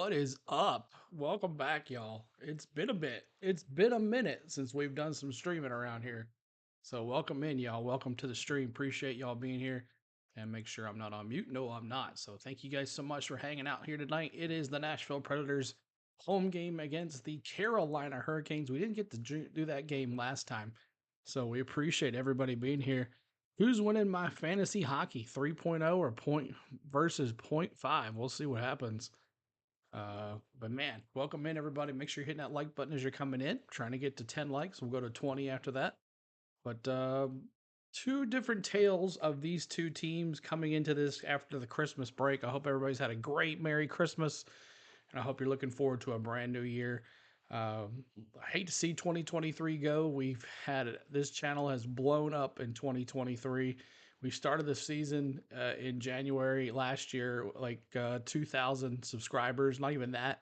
What is up? Welcome back, y'all. It's been a bit. It's been a minute since we've done some streaming around here. So welcome in, y'all. Welcome to the stream. Appreciate y'all being here. And make sure I'm not on mute. No, I'm not. So thank you guys so much for hanging out here tonight. It is the Nashville Predators home game against the Carolina Hurricanes. We didn't get to do that game last time. So we appreciate everybody being here. Who's winning my fantasy hockey 3.0 or point versus point 0.5? We'll see what happens. But man, welcome in everybody. Make sure you're hitting that like button as you're coming in. Trying to get to 10 likes. We'll go to 20 after that. But two different tales of these two teams coming into this after the Christmas break. I hope everybody's had a great Merry Christmas, and I hope you're looking forward to a brand new year. I hate to see 2023 go. We've had this channel has blown up in 2023. We started the season in January last year, like 2,000 subscribers, not even that.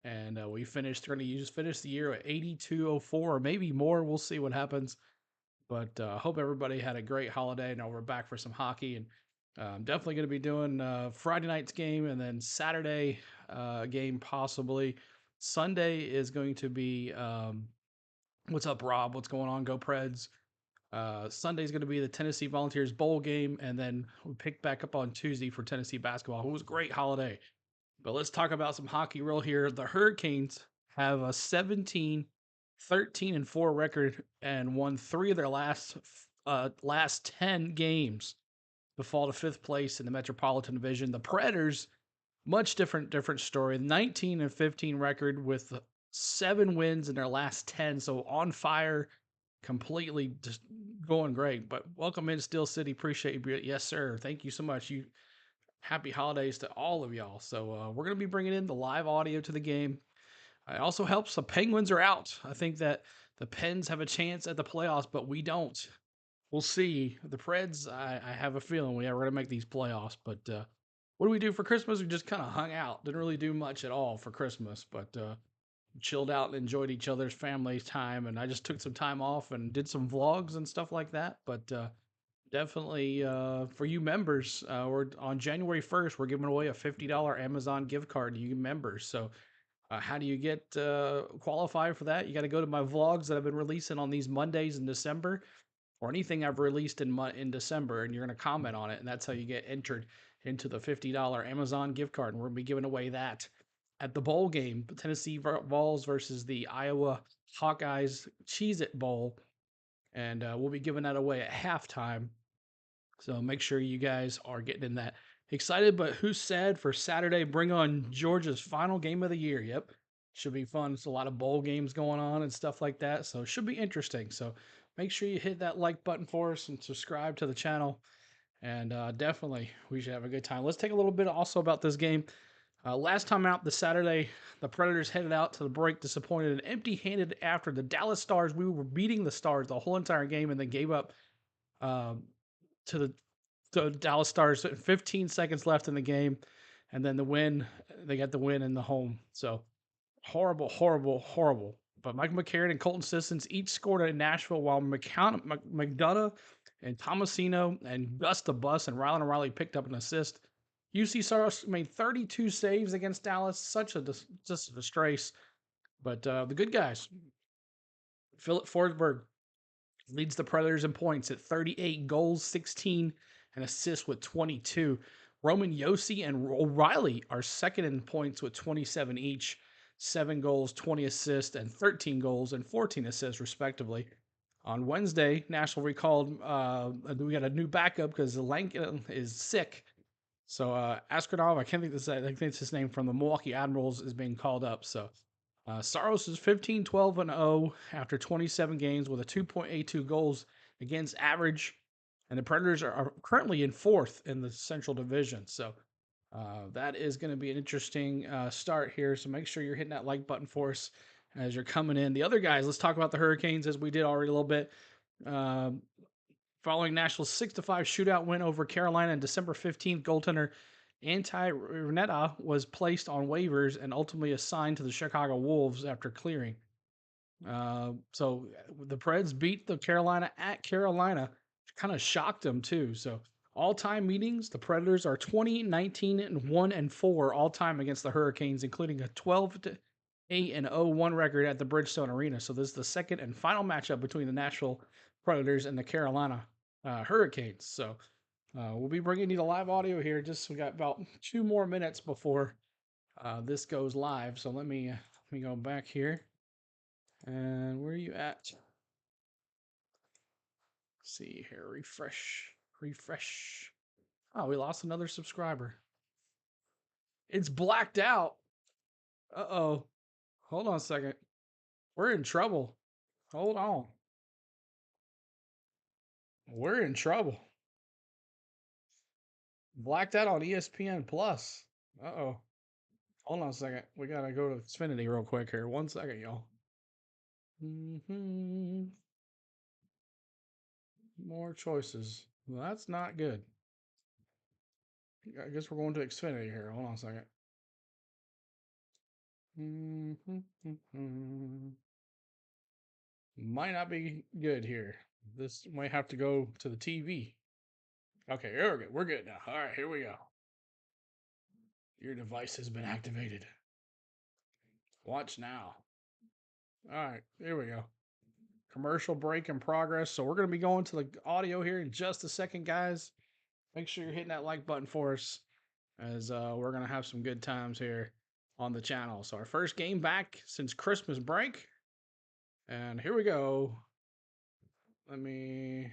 And we finished, going to use finish the year at 8,204 or maybe more. We'll see what happens. But I hope everybody had a great holiday. Now we're back for some hockey, and I'm definitely going to be doing Friday night's game and then Saturday game possibly. Sunday is going to be what's up, Rob? What's going on? Go Preds. Sunday is going to be the Tennessee Volunteers bowl game, and then we pick back up on Tuesday for Tennessee basketball. It was a great holiday. But let's talk about some hockey real here. The Hurricanes have a 17, 13 and 4 record and won 3 of their last 10 games to fall to 5th place in the Metropolitan Division. The Predators, much different story. 19 and 15 record with 7 wins in their last 10, so on fire, completely just going great. But welcome in Steel City. Appreciate you. Yes, sir. Thank you so much. Happy holidays to all of y'all. So we're going to be bringing in the live audio to the game. It also helps the Penguins are out. I think that the Pens have a chance at the playoffs, but we don't. We'll see. The Preds, I have a feeling we're going to make these playoffs. But what do we do for Christmas? We just kind of hung out. Didn't really do much at all for Christmas, but chilled out and enjoyed each other's family time. And I just took some time off and did some vlogs and stuff like that. But definitely for you members, we're on January 1st, we're giving away a $50 Amazon gift card to you members. So how do you get qualified for that? You got to go to my vlogs that I've been releasing on these Mondays in December, or anything I've released in December, and you're going to comment on it, and that's how you get entered into the $50 Amazon gift card. And we're going to be giving away that at the bowl game, Tennessee Vols versus the Iowa Hawkeyes Cheez-It Bowl, and we'll be giving that away at halftime. So make sure you guys are getting in that. Excited, but who said for Saturday, bring on Georgia's final game of the year? Yep. Should be fun. It's a lot of bowl games going on and stuff like that. So it should be interesting. So make sure you hit that like button for us and subscribe to the channel. And definitely, we should have a good time. Let's take a little bit also about this game. Last time out, the Saturday, the Predators headed out to the break disappointed and empty-handed after the Dallas Stars. We were beating the Stars the whole entire game and then gave up to the Dallas Stars. 15 seconds left in the game, and then the win. They got the win in the home. So horrible, horrible, horrible. But Mike McCarron and Colton Sissons each scored in Nashville, while McDonough and Tomasino and Gus the Bus and Rylan O'Reilly picked up an assist. UC Saros made 32 saves against Dallas. Such a just a disgrace. But the good guys, Philip Forsberg leads the Predators in points at 38 goals, 16 and assists with 22. Roman Yossi and O'Reilly are second in points with 27 each, 7 goals, 20 assists, and 13 goals and 14 assists, respectively. On Wednesday, Nashville recalled we got a new backup because Lankin is sick. So Askarov, I think it's his name, from the Milwaukee Admirals, is being called up. So Saros is 15, 12, and 0 after 27 games with a 2.82 goals against average. And the Predators are currently in 4th in the Central Division. So that is going to be an interesting start here. So make sure you're hitting that like button for us as you're coming in. The other guys, let's talk about the Hurricanes, as we did already a little bit. Following Nashville's 6-5 shootout win over Carolina on December 15th, goaltender Antti Raanta was placed on waivers and ultimately assigned to the Chicago Wolves after clearing. So the Preds beat the Carolina at Carolina. Kind of shocked them too. So All-time meetings, the Predators are 20, 19, and 1 and 4 all-time against the Hurricanes, including a 12-8 and 0-1 record at the Bridgestone Arena. So this is the second and final matchup between the Nashville Predators and the Carolina Hurricanes. So we'll be bringing you the live audio here. We got about 2 more minutes before this goes live. So let me go back here. And where are you at? Let's see here, refresh. Oh, we lost another subscriber. It's blacked out. Uh-oh. Hold on a second. We're in trouble. Hold on. We're in trouble. Blacked out on ESPN Plus. Uh-oh. Hold on a second. We gotta go to Xfinity real quick here. 1 second, y'all. More choices. Well, that's not good. I guess we're going to Xfinity here. Hold on a second. Might not be good here. This might have to go to the TV. Okay, here we go. We're good now. All right, here we go. Your device has been activated. Watch now. All right, here we go. Commercial break in progress. So we're going to be going to the audio here in just a second, guys. Make sure you're hitting that like button for us, as we're going to have some good times here on the channel. So our first game back since Christmas break. And here we go. Let me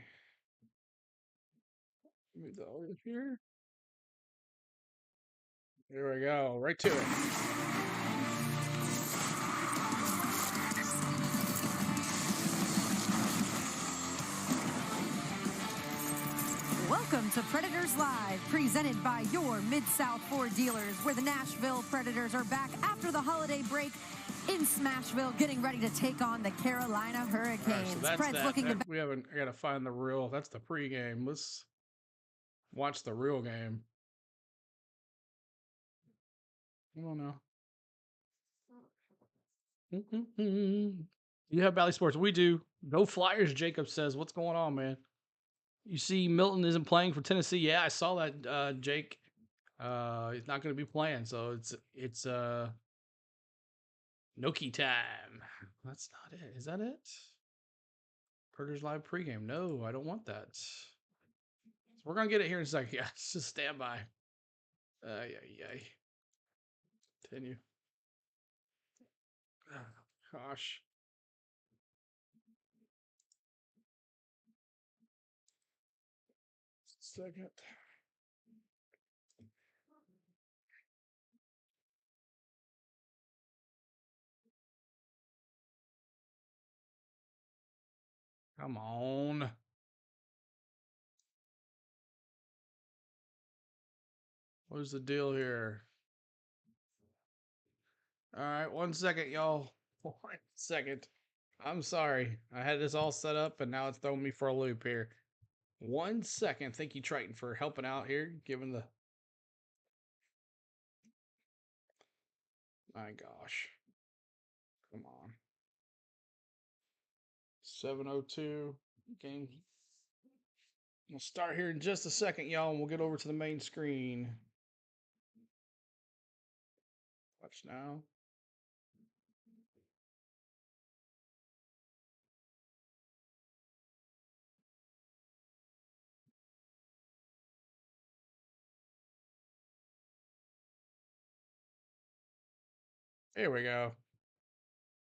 move the audio here. Here we go. Right to it. Welcome to Predators Live, presented by your Mid-South Ford dealers, where the Nashville Predators are back after the holiday break in Smashville, getting ready to take on the Carolina Hurricanes. Right, so Preds looking to... I gotta find the real, that's the pregame. Let's watch the real game. I don't know. You have Bally Sports. We do. Go Flyers, Jacob says. What's going on, man? You see Milton isn't playing for Tennessee. Yeah, I saw that, Jake. He's not going to be playing, so it's Noki time. That's not it. Is that it? Predators Live pregame. No, I don't want that. So we're going to get it here in a second. Yeah, just stand by. Continue. Oh, gosh. Second. Come on. What is the deal here? All right, 1 second, y'all. 1 second. I'm sorry. I had this all set up, and now it's throwing me for a loop here. 1 second. Thank you, Triton, for helping out here, giving the... My gosh. Come on. 7:02. Game. We'll start here in just a second, y'all, and we'll get over to the main screen. Watch now. Here we go.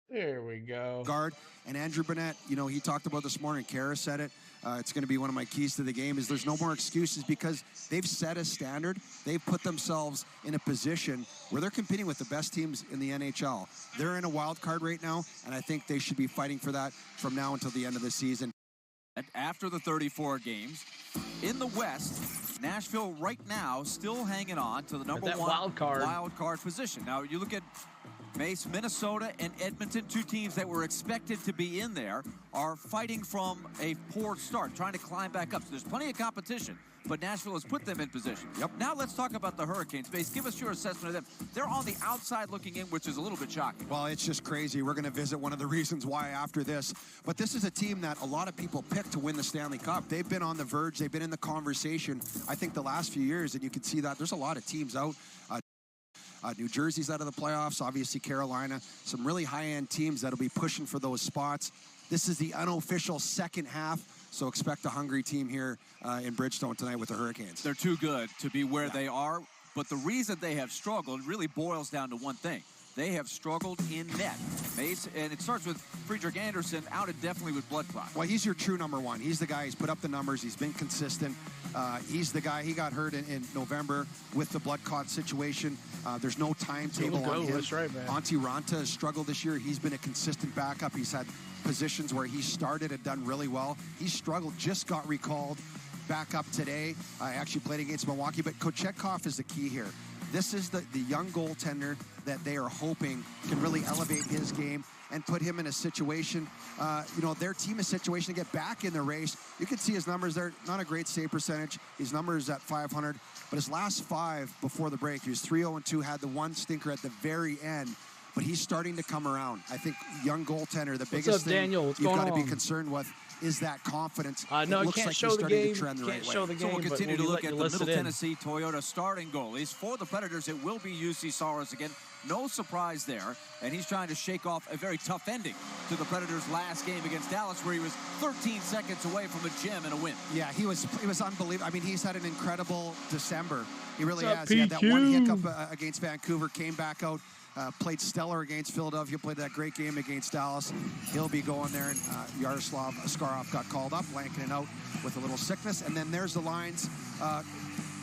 There we go. Guard and Andrew Burnett, you know, he talked about this morning. Kara said it. It's going to be one of my keys to the game is there's no more excuses because they've set a standard. They've put themselves in a position where they're competing with the best teams in the NHL. They're in a wild card right now, and I think they should be fighting for that from now until the end of the season. And after the 34 games, in the West, Nashville right now still hanging on to the number one wild card position. Now, you look at Mace, Minnesota, and Edmonton, two teams that were expected to be in there, are fighting from a poor start, trying to climb back up. So there's plenty of competition. but Nashville has put them in position. Yep. Now let's talk about the Hurricanes. Base, give us your assessment of them. They're on the outside looking in, which is a little bit shocking. Well, it's just crazy. We're going to visit one of the reasons why after this. But this is a team that a lot of people picked to win the Stanley Cup. They've been on the verge. They've been in the conversation, I think, the last few years, and you can see that there's a lot of teams out. New Jersey's out of the playoffs, obviously Carolina. Some really high-end teams that'll be pushing for those spots. This is the unofficial second half, so expect a hungry team here in Bridgestone tonight with the Hurricanes. They're too good to be where they are, but the reason they have struggled really boils down to one thing. They have struggled in net. And it starts with Friedrich Anderson out indefinitely with blood clot. Well, he's your true number one. He's the guy. He's put up the numbers. He's been consistent. He's the guy. He got hurt in November with the blood clot situation. There's no timetable on him. That's right, man. Antti Ranta has struggled this year. He's been a consistent backup. He's had positions where he started and done really well. He struggled, just got recalled back up today. Actually played against Milwaukee. But Kochetkov is the key here. This is the young goaltender that they are hoping can really elevate his game and put him in a situation, their team a situation to get back in the race. You can see his numbers there, not a great save percentage. His numbers at .500, but his last 5 before the break, he was 3-0-2, had the one stinker at the very end, but he's starting to come around. I think young goaltender, the biggest thing you've got to be concerned with is that confidence. No, it looks like he's starting to trend the right way. So we'll continue to look at the Middle Tennessee Toyota starting goalies. For the Predators, it will be UC Saros again. No surprise there. And he's trying to shake off a very tough ending to the Predators' last game against Dallas, where he was 13 seconds away from a gem and a win. Yeah, he was unbelievable. I mean, he's had an incredible December. He really has. He had that one hiccup against Vancouver, came back out, played stellar against Philadelphia, played that great game against Dallas. He'll be going there, and Yaroslav Askarov got called up, Lankinen out with a little sickness. And then there's the lines.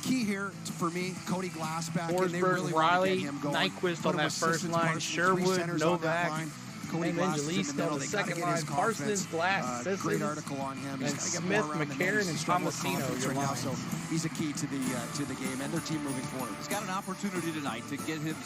Key here for me, Cody Glass back in. They really Riley, him going. Nyquist on that first line, Sherwood, Novak, Cody Glass is in the middle. on the second line, Parsons, Glass, great article on him. And Smith, McCarron, and Tomasino. Your line. So he's a key to the game and their team moving forward. He's got an opportunity tonight to get his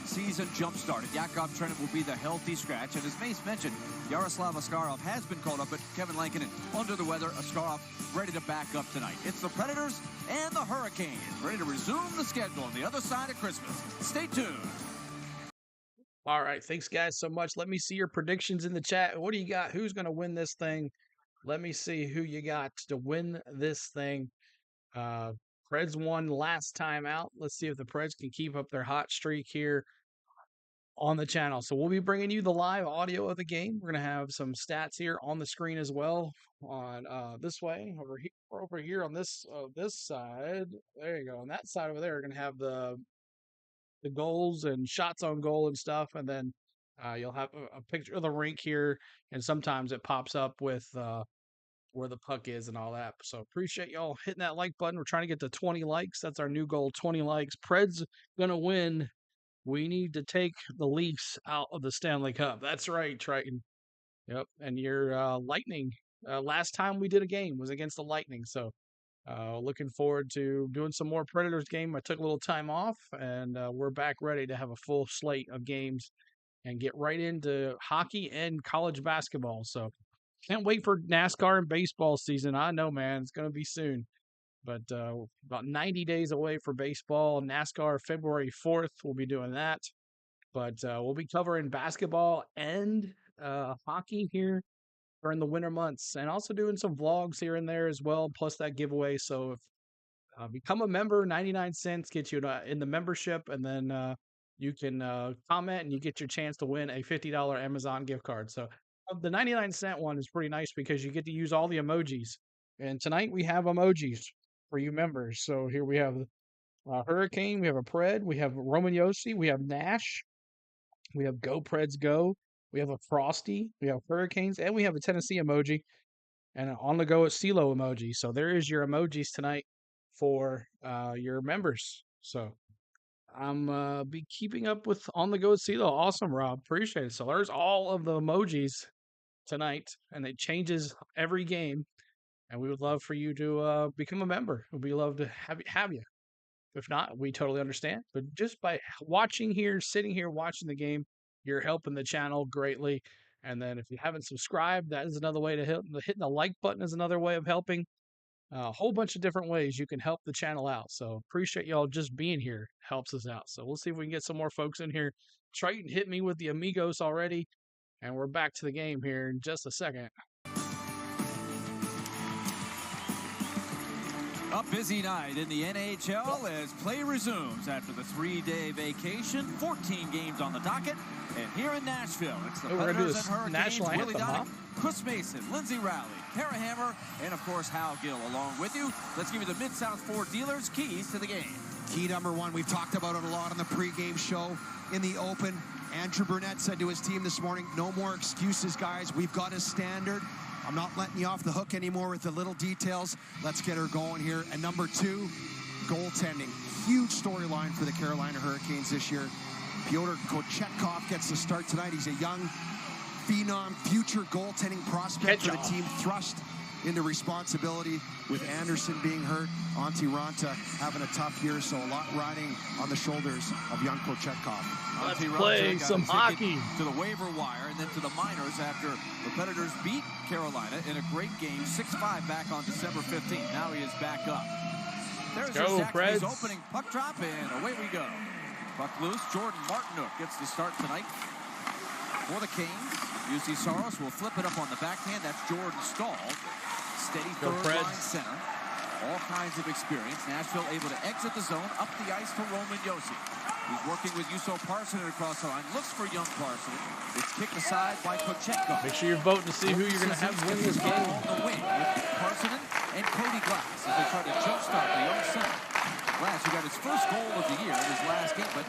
season jump-started. Yakov Trenin will be the healthy scratch. And as Mace mentioned, Yaroslav Askarov has been called up, but Kevin Lankinen under the weather. Askarov ready to back up tonight. It's the Predators and the Hurricanes ready to resume the schedule on the other side of Christmas. Stay tuned. All right. Thanks, guys, so much. Let me see your predictions in the chat. What do you got? Who's going to win this thing? Let me see who you got to win this thing. Preds won last time out. Let's see if the Preds can keep up their hot streak here on the channel. So we'll be bringing you the live audio of the game. We're going to have some stats here on the screen as well on this way over here on this side. There you go. On that side over there, we're going to have the goals and shots on goal and stuff, and then you'll have a picture of the rink here, and sometimes it pops up with where the puck is and all that. So appreciate y'all hitting that like button. We're trying to get to 20 likes. That's our new goal, 20 likes. Preds gonna win. We need to take the Leafs out of the Stanley Cup. That's right, Triton. Yep, and your Lightning. Last time we did a game was against the Lightning, so looking forward to doing some more Predators game. I took a little time off, and we're back ready to have a full slate of games and get right into hockey and college basketball. So can't wait for NASCAR and baseball season. I know, man, it's going to be soon. But about 90 days away for baseball. NASCAR, February 4th, we'll be doing that. But we'll be covering basketball and hockey here during the winter months, and also doing some vlogs here and there as well, plus that giveaway. So if become a member, 99 cents gets you in the membership, and then you can comment and you get your chance to win a $50 Amazon gift card. So the 99-cent one is pretty nice because you get to use all the emojis. And tonight we have emojis for you members. So here we have Hurricane, we have a Pred, we have Roman Yossi, we have Nash, we have Go Preds Go, we have a Frosty, we have Hurricanes, and we have a Tennessee emoji, and an on the go CeeLo emoji. So there is your emojis tonight for your members. So I'm be keeping up with on the go CeeLo. Awesome, Rob. Appreciate it. So there's all of the emojis tonight, and it changes every game. And we would love for you to become a member. We'd love to have you. If not, we totally understand. But just by watching here, sitting here, watching the game, you're helping the channel greatly. And then if you haven't subscribed, that is another way to help. Hitting the like button is another way of helping. A whole bunch of different ways you can help the channel out. So appreciate y'all just being here. Helps us out. So we'll see if we can get some more folks in here. Triton hit me with the amigos already, and we're back to the game here in just a second. A busy night in the NHL as play resumes after the 3-day vacation. 14 games on the docket. And here in Nashville, it's the Predators and Hurricanes. Willie Donnick, Chris Mason, Lindsey Rowley, Kara Hammer, and of course Hal Gill along with you. Let's give you the Mid-South Ford dealers' keys to the game. Key number one, we've talked about it a lot on the pregame show. In the open, Andrew Burnett said to his team this morning, no more excuses, guys. We've got a standard. I'm not letting you off the hook anymore with the little details. Let's get her going here. And number two, goaltending. Huge storyline for the Carolina Hurricanes this year. Pyotr Kochetkov gets the start tonight. He's a young phenom, future goaltending prospect for the team, thrust into responsibility with Anderson being hurt. Antti Ranta having a tough year, so a lot riding on the shoulders of young Kochetkov. Let's play some hockey. To the waiver wire and then to the minors after the Predators beat Carolina in a great game, 6-5 back on December 15th. Now he is back up. There's Zachary's opening puck drop, and away we go. Puck loose. Jordan Martinook gets the start tonight for the Canes. UC Saros will flip it up on the backhand. That's Jordan Stahl. Steady third line center. All kinds of experience. Nashville able to exit the zone, up the ice to Roman Josi. He's working with Juuso Parssinen across the line. Looks for young Parssinen. It's kicked aside by Kochetkov. Make sure you're voting to see who you're going to have win this game. On the wing with Parssinen and Cody Glass as they try to jumpstart the young center. Glass, who got his first goal of the year in his last game, but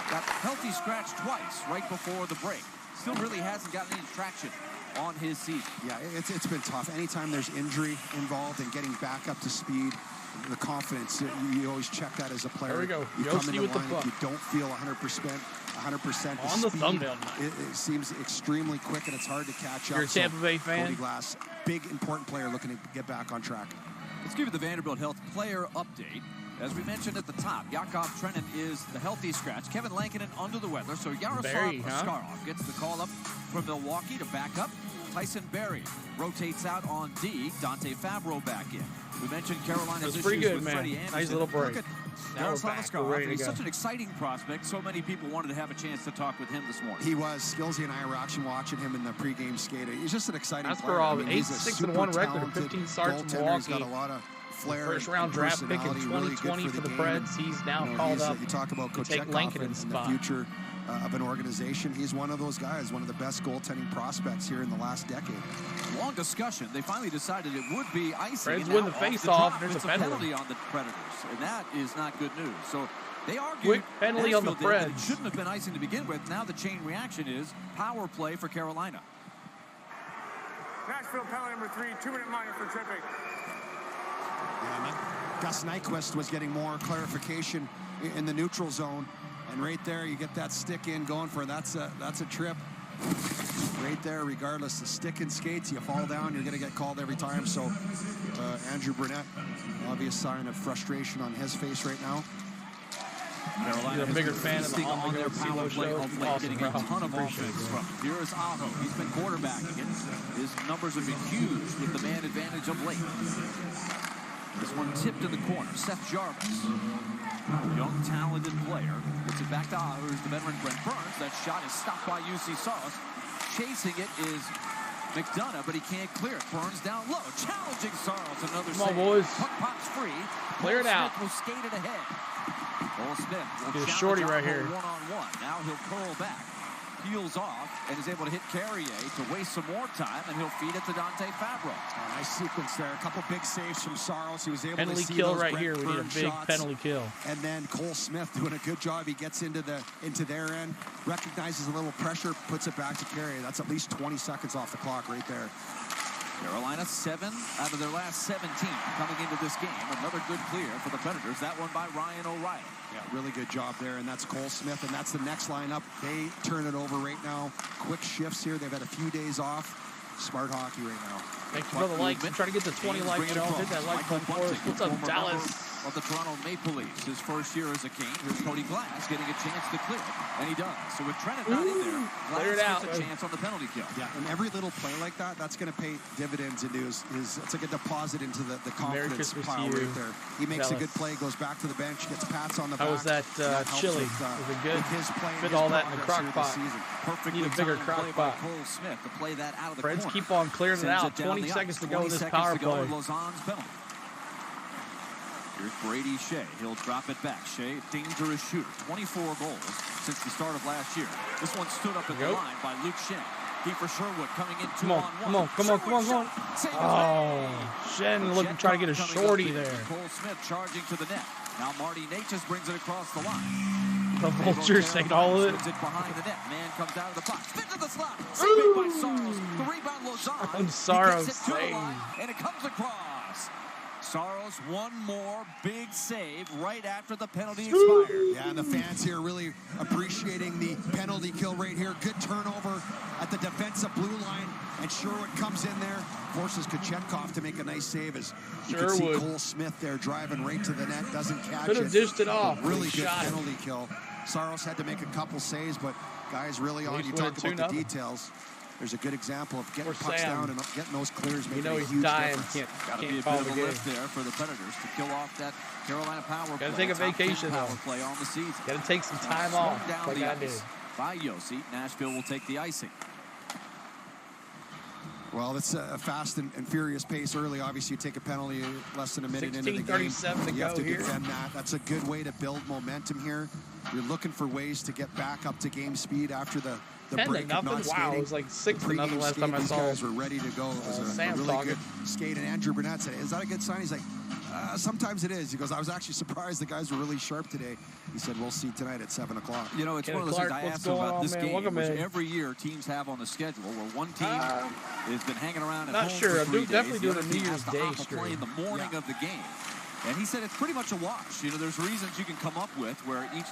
got healthy scratch twice right before the break. Still really hasn't gotten any traction on his season. Yeah, it's been tough. Anytime there's injury involved and getting back up to speed, the confidence, you always check that as a player. There we go. You come into the line, if you don't feel 100% on the thumbnail. It seems extremely quick and it's hard to catch up. You're a Tampa Bay fan? Cody Glass, big, important player looking to get back on track. Let's give you the Vanderbilt Health player update. As we mentioned at the top, Yakov Trenin is the healthy scratch. Kevin Lankinen under the weather, so Yaroslav Askarov gets the call up from Milwaukee to back up. Tyson Berry rotates out on D. Dante Fabro back in. We mentioned Carolina's issues with Freddie Anderson. Nice little break. Yaroslav Askarov, he's such an exciting prospect. So many people wanted to have a chance to talk with him this morning. He was. Skillsy and I were actually watching him in the pregame skate. He's just an exciting player. Askarov, 8-6-1 record, 15 starts in Milwaukee. He's got a lot of flair. First round draft pick in 2020 for the Preds. He's now called up you talk about to take Lankinen's in spot. The future of an organization. He's one of those guys, one of the best goaltending prospects here in the last decade. Long discussion. They finally decided it would be icing. Preds win the face-off. There's a penalty on the Predators, and that is not good news. So they argued quick penalty on the Preds. It shouldn't have been icing to begin with. Now the chain reaction is power play for Carolina. Nashville penalty number 3, 2-minute minor for tripping. Gus Nyquist was getting more clarification in the neutral zone, and right there you get that stick in going for that's a trip right there. Regardless, the stick and skates, you fall down, you're going to get called every time. So Andrew Burnett, obvious sign of frustration on his face right now. Carolina You're a bigger fan of the on their power play show. of late, getting a ton of offense from it. Here's Aho. He's been quarterbacking it. His numbers have been huge with the man advantage of late. This one tipped in the corner. Seth Jarvis, young, talented player. Gets it back to Aho. Here's the veteran Brent Burns. That shot is stopped by UC Saros. Chasing it is McDonough, but he can't clear it. Burns down low. Challenging Saros. Another Come on, save. boys. Puck pops free. Clear it out. Will skate it ahead. Cole Smith will get a shorty right here. One-on-one. Now he'll curl back. Peels off and is able to hit Carrier to waste some more time, and he'll feed it to Dante Fabro. Nice sequence there. A couple big saves from Saros. He was able penalty to see kill those right here. We need a big shots. penalty kill. And then Cole Smith doing a good job. He gets into their end, recognizes a little pressure, puts it back to Carrier. That's at least 20 seconds off the clock right there. Carolina 7 out of their last 17 coming into this game. Another good clear for the Predators. That one by Ryan O'Reilly. Yeah, really good job there, and that's Cole Smith, and that's the next lineup. They turn it over right now. Quick shifts here. They've had a few days off. Smart hockey right now. Thank you for the likes. Try to get to 20 likes, y'all. Hit that like button for us. What's up, Dallas? of the Toronto Maple Leafs. His first year as a King. Here's Cody Glass getting a chance to clear it, and he does. So with Trenton not in there, Glass gets a chance on the penalty kill. Yeah, and every little play like that, that's going to pay dividends into his it's like a deposit into the confidence pile right there. He makes a good play, goes back to the bench, gets pats on the back. How was that chili? Was it good? His play, fit all that in the crock pot. Perfectly Need a bigger crock pot. Cole Smith to play that out of the Preds corner. keep on clearing it out. 20 seconds to go in this power play. Lauzon's penalty. Here's Brady Shea. He'll drop it back. Shea, dangerous shooter. 24 goals since the start of last year. This one stood up at the line by Luke Shen. Kiefer Sherwood coming in 2-on-1. Come on. Oh, Shen looking, trying to get a shorty there. Cole Smith charging to the net. Now Marty Natchez brings it across the line. The Vultures taking all of it. Behind the net. Man comes out of the box. Spin to the slot. Saved by Saros. The rebound Lauzon. I'm Saros. And it comes across. Saros, one more big save right after the penalty expired. Yeah, and the fans here really appreciating the penalty kill right here. Good turnover at the defensive blue line, and Sherwood comes in there, forces Kochetkov to make a nice save as you can see Cole Smith there driving right to the net, doesn't catch it. Could have dished it off. Really good penalty kill. Saros had to make a couple saves, but guys really on. You talk about the details. There's a good example of getting pucks down and getting those clears, making a huge difference. Got to be a bit of a lift there for the Predators to kill off that Carolina power play. Got to take a vacation power play on the season. Got to take some time off, like I did. By Yossi, Nashville will take the icing. Well, it's a fast and furious pace early. Obviously, you take a penalty less than a minute into the game. You have to defend that. That's a good way to build momentum here. You're looking for ways to get back up to game speed after the break of not skating. Wow, it was like 6-0 last time I saw. These guys were ready to go. It was a really good skate. And Andrew Burnett said, "Is that a good sign?" He's like, sometimes it is. He goes, "I was actually surprised the guys were really sharp today." He said, "We'll see tonight at 7 o'clock." You know, it's one of those things I asked about this game, which every year teams have on the schedule, where one team has been hanging around at home for 3 days. Definitely doing a New Year's Day play in the morning of the game. And he said it's pretty much a wash. You know, there's reasons you can come up with where each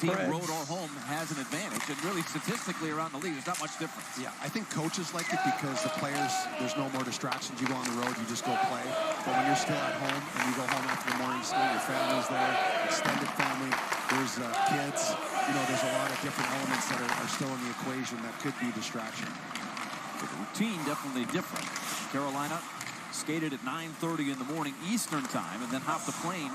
team, road or home, has an advantage. And really, statistically around the league, there's not much difference. Yeah, I think coaches like it because the players, there's no more distractions. You go on the road, you just go play. But when you're still at home and you go home after the morning skate, your family's there, extended family, there's kids. You know, there's a lot of different elements that are still in the equation that could be distraction. The routine definitely different. Carolina skated at 9:30 in the morning Eastern time and then hopped the plane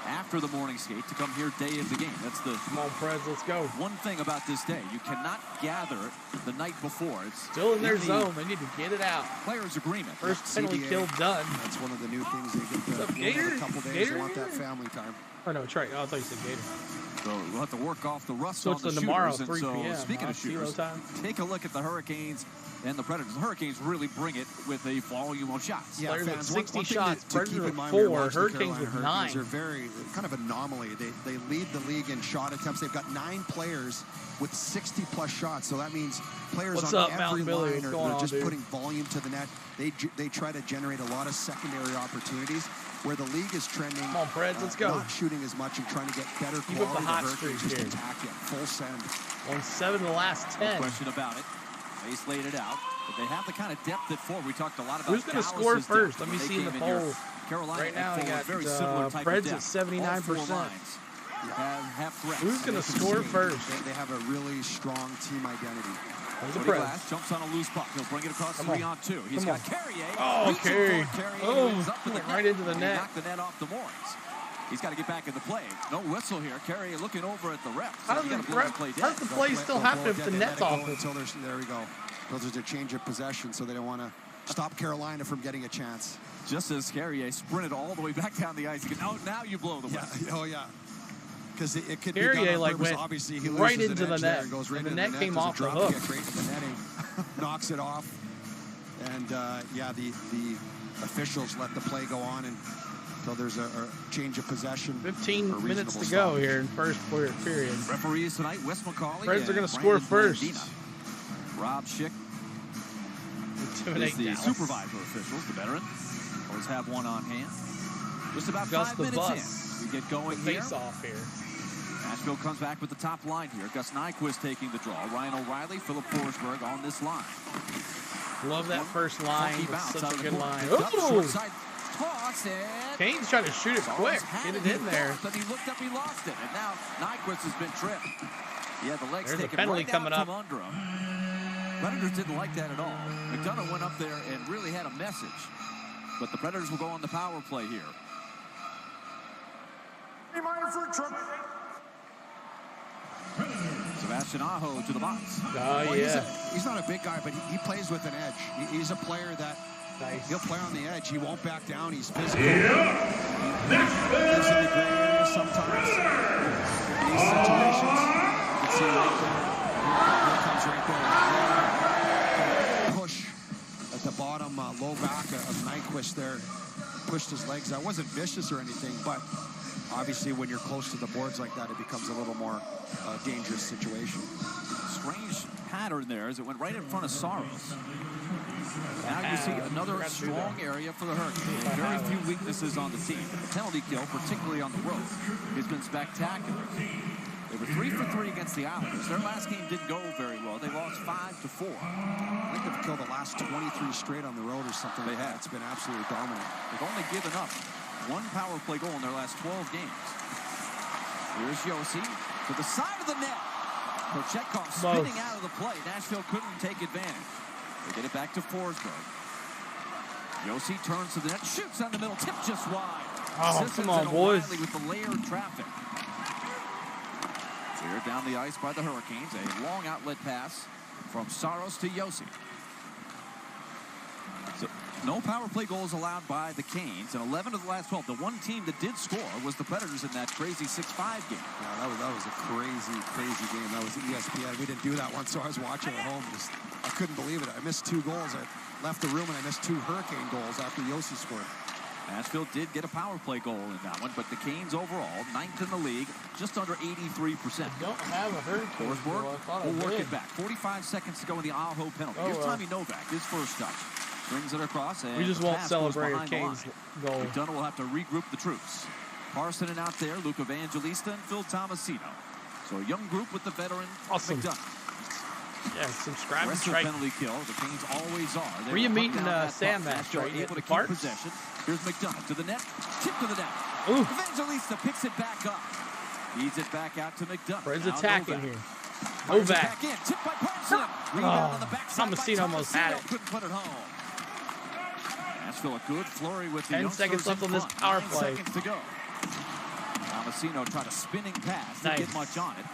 after the morning skate to come here day of the game. That's the come on, Preds, let's go. One thing about this day, you cannot gather the night before. It's still in their zone. They need to get it out. Players' agreement. First penalty kill done. That's one of the new things they get. A couple days. They want that family time. Oh no, Trey. Oh, I thought you said Gator. So we'll have to work off the rust so on the tomorrow, shooters. 3 p.m. So speaking of shooters, take a look at the Hurricanes and the Predators. The Hurricanes really bring it with a volume of shots. Yeah, fans, 60 shots. Predators are 4. Hurricanes with 9. They're very kind of anomaly. They lead the league in shot attempts. They've got 9 players with 60-plus shots. So that means players on every line are just putting volume to the net. They try to generate a lot of secondary opportunities. Where the league is trending, come on, Preds, let's go. Not shooting as much and trying to get better quality. Keep up the hot streak just here. Attack it, full send. On 7 of the last 10. No question about it. They laid it out, but they have the kind of depth at 4. We talked a lot about. Who's going to score first? Let me see in the poll. Carolina right now, they got very similar type Preds of at 79%. Who's going to score first? They have a really strong team identity. Glass jumps on a loose puck. He'll bring it across 3-on-2. He's got Carrier. Oh, Carrier. Oh, right into the net. Knocked the net off the boards. He's got to get back in the play. No whistle here. Carrier looking over at the ref. How does the play still happen if the net's off? There we go. There's a change of possession, so they don't want to stop Carolina from getting a chance. Just as Carrier sprinted all the way back down the ice. Now you blow the whistle. Yeah. Oh, yeah. Because it could Carrier be done on went obviously, he right into the net. Goes right and the into net the came off the hook. Right into the netting, knocks it off. And, the officials let the play go on. And so there's a change of possession. 15 minutes to go here in first period. Referees tonight, Wes McCauley. Preds are going to score first. Rob Schick is the supervisor officials, the veteran. Always have one on hand. Just about 5 minutes in. We get going here. Face off here. Nashville comes back with the top line here. Gus Nyquist taking the draw. Ryan O'Reilly, Philip Forsberg on this line. Love that first line. It's such a good line. Short side toss, and Kane's trying to shoot it quick. Get it in there. Then he looked up, he lost it, and now Nyquist has been tripped. Yeah, the legs There's a taken penalty right coming out up. from under him. Predators didn't like that at all. McDonough went up there and really had a message. But the Predators will go on the power play here. Sebastian Aho to the box. Oh, yeah. He's not a big guy, but he plays with an edge. He's a player that he'll play on the edge. He won't back down. He's physical. He lives in the gray area sometimes. In these situations, you can see right there. Here comes right there. Push at the bottom, low back of Nyquist there. Pushed his legs. That wasn't vicious or anything, but obviously when you're close to the boards like that, it becomes a little more dangerous situation. Strange pattern there as it went right in front of Saros. Now you see another strong area for the Hurricanes. Very few weaknesses on the team. The penalty kill, particularly on the road, has been spectacular. They were 3 for 3 against the Islanders. Their last game didn't go very well. They lost 5-4. I think they've killed the last 23 straight on the road or something. They have. It's been absolutely dominant. They've only given up 1 power play goal in their last 12 games. Here's Josi to the side of the net. Kochetkov spinning out of the play. Nashville couldn't take advantage. They get it back to Forsberg. Josi turns to the net, shoots on the middle, tip just wide. Oh, come on, boys. With the layered traffic. Cleared down the ice by the Hurricanes. A long outlet pass from Saros to Josi. So, no power play goals allowed by the Canes, and 11 of the last 12. The one team that did score was the Predators in that crazy 6-5 game. Yeah, that was a crazy game. That was ESPN. We didn't do that one, so I was watching at home. I couldn't believe it. I missed 2 goals. I left the room, and I missed 2 Hurricane goals after Josi scored. Nashville did get a power play goal in that one, but the Canes overall, 9th in the league, just under 83%. Don't have a Hurricane. Forsberg will work it back. 45 seconds to go in the Aho penalty. Here's Tommy Novak, his first touch. Brings it across. And we just won't celebrate a Canes goal. McDonough will have to regroup the troops. Parsonen out there, Luke Evangelista, and Phil Tomasino. So a young group with the veteran McDonough. Yeah, subscribe and strike. Penalty kill. The Canes always are. Were you meeting Sam match, right? Able to keep possession. Here's McDonough to the net. Tip to the net. Ooh. Evangelista picks it back up. Feeds it back out to McDonough. Preds attacking here. Novak. Back in. Tipped by Parsonen. Rebound on the backside. Tomasino almost had it. Couldn't put it home. Nashville a good flurry with the 10 seconds left on this power play. 9 seconds to go. Tomasino tried a spinning pass. Didn't get much on it.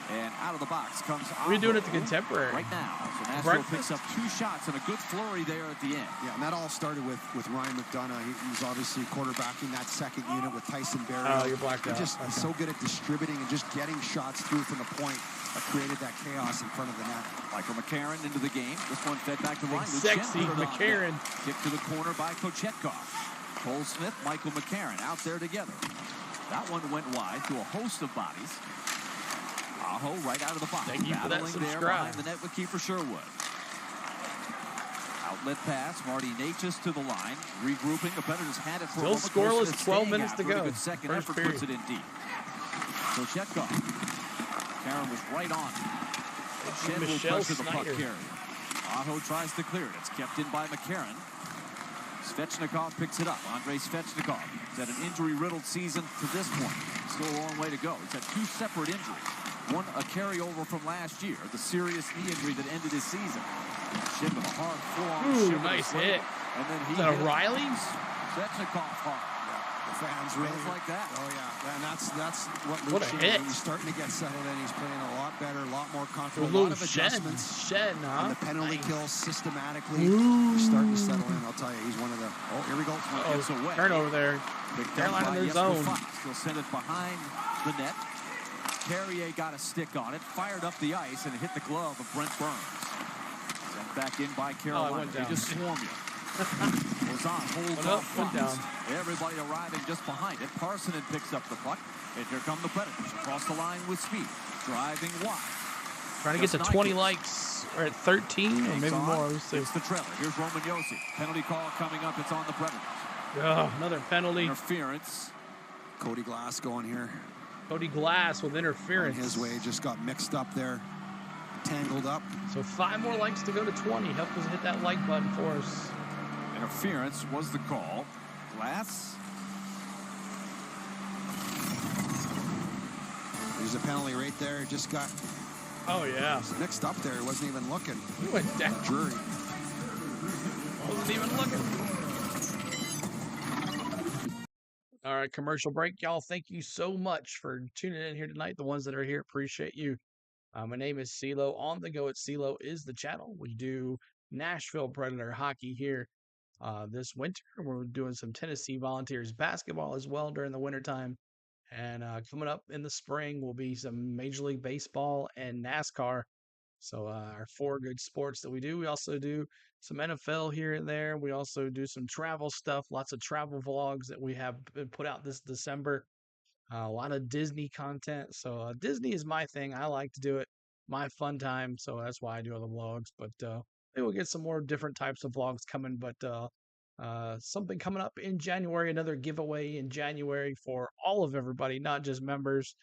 And out of the box comes What are you doing at the Contemporary? Right now. So Nashville picks up 2 shots and a good flurry there at the end. Yeah, and that all started with Ryan McDonough. He's obviously quarterbacking that second unit with Tyson Berry. Oh, you're blacked out. He's so good at distributing and just getting shots through from the point that created that chaos in front of the net. Michael McCarron into the game. This one fed back to Ryan. Sexy McCarron. Kick to the corner by Kochetkov. Cole Smith, Michael McCarron out there together. That one went wide to a host of bodies. Aho right out of the box. Thank you for that there behind the net with Kiefer Sherwood. Outlet pass. Marty Natchez to the line. Regrouping. The Predators had it for still scoreless. 12 minutes to go. Good second effort puts it in deep. Kochetkov. Karen was right on. Shed will pressure the puck carrier. Aho tries to clear it. It's kept in by McCarron. Svechnikov picks it up. Andrei Svechnikov has had an injury-riddled season to this point. Still a long way to go. He's had 2 separate injuries. One a carryover from last year, the serious knee injury that ended his season. Shin with a hard forearm. Nice hit. And then he is that a Riley? Svechnikov hard. Yeah, the fans really like that. Oh yeah, and that's what Luke Shen, he's starting to get settled in. He's playing a lot better, a lot more confident, a lot of adjustments. And the penalty kills systematically. He's starting to settle in. I'll tell you, he's one of the. Oh, here we go. Turnover there. Carolina in their zone. He'll send it behind the net. Carrier got a stick on it, fired up the ice, and it hit the glove of Brent Burns. Sent back in by Carolina. They just swarm you. Lazan holds off down. Everybody arriving just behind it. Parsonen picks up the puck, and here come the Predators across the line with speed, driving wide. Trying to get to 20 likes, or at 13, or maybe more. It's the trailer. Here's Roman Josi. Penalty call coming up. It's on the Predators. Oh, another penalty. Interference. Cody Glass going here. Cody Glass with interference. On his way, just got mixed up there, tangled up. So 5 more likes to go to 20. Help us hit that like button for us. Interference was the call. Glass. There's a penalty right there. Just got mixed up there. He wasn't even looking. He went down. Drury. Wasn't even looking. All right, commercial break, y'all. Thank you so much for tuning in here tonight. The ones that are here, appreciate you. My name is CeeLo. On the Go at CeeLo is the channel. We do Nashville Predator hockey here this winter. We're doing some Tennessee Volunteers basketball as well during the wintertime. And coming up in the spring will be some Major League Baseball and NASCAR. So our 4 good sports that we do. We also do some NFL here and there. We also do some travel stuff, lots of travel vlogs that we have put out this December. A lot of Disney content. So Disney is my thing. I like to do it. My fun time. So that's why I do all the vlogs. But maybe we'll get some more different types of vlogs coming. But something coming up in January, another giveaway in January for all of everybody, not just members.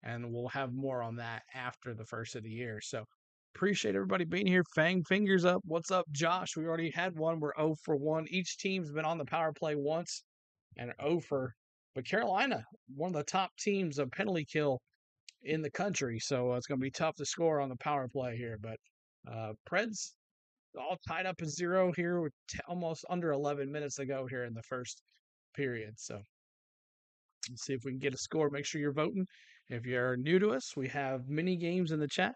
And we'll have more on that after the first of the year. So appreciate everybody being here. Fang fingers up. What's up, Josh? We already had one. We're 0 for 1. Each team's been on the power play once and 0 for. But Carolina, one of the top teams of penalty kill in the country. So it's going to be tough to score on the power play here. But Preds all tied up at 0 here with almost under 11 minutes to go here in the first period. So let's see if we can get a score. Make sure you're voting. If you're new to us, we have mini games in the chat.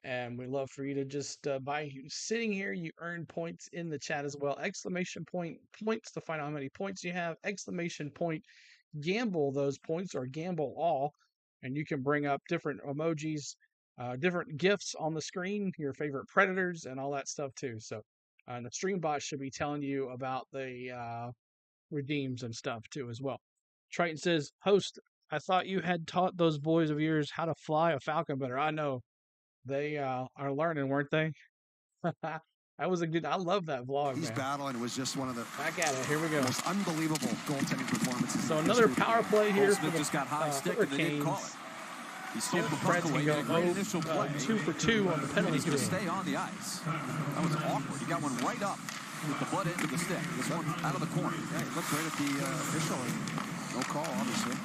And we love for you to just, by sitting here, you earn points in the chat as well. Exclamation point points to find out how many points you have. Exclamation point, gamble those points or gamble all. And you can bring up different emojis, different GIFs on the screen, your favorite Predators and all that stuff too. So the stream bot should be telling you about the redeems and stuff too as well. Triton says, host, I thought you had taught those boys of yours how to fly a Falcon better. I know. They are learning, weren't they? That was a good. I love that vlog. He's battling. It was just one of the back at it. Here we go. Most unbelievable goaltending performances. So another power play here. Smith just got high stick and they didn't call it. He stole the puck away. Got a great initial play. 2 for 2 on the penalty kill. He's going to stay on the ice. That was awkward. He got one right up with the butt end of the stick. This one out of the corner. Yeah, he looked right at the official. No call, obviously.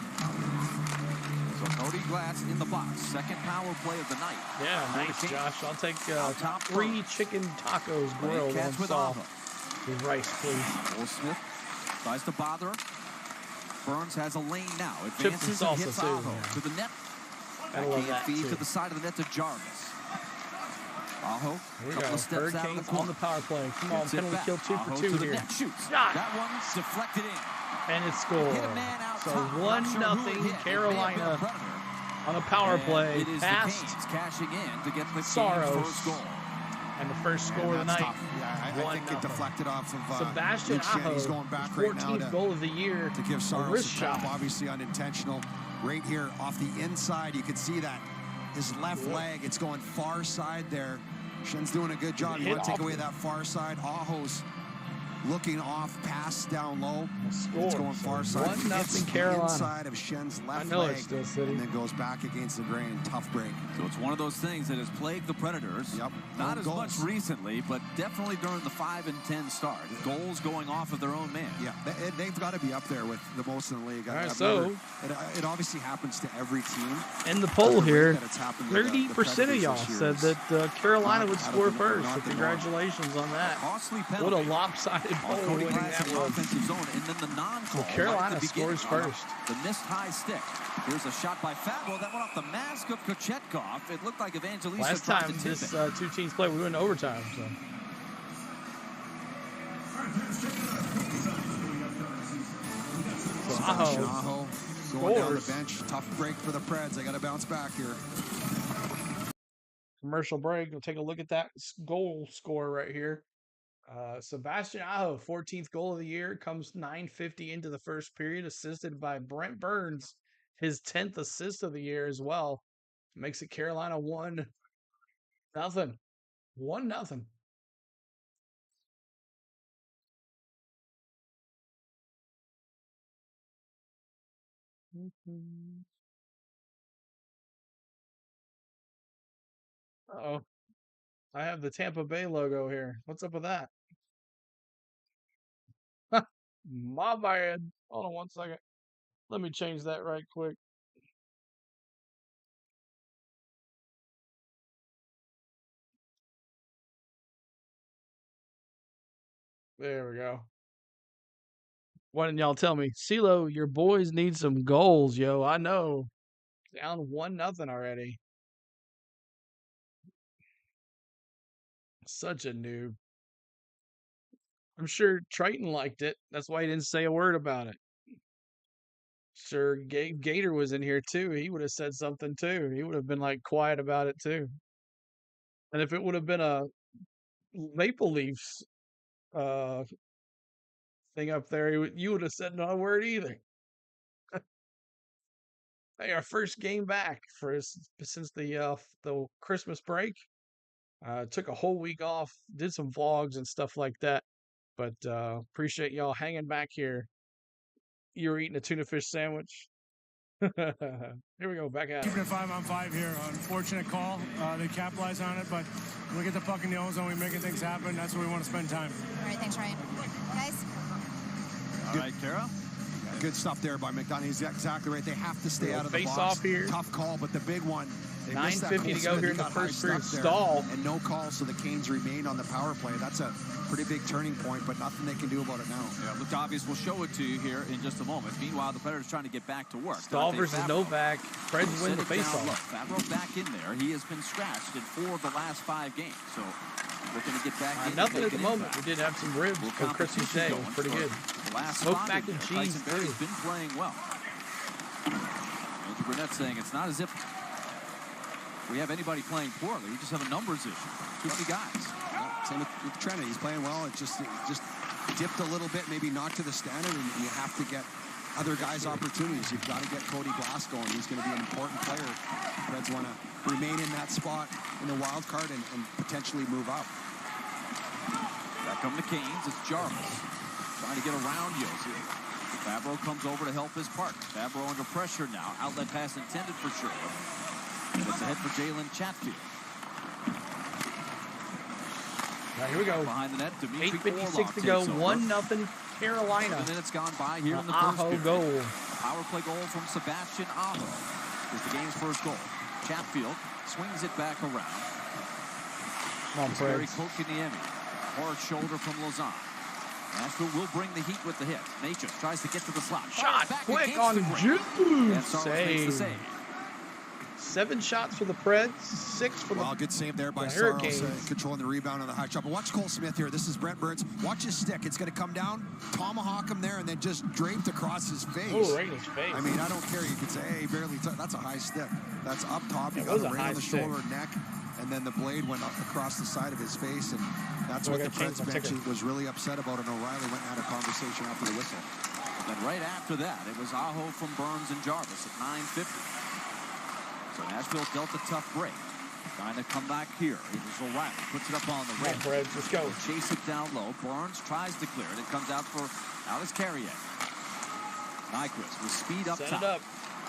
So Cody Glass in the box. Second power play of the night. Yeah, nice, Josh. I'll take 3 chicken tacos grilled on sauce with rice, please. Will Smith tries to bother him. Burns has a lane now. Advances and hits Aho to the net. Backhand feed to the side of the net to Jarvis. Aho, here we go. Hurricanes on the power play. Come on, penalty kill 2 for 2 here. Net shoots. That one's deflected in. And it's scored. So 1-0 Carolina on a power play. Past cashing in to get the Saros. First goal. And the first score of the night. Yeah, I think it deflected off of Sebastian Aho, He's going back 14th right now goal of the year. To give Saros a tap, obviously unintentional. Right here off the inside, you can see that his left leg, it's going far side there. Schen's doing a good job. You want to take away that far side. Aho's looking off, pass down low. It's going far side. 1-0 Carolina. Inside of Schen's left leg, it's still sitting. and then goes back against the grain. Tough break. So it's one of those things that has plagued the Predators. Yep. Not as much recently, but definitely during the 5 and 10 start. Goals going off of their own man. Yeah, they've got to be up there with the most in the league. All right, so it obviously happens to every team. In the poll here, 30% of y'all said that Carolina would score first. So congratulations on that. Costly What a lopsided poll winning that was. Offensive zone, and then the non-call. So Carolina scores first. The missed high stick. Here's a shot by Fabro. That went off the mask of Kochetkov. It looked like Evangelista last time this 2 teams played, we went to overtime. So. Aho going down the bench. Tough break for the Preds. They got to bounce back here. Commercial break. We'll take a look at that goal score right here. Sebastian Aho, 14th goal of the year, comes 9:50 into the first period, assisted by Brent Burns, his 10th assist of the year as well. Makes it Carolina 1-0. 1-0. Uh-oh. I have the Tampa Bay logo here. What's up with that? My bad. Hold on 1 second. Let me change that right quick. There we go. Why didn't y'all tell me? CeeLo, your boys need some goals, yo. I know. Down 1-0 already. Such a noob. I'm sure Triton liked it. That's why he didn't say a word about it. Sure, Gabe Gator was in here too. He would have said something too. He would have been like quiet about it too. And if it would have been a Maple Leafs thing up there, you would have said not a word either. Hey, our first game back since the Christmas break. Took a whole week off, did some vlogs and stuff like that. But appreciate y'all hanging back here. You were eating a tuna fish sandwich. Here we go, back at it. Keeping it 5-on-5 here. Unfortunate call. They capitalize on it, but we get the puck in the own zone. We're making things happen. That's where we want to spend time. All right, thanks, Ryan. Guys? All right, Kara. Good stuff there by McDonough. He's exactly right. They have to stay out of the face box. Off here. Tough call, but the big one. 9:50 to go here in the first period. Stall. And no call, so the Canes remain on the power play. That's a pretty big turning point, but nothing they can do about it now. Yeah, looked obvious. We'll show it to you here in just a moment. Meanwhile, the Predators trying to get back to work. Stall versus Novak. Preds win the faceoff. Favreau back in there. He has been scratched in 4 of the last 5 games. So looking to get back in. Nothing at the moment. We did have some ribs for Christmas Day. It was pretty good. The last smoked mac and cheese. Tyson Berry's been playing well. Andrew Burnett saying it's not as if we have anybody playing poorly. We just have a numbers issue. Too many guys. Same with Trenna. He's playing well. It just dipped a little bit, maybe not to the standard, and you have to get other guys opportunities. You've got to get Cody Glass going. He's going to be an important player. Reds want to remain in that spot in the wild card and potentially move up. Back come the Canes. It's Jarvis trying to get around Yossi. Favreau comes over to help his partner. Favreau under pressure now. Outlet pass intended for sure. And it's ahead for Jalen Chatfield. All right, here we go. Behind the net, 8:56 to go. 1-0 Carolina. 7 minutes gone by here in the Aho first period. goal. Power play goal from Sebastian Aho is the game's first goal. Chatfield swings it back around. Come on, Barry Preds. Kokiniemi. Hard shoulder from Lausanne. Nashville will bring the heat with the hit. Natchez tries to get to the slot. Shot back quick against on the ring. Jude. And Saros makes the save. 7 shots for the Preds, 6 for the Well, good save there by Hurricanes. Saros, controlling the rebound on the high shot. But watch Cole Smith here. This is Brent Burns. Watch his stick. It's going to come down, tomahawk him there, and then just draped across his face. Oh, right in his face. I mean, I don't care. You could say, hey, barely that's a high stick. That's up top. You It got was it a right high on the stick. shoulder, neck, and then the blade went up across the side of his face. And that's what the Preds bench was really upset about. And O'Reilly went and had a conversation after the whistle. Then right after that, it was Aho from Burns and Jarvis at 9:50. So Nashville dealt a tough break. Trying to come back here. Here's O'Reilly. Puts it up on the rim. Come on, Preds, let's go. Chase it down low. Burns tries to clear it. It comes out for Alex Carrier. Nyquist with speed up Set top. it up.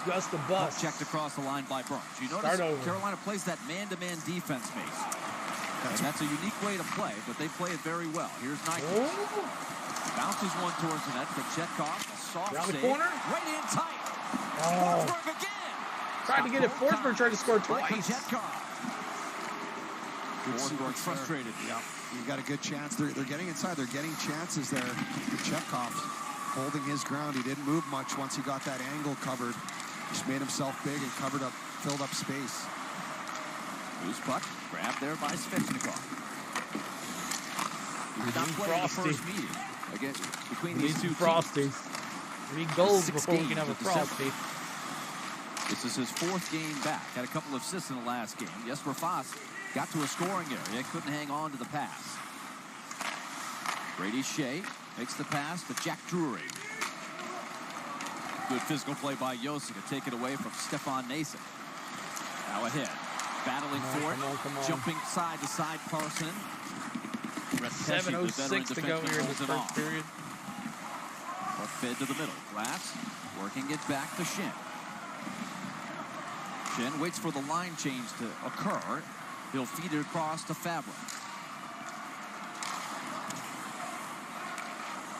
Just the bus. Checked across the line by Burns. You notice Carolina plays that man-to-man defense, Mace. And that's a unique way to play, but they play it very well. Here's Nyquist. Bounces one towards the net for Chetkov. A soft Around the save. corner. Right in tight. Oh. Forsberg again. Tried to get it. Forsberg tried to score twice. Forsberg frustrated. Yeah, you got a good chance. They're getting inside. They're getting chances there. Chetkov holding his ground. He didn't move much once he got that angle covered. Just made himself big and filled up space. Loose puck, grabbed there by Svechnikov. He's not playing the first meeting again between these two frosties. teams. We need goals before we can have a frosty. This is his 4th game back. Had a couple of assists in the last game. Jesper Foss got to a scoring area. Couldn't hang on to the pass. Brady Shea makes the pass to Jack Drury. Good physical play by Yossi to take it away from Stefan Nason. Now ahead. Battling for it. Jumping side to side Carson. 7:06 to go here in the first period. But fed to the middle. Glass working it back to Shin. Shin waits for the line change to occur. He'll feed it across to Favreau.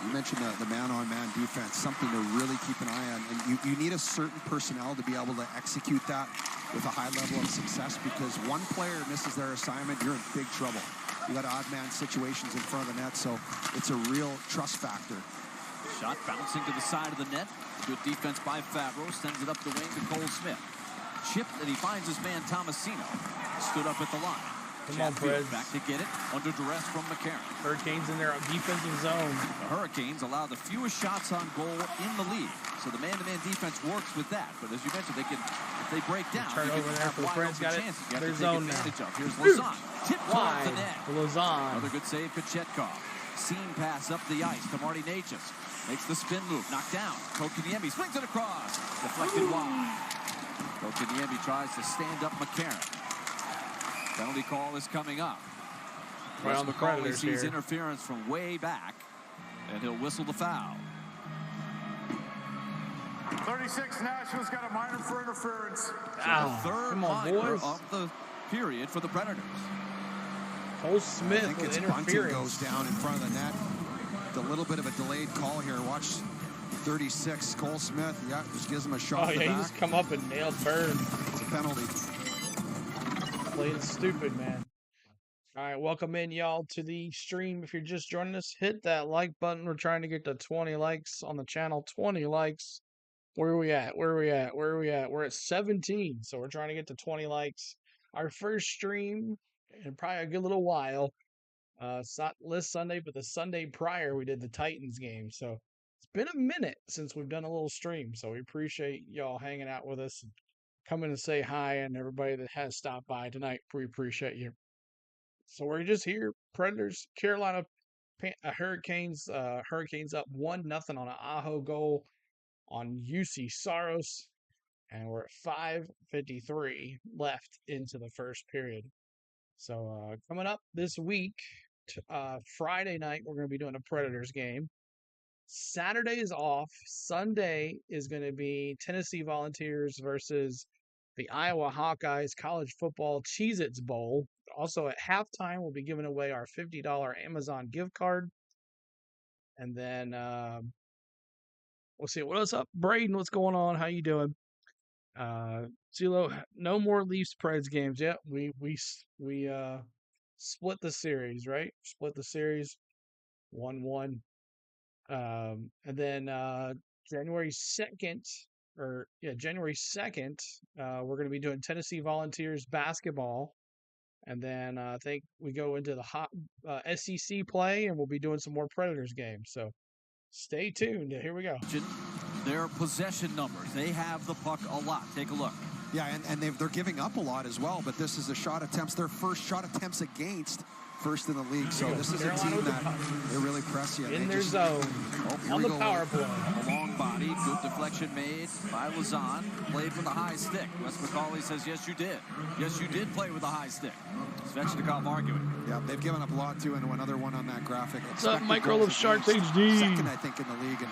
You mentioned the man-on-man defense, something to really keep an eye on. And you need a certain personnel to be able to execute that with a high level of success, because one player misses their assignment, you're in big trouble. You got odd man situations in front of the net, so it's a real trust factor. Shot bouncing to the side of the net. Good defense by Favreau. Sends it up the wing to Cole Smith. Chip, and he finds his man Tomasino. Stood up at the line. Come on, Preds. Back to get it. Under duress from McCarron. Hurricanes in their defensive zone. The Hurricanes allow the fewest shots on goal in the league. So the man-to-man defense works with that. But as you mentioned, they can, if they break down, turnover there for the Preds. Got it. You have their to zone take advantage now. Of. Here's Lazan. Tip towards the Wide net. for Lazan. Another good save, Kochetkov. Seam pass up the ice to Marty Necas. Makes the spin move. Knocked down. Kokiniemi swings it across. Deflected wide. Kokiniemi tries to stand up McCarron. Penalty call is coming up. Well, the McCauley sees here. interference from way back, and he'll whistle the foul. 36, Nashville's got a minor for interference. Ow. The third Come on, minor boys. of the period for the Predators. Cole Smith I think with it's Bunting interference. goes down in front of the net. A little bit of a delayed call here. Watch 36, Cole Smith. Yeah, just gives him a shot Oh, in the yeah, he back. just come up and nailed Burn. It's a penalty. Playing stupid, man. All right, welcome in, y'all, to the stream. If you're just joining us, hit that like button. We're trying to get to 20 likes on the channel. 20 likes. Where are we at? Where are we at? Where are we at? We're at 17, so we're trying to get to 20 likes. Our first stream in probably a good little while. It's not this Sunday, but the Sunday prior, we did the Titans game. So it's been a minute since we've done a little stream. So we appreciate y'all hanging out with us and coming to say hi, and everybody that has stopped by tonight. We appreciate you. So we're just here. Predators, Carolina Hurricanes. Hurricanes up 1-0 on an Aho goal on UC Saros. And we're at 5:53 left into the first period. So coming up this week, Friday night, we're going to be doing a Predators game. Saturday is off. Sunday is going to be Tennessee Volunteers versus the Iowa Hawkeyes College Football Cheez-Its Bowl. Also at halftime, we'll be giving away our $50 Amazon gift card. And then we'll see what else up. Braden, what's going on? How you doing? Zelo, no more Leafs Preds games. Yeah, we split the series, right? Split the series 1-1. And then January 2nd, we're going to be doing Tennessee Volunteers basketball. And then I think we go into the hot SEC play, and we'll be doing some more Predators games. So stay tuned. Here we go. Their possession numbers. They have the puck a lot. Take a look. Yeah, and they're giving up a lot as well, but this is a shot attempts, their first shot attempts against, first in the league. So this is a team that they really press you. In their zone. On the power play. A long body. Good deflection made by Lazan. Played with a high stick. Wes McCauley says, yes, you did. Yes, you did play with a high stick. Svechnikov arguing. Yeah, they've given up a lot, too, and another one on that graphic. What's up, Micro of Sharks HD? Second, I think, in the league. And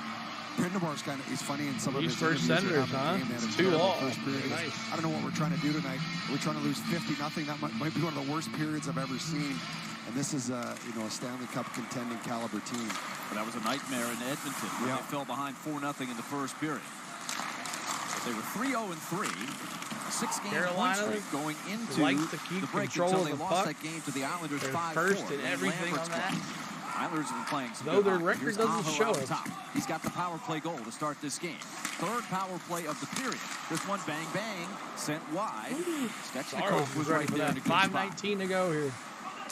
Prendermore's he's funny in some of his first interviews. Senators, huh? It's 2-all. nice. I don't know what we're trying to do tonight. We're trying to lose 50-0. That might be one of the worst periods I've ever seen. And this is a Stanley Cup contending caliber team. But that was a nightmare in Edmonton when they fell behind 4-0 in the first period. But they were 3-0-3. A 6-game point streak going into the break until they lost that game to the Islanders 5-4. First and everything on that. Islanders have been playing some Though good their hockey. record Here's doesn't Aho show up it. top. He's got the power play goal to start this game. Third power play of the period. This one, bang, bang, sent wide. Svechnikov was right there in a good spot. 5:19 to go here.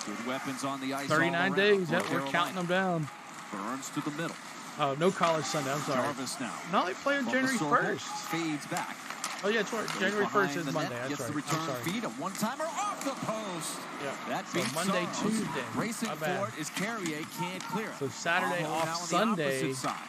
Good weapons on the ice. 39 days. Yep, we're counting them down. Burns to the middle. Oh, no college Sunday. I'm sorry. Jarvis now. No, they play on January 1st. Fades back. Oh, yeah, it's right. January 1st is Monday. That's Gets right. the return feed, a one-timer off the post. Yeah. That So beats Monday, Saros. Tuesday. Racing My for bad. it is Carrier, can't clear it. So Saturday Aho off now on the Sunday. opposite side.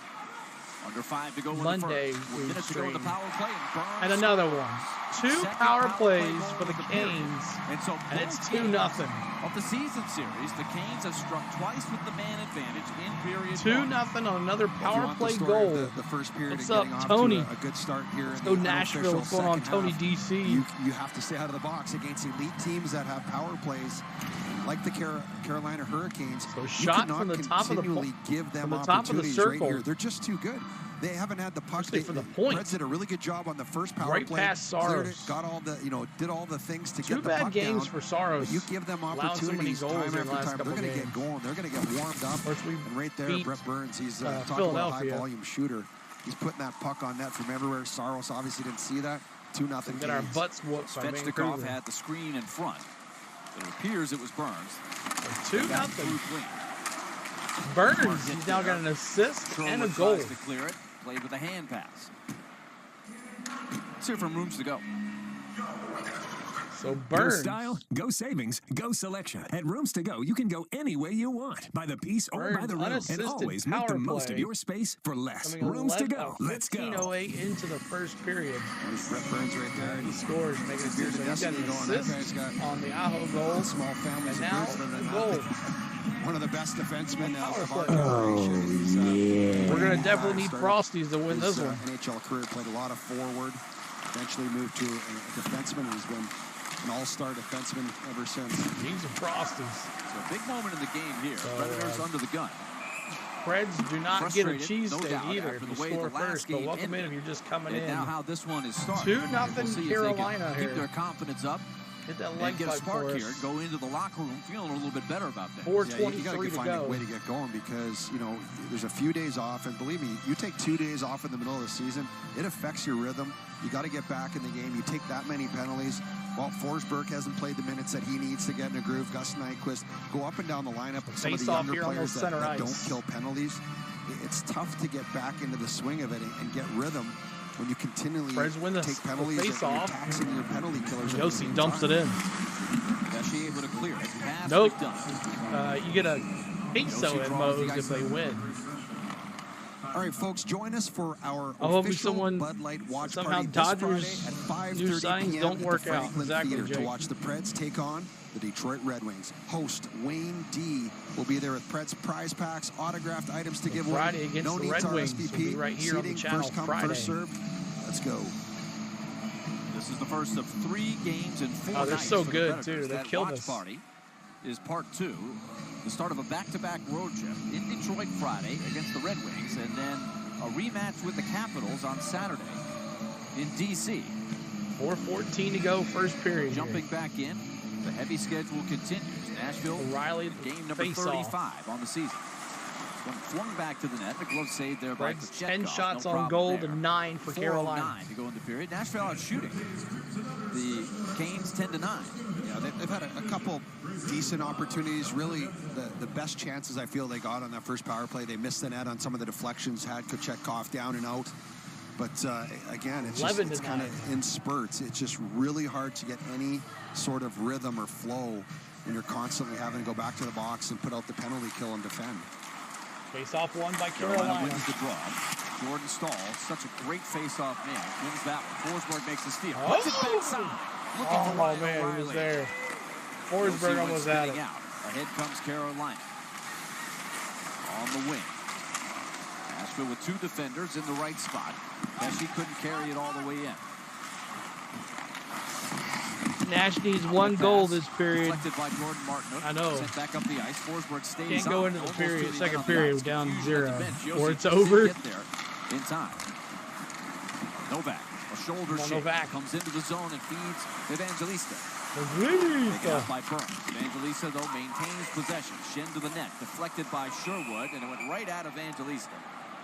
Under 5 to go in Monday, the first. we Minutes to go in the stream. power play, and Burns And another one. Two Second power play plays goal for the of period. Canes. And so And it's both 2-0. Of the season series, the Canes have struck twice with the man advantage in period 2-0 on another If you power want play the story of goal. The first period What's and getting up, off Tony? to a good start here. Let's in go the Nashville. unofficial What's going on, second Tony half. DC? You have to stay out of the box against elite teams that have power plays. like the Carolina Hurricanes, So you shot cannot from the top of the continually give them from the top of the opportunities circle. right here. They're just too good. They haven't had the puck. For the point. Preds did a really good job on the first power Right play. past Cleared Saros. it, got all the, did all the things to Two get the bad puck games down. for Saros. But you give them Allowed so many opportunities goals time in the after last time. They're couple going to games. get going. They're going to get warmed up. Of course, we And right there, beat, Brett Burns, he's talking about a Philadelphia. high-volume shooter. He's putting that puck on net from everywhere. Saros obviously didn't see that. 2-0 Get our butts whooped by Svechnikov Vancouver. had the screen in front. It appears it was Burns. 2-0. Burns, he's now got an assist and a goal. To clear it, played with a hand pass. Let's hear from Rooms to Go. So Go Burns. style, go savings, go selection. At Rooms to Go, you can go any way you want. By the piece or by Burns, the room. And unassisted always make the power most of play. your space for less. Coming Rooms to 11 Go. Let's go. 15:08 into the first period. There's Brett Burns right there. He scores, making it Beard so to he's got an destiny going. That guy's assist got on the Aho goal. small families And of now Bruce the than goal. one of the best defensemen of our Oh, generation. We're going to definitely need Frosties to win this one. NHL career, played a lot of forward, eventually moved to a defenseman. He's been an all-star defenseman ever since. Needs some Frosties. So a big moment in the game here. Predators under the gun. Preds do not get a Frustrated, no cheesesteak doubt, either after if the you way score the last first, but game welcome in ended. if you're just coming And in. now how this one is starting. 2-0 We'll see if they Carolina can here. keep their confidence up Hit that and leg get a fight spark for here. us. Go into the locker room feeling a little bit better about that. 4:23 you got to to find a go. way to get going because, there's a few days off. And believe me, you take 2 days off in the middle of the season, it affects your rhythm. You got to get back in the game. You take that many penalties. Well, Forsberg hasn't played the minutes that he needs to get in a groove. Gus Nyquist, go up and down the lineup. Some of the Face-off younger here on players those that center don't ice. kill penalties. It's tough to get back into the swing of it and get rhythm when you continually Preds win the take penalties and you're face-off. taxing your penalty killers. at the Yossi same dumps time. it in. Pesci able to clear it. Pass Nope. McDonough. You get a queso in Moe's if they win. All right, folks, join us for our Hopefully official someone- Bud Light watch somehow party Dodgers this Friday at new 5:30 signings p.m. don't at work the out. Franklin Exactly, Theater Jake. to watch the Preds take on the Detroit Red Wings. Host Wayne D will be there with Preds prize packs, autographed items to give away. Friday against no the need Red to Wings will RSVP. be right here on the Seating, channel first come, Friday. first served. Let's go. This is the first of 3 games in 4 Oh, they're nights so for the good, Predators. too. They That killed watch us. party is part 2. The start of a back-to-back road trip in Detroit Friday against the Red Wings, and then a rematch with the Capitals on Saturday in D.C. 4:14 to go, first period. Jumping back in, the heavy schedule continues. Nashville, O'Reilly, game number face-off. 35 on the season. One flung back to the net. The glove saved there by Preds Kochetkov. 10 shots no on problem goal there. to 9 for 4:09 Carolina. to go in the period. Nashville out shooting the Canes 10-9. Yeah, they've had a couple decent opportunities. Really, the best chances I feel they got on that first power play. They missed the net on some of the deflections, had Kochetkov down and out. But again, it's kind of in spurts. It's just really hard to get any sort of rhythm or flow when you're constantly having to go back to the box and put out the penalty kill and defend. Face-off won by Carolina Carolina. wins the draw. Jordan Stahl, such a great face-off man, wins that one. Forsberg makes the steal. Oh! Puts it backside. Looking for Ryan Man, he was O'Reilly. there. We'll see Forsberg what's almost had spinning it. out. Ahead comes Carolina. On the wing. Nashville with 2 defenders in the right spot. Pesci couldn't carry it all the way in. Nash needs 1 goal this period. Deflected by Jordan Martin. I know. Sent back up the ice. Forsberg stays Can't go on. into the Almost period, to the second end of the period ice. down Confusion 0, at the bench. or Yossi it's didn't over. Get there in time. Novak, a shoulder shake, Novak. comes into the zone and feeds Evangelista. Taken Evangelista. out by Burns. Evangelista, though, maintains possession. Shin to the net, deflected by Sherwood, and it went right at Evangelista.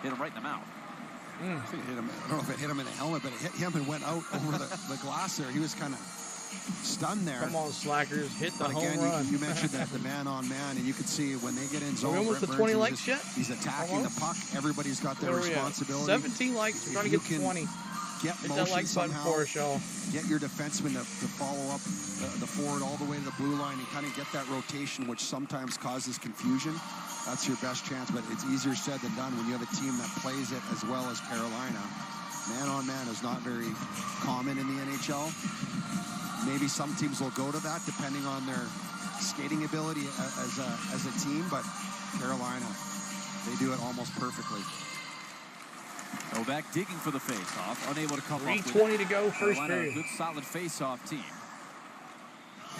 Hit him right in the mouth. Hit him, I don't know if it hit him in the helmet, but it hit him and went out over the glass there. He was kind of stunned there. Come on, slackers. Hit the But again, home run. you mentioned that the man-on-man, and you can see when they get in zone. Are we almost Brett at Burns 20 is likes just- yet? He's attacking Almost? the puck. Everybody's got their Where are we at? responsibility. 17 likes, trying to You get can 20. Get Hit that motion like button somehow. for us, y'all. Get your defenseman to follow up the forward all the way to the blue line and kind of get that rotation, which sometimes causes confusion. That's your best chance, but it's easier said than done when you have a team that plays it as well as Carolina. Man-on-man is not very common in the NHL. Maybe some teams will go to that depending on their skating ability as a team, but Carolina, they do it almost perfectly. Novak digging for the face-off, unable to come up with it. 3:20 to go, first Carolina, a period. good solid face-off team.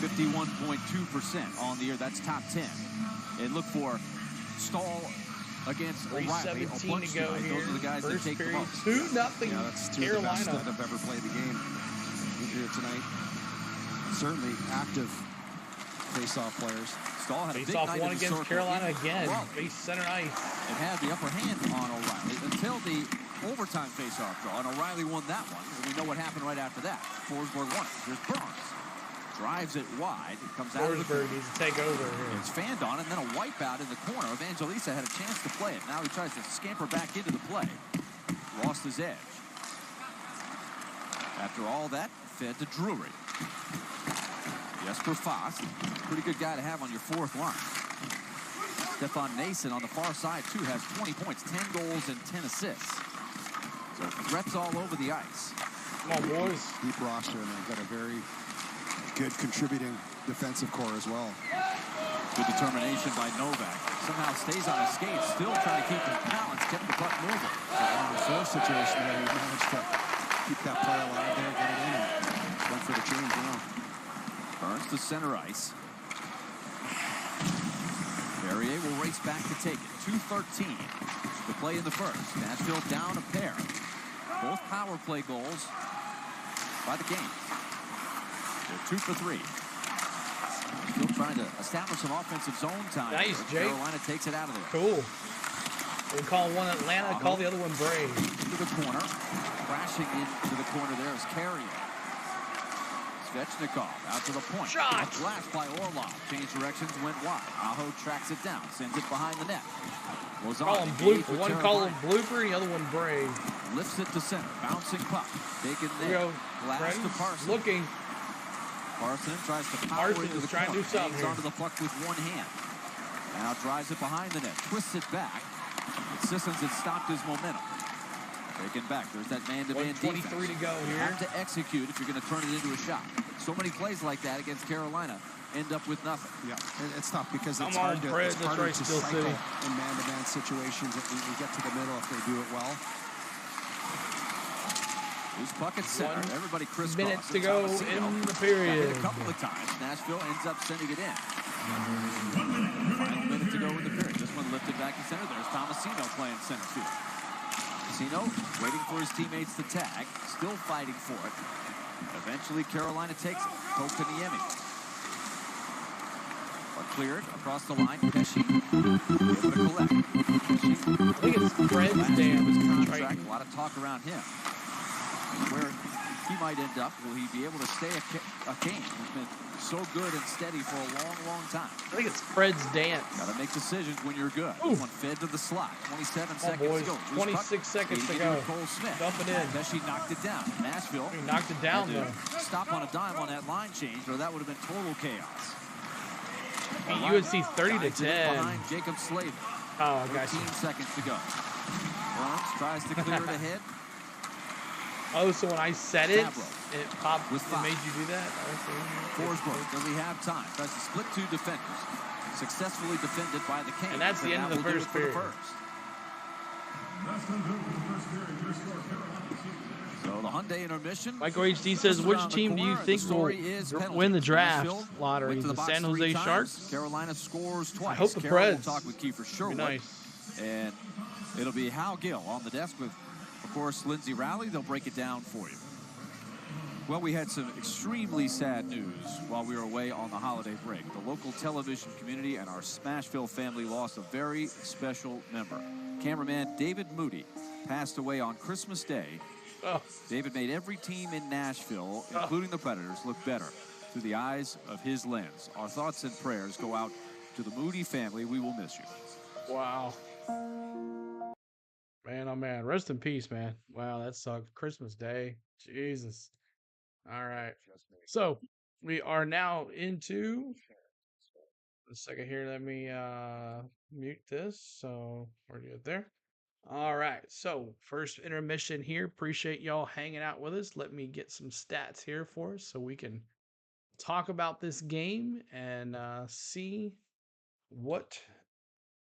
51.2% on the year. That's top 10. And look for Stahl against O'Reilly. 3:17 to go here. Those are the guys First that take period, the most. 2-0 Yeah, that's two of the best that have ever played the game here tonight. Certainly active face-off players. Stahl had a big Face-off night one in the against circle. Carolina again. Face center ice. It had the upper hand on O'Reilly until the overtime face-off draw, and O'Reilly won that one. And we know what happened right after that. Forsberg won it. Here's Burns. Drives it wide. It comes out of the Forsberg needs to take over here. It's fanned on, and then a wipeout in the corner. Evangelista had a chance to play it. Now he tries to scamper back into the play. Lost his edge. After all that, fed to Drury. Jesper Fast, pretty good guy to have on your fourth line. Stefan Nason on the far side, too, has 20 points, 10 goals, and 10 assists. So threats all over the ice. Come on, boys. Deep roster, and they've got a very good contributing defensive core as well. Good determination by Novak. Somehow stays on his skates, still trying to keep his balance, kept the puck moving. On the fourth situation there, he managed to keep that play alive there, get it in, and went for the change now. Burns to center ice. Perrier will race back to take it. 2:13 to play in the first. Nashville down a pair. Both power play goals by the game. They're 2 for 3. Still trying to establish some offensive zone time. Nice, Jake. Carolina takes it out of there. Cool. We call one Atlanta, call the other one Brave. Into the corner. Crashing into the corner there is Carrier. Svechnikov out to the point. Shot! A blast by Orlov. Changed directions, went wide. Aho tracks it down, sends it behind the net. Goes on. Call him blooper. One call him blooper, the other one Brave. Lifts it to center. Bouncing puck. Taken there. Blast to Parsons. Looking. Parsons tries to power into the trying corner. to do something Hangs here. onto the puck with one hand. Now drives it behind the net. Twists it back. But Sissons had stopped his momentum. Taken back. There's that man-to-man defense. 1:23 to go here. You have to execute if you're going to turn it into a shot. So many plays like that against Carolina end up with nothing. Yeah, it's tough because it's Come on, hard to, Preds, it's harder that's to right, Steel cycle City. in man-to-man situations if you get to the middle if they do it well. Loose puck at center. 1 Everybody crisscross. minute to go in the period. A couple of times. Nashville ends up sending it in. Final minute to go in the period. This one lifted back to center. There's Tomasino playing center field. Tomasino waiting for his teammates to tag. Still fighting for it. Eventually, Carolina takes it. Kokaniemi. Cleared across the line. Pesci able to collect. Pesci. I think it's Preds Dan. Contract. A lot of talk around him. Where he might end up, will he be able to stay a Kane? He's been so good and steady for a long, long time. I think it's Fred's dance. Got to make decisions when you're good. Ooh. One fed to the slot. 27 Come on, seconds boys. to go. 26 seconds to go. Cole Smith. Dump it in. Pesci knocked it down. Nashville. He knocked it down, had to though. stop on a dime on that line change, or that would have been total chaos. UNC 30 to 10. Behind Jacob Slavin. Oh, I got 13 you. seconds to go. Burns tries to clear it ahead. Oh, so when I said it, Fabro. it popped. With It five. made you do that? Forsberg, does he have time? Tries to split two defenders. Successfully defended by the Canes. And that's the end of the Now we'll do first it for the period. So the Hyundai intermission. Michael HD says, Just which around the team do you corner, think the will story is penalties. win the draft Nashville lottery? went to The box San 3 Jose times. Sharks? Carolina scores twice. I hope the Carol will Preds. talk with Kiefer Be Sherwood. nice. And it'll be Hal Gill on the desk with, of course, Lindsey Rowley. They'll break it down for you. Well, we had some extremely sad news while we were away on the holiday break. The local television community and our Smashville family lost a very special member. Cameraman David Moody passed away on Christmas Day. Oh, David made every team in Nashville, including the Predators, look better through the eyes of his lens. Our thoughts and prayers go out to the Moody family. We will miss you. wow. Man, oh man. Rest in peace, man. Wow, that sucked. Christmas Day. Jesus. All right. So we are now into a second here. Let me mute this. So we're good there. All right. So first intermission here. Appreciate y'all hanging out with us. Let me get some stats here for us so we can talk about this game and see what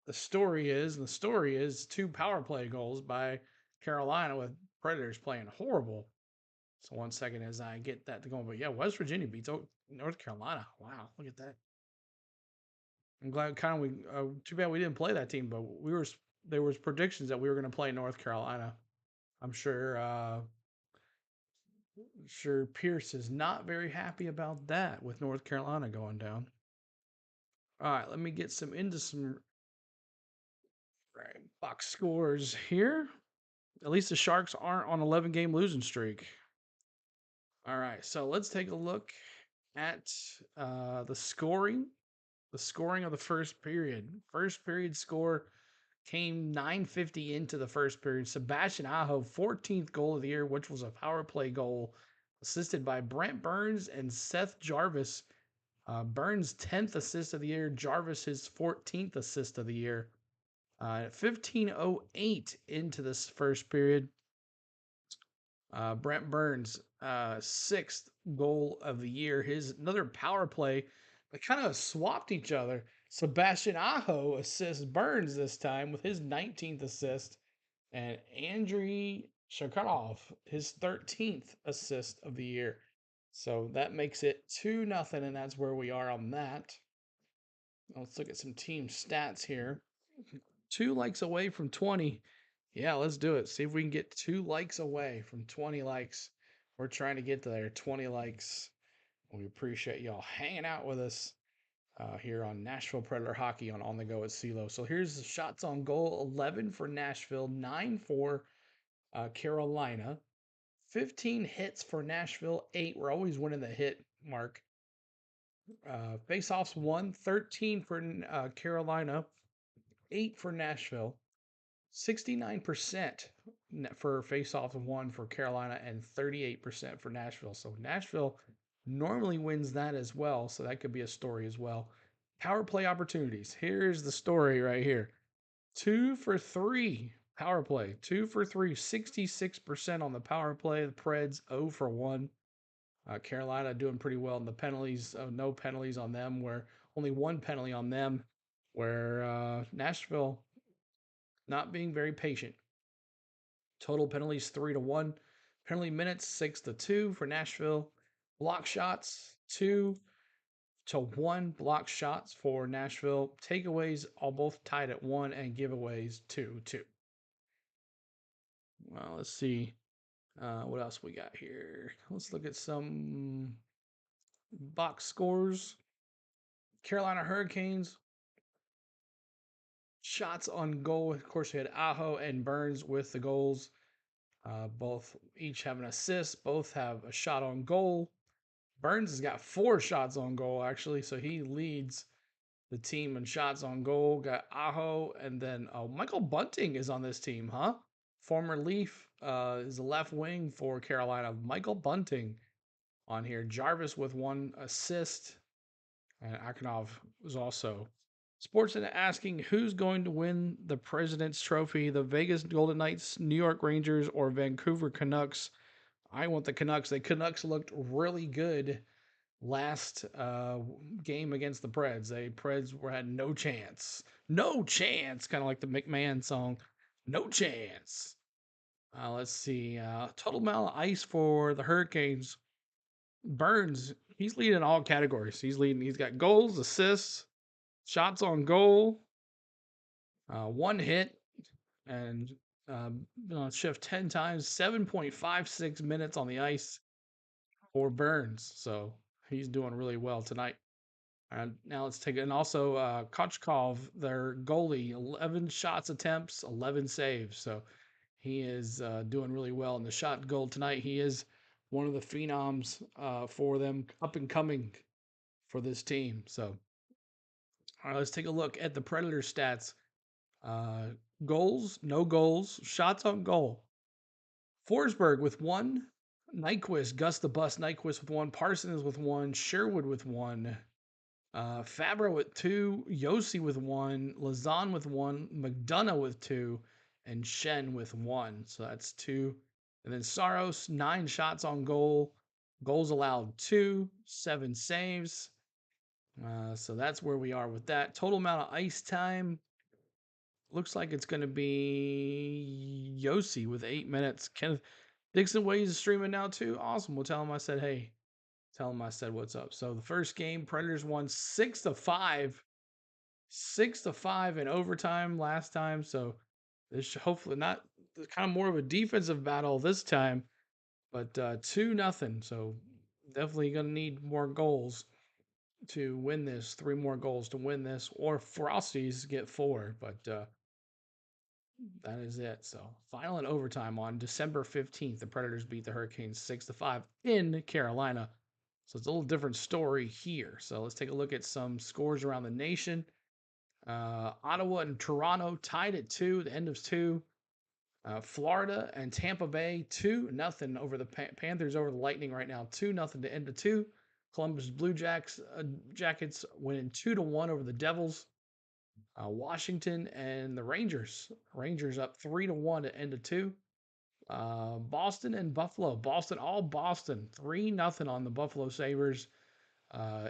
the story is. And the story is 2 power play goals by Carolina with Predators playing horrible. So 1 second as I get that to go. But yeah, West Virginia beats North Carolina. Wow, look at that. I'm glad too bad we didn't play that team, but there was predictions that we were going to play North Carolina. I'm sure Pierce is not very happy about that with North Carolina going down. All right, let me get into some box scores here. At least the Sharks aren't on 11-game losing streak. All right, so let's take a look at the scoring. The scoring of the first period. First period score came 9:50 into the first period. Sebastian Aho, 14th goal of the year, which was a power play goal, assisted by Brent Burns and Seth Jarvis. Burns' 10th assist of the year, Jarvis his 14th assist of the year. 15:08 into this first period. Brent Burns, 6th goal of the year. Another power play. They kind of swapped each other. Sebastian Aho assists Burns this time with his 19th assist. And Andrei Shakharov, his 13th assist of the year. So that makes it 2-0, and that's where we are on that. Let's look at some team stats here. 2 likes away from 20. Yeah, let's do it. See if we can get 2 likes away from 20 likes. We're trying to get to there, 20 likes. We appreciate y'all hanging out with us here on Nashville Predator Hockey on the Go at CeeLo. So here's the shots on goal: 11 for Nashville, 9 for Carolina, 15 hits for Nashville, 8. We're always winning the hit mark. Face-offs 1, 13 for Carolina, 8 for Nashville. 69% for face-offs 1 for Carolina and 38% for Nashville. So Nashville normally wins that as well, so that could be a story as well. Power play opportunities. Here's the story right here. 2 for 3 power play. 2 for 3, 66% on the power play. The Preds 0 for 1. Carolina doing pretty well in the penalties. No penalties on them, where only 1 penalty on them, where Nashville not being very patient. Total penalties 3-1. Penalty minutes 6-2 for Nashville. Block shots 2-1 block shots for Nashville. Takeaways all both tied at 1, and giveaways 2-2. Well, let's see what else we got here. Let's look at some box scores. Carolina Hurricanes. Shots on goal. Of course, you had Aho and Burns with the goals. Both each have an assist. Both have a shot on goal. Burns has got 4 shots on goal, actually, so he leads the team in shots on goal. Got Aho, and then Michael Bunting is on this team, huh? Former Leaf is the left wing for Carolina. Michael Bunting on here. Jarvis with 1 assist, and Akinov was also. Sportsnet asking who's going to win the President's Trophy, the Vegas Golden Knights, New York Rangers, or Vancouver Canucks. I want the Canucks. The Canucks looked really good last game against the Preds. The Preds had no chance. No chance, kind of like the McMahon song. No chance. Let's see. Total amount of ice for the Hurricanes. Burns, he's leading all categories. He's leading. He's got goals, assists, shots on goal, 1 hit, and shift 10 times, 7.56 minutes on the ice for Burns. So he's doing really well tonight. And now let's take it. And also Kochkov, their goalie, 11 shots attempts, 11 saves. So he is doing really well in the shot goal tonight. He is one of the phenoms for them, up and coming for this team. So all right, let's take a look at the Predator stats. Goals, no goals, shots on goal. Forsberg with 1. Nyquist, Gus the Bus Nyquist with 1. Parsons with 1. Sherwood with 1. Fabra with 2. Yossi with 1. Lazan with 1. McDonough with 2. And Shen with 1. So that's 2. And then Saros, 9 shots on goal. Goals allowed 2. 7 saves. So that's where we are with that. Total amount of ice time. Looks like it's going to be Yossi with 8 minutes. Dixon Ways is streaming now too. Awesome. We'll tell him I said, hey, tell him I said what's up. So the first game, Predators won 6-5. 6-5 in overtime last time. So this should hopefully not kind of more of a defensive battle this time, but 2-0. So definitely gonna need more goals to win this. 3 more goals to win this, or Frosties get 4. But that is it. So final and overtime on December 15th, the Predators beat the Hurricanes 6-5 in Carolina. So it's a little different story here. So let's take a look at some scores around the nation. Ottawa and Toronto tied at 2, the end of 2. Florida and Tampa Bay 2-0 over the Panthers over the Lightning right now. 2-0 to end of 2. Columbus Blue Jackets winning 2-1 over the Devils. Washington and the Rangers. Rangers up 3-1 to end of 2. Boston and Buffalo. All Boston. 3-0 on the Buffalo Sabres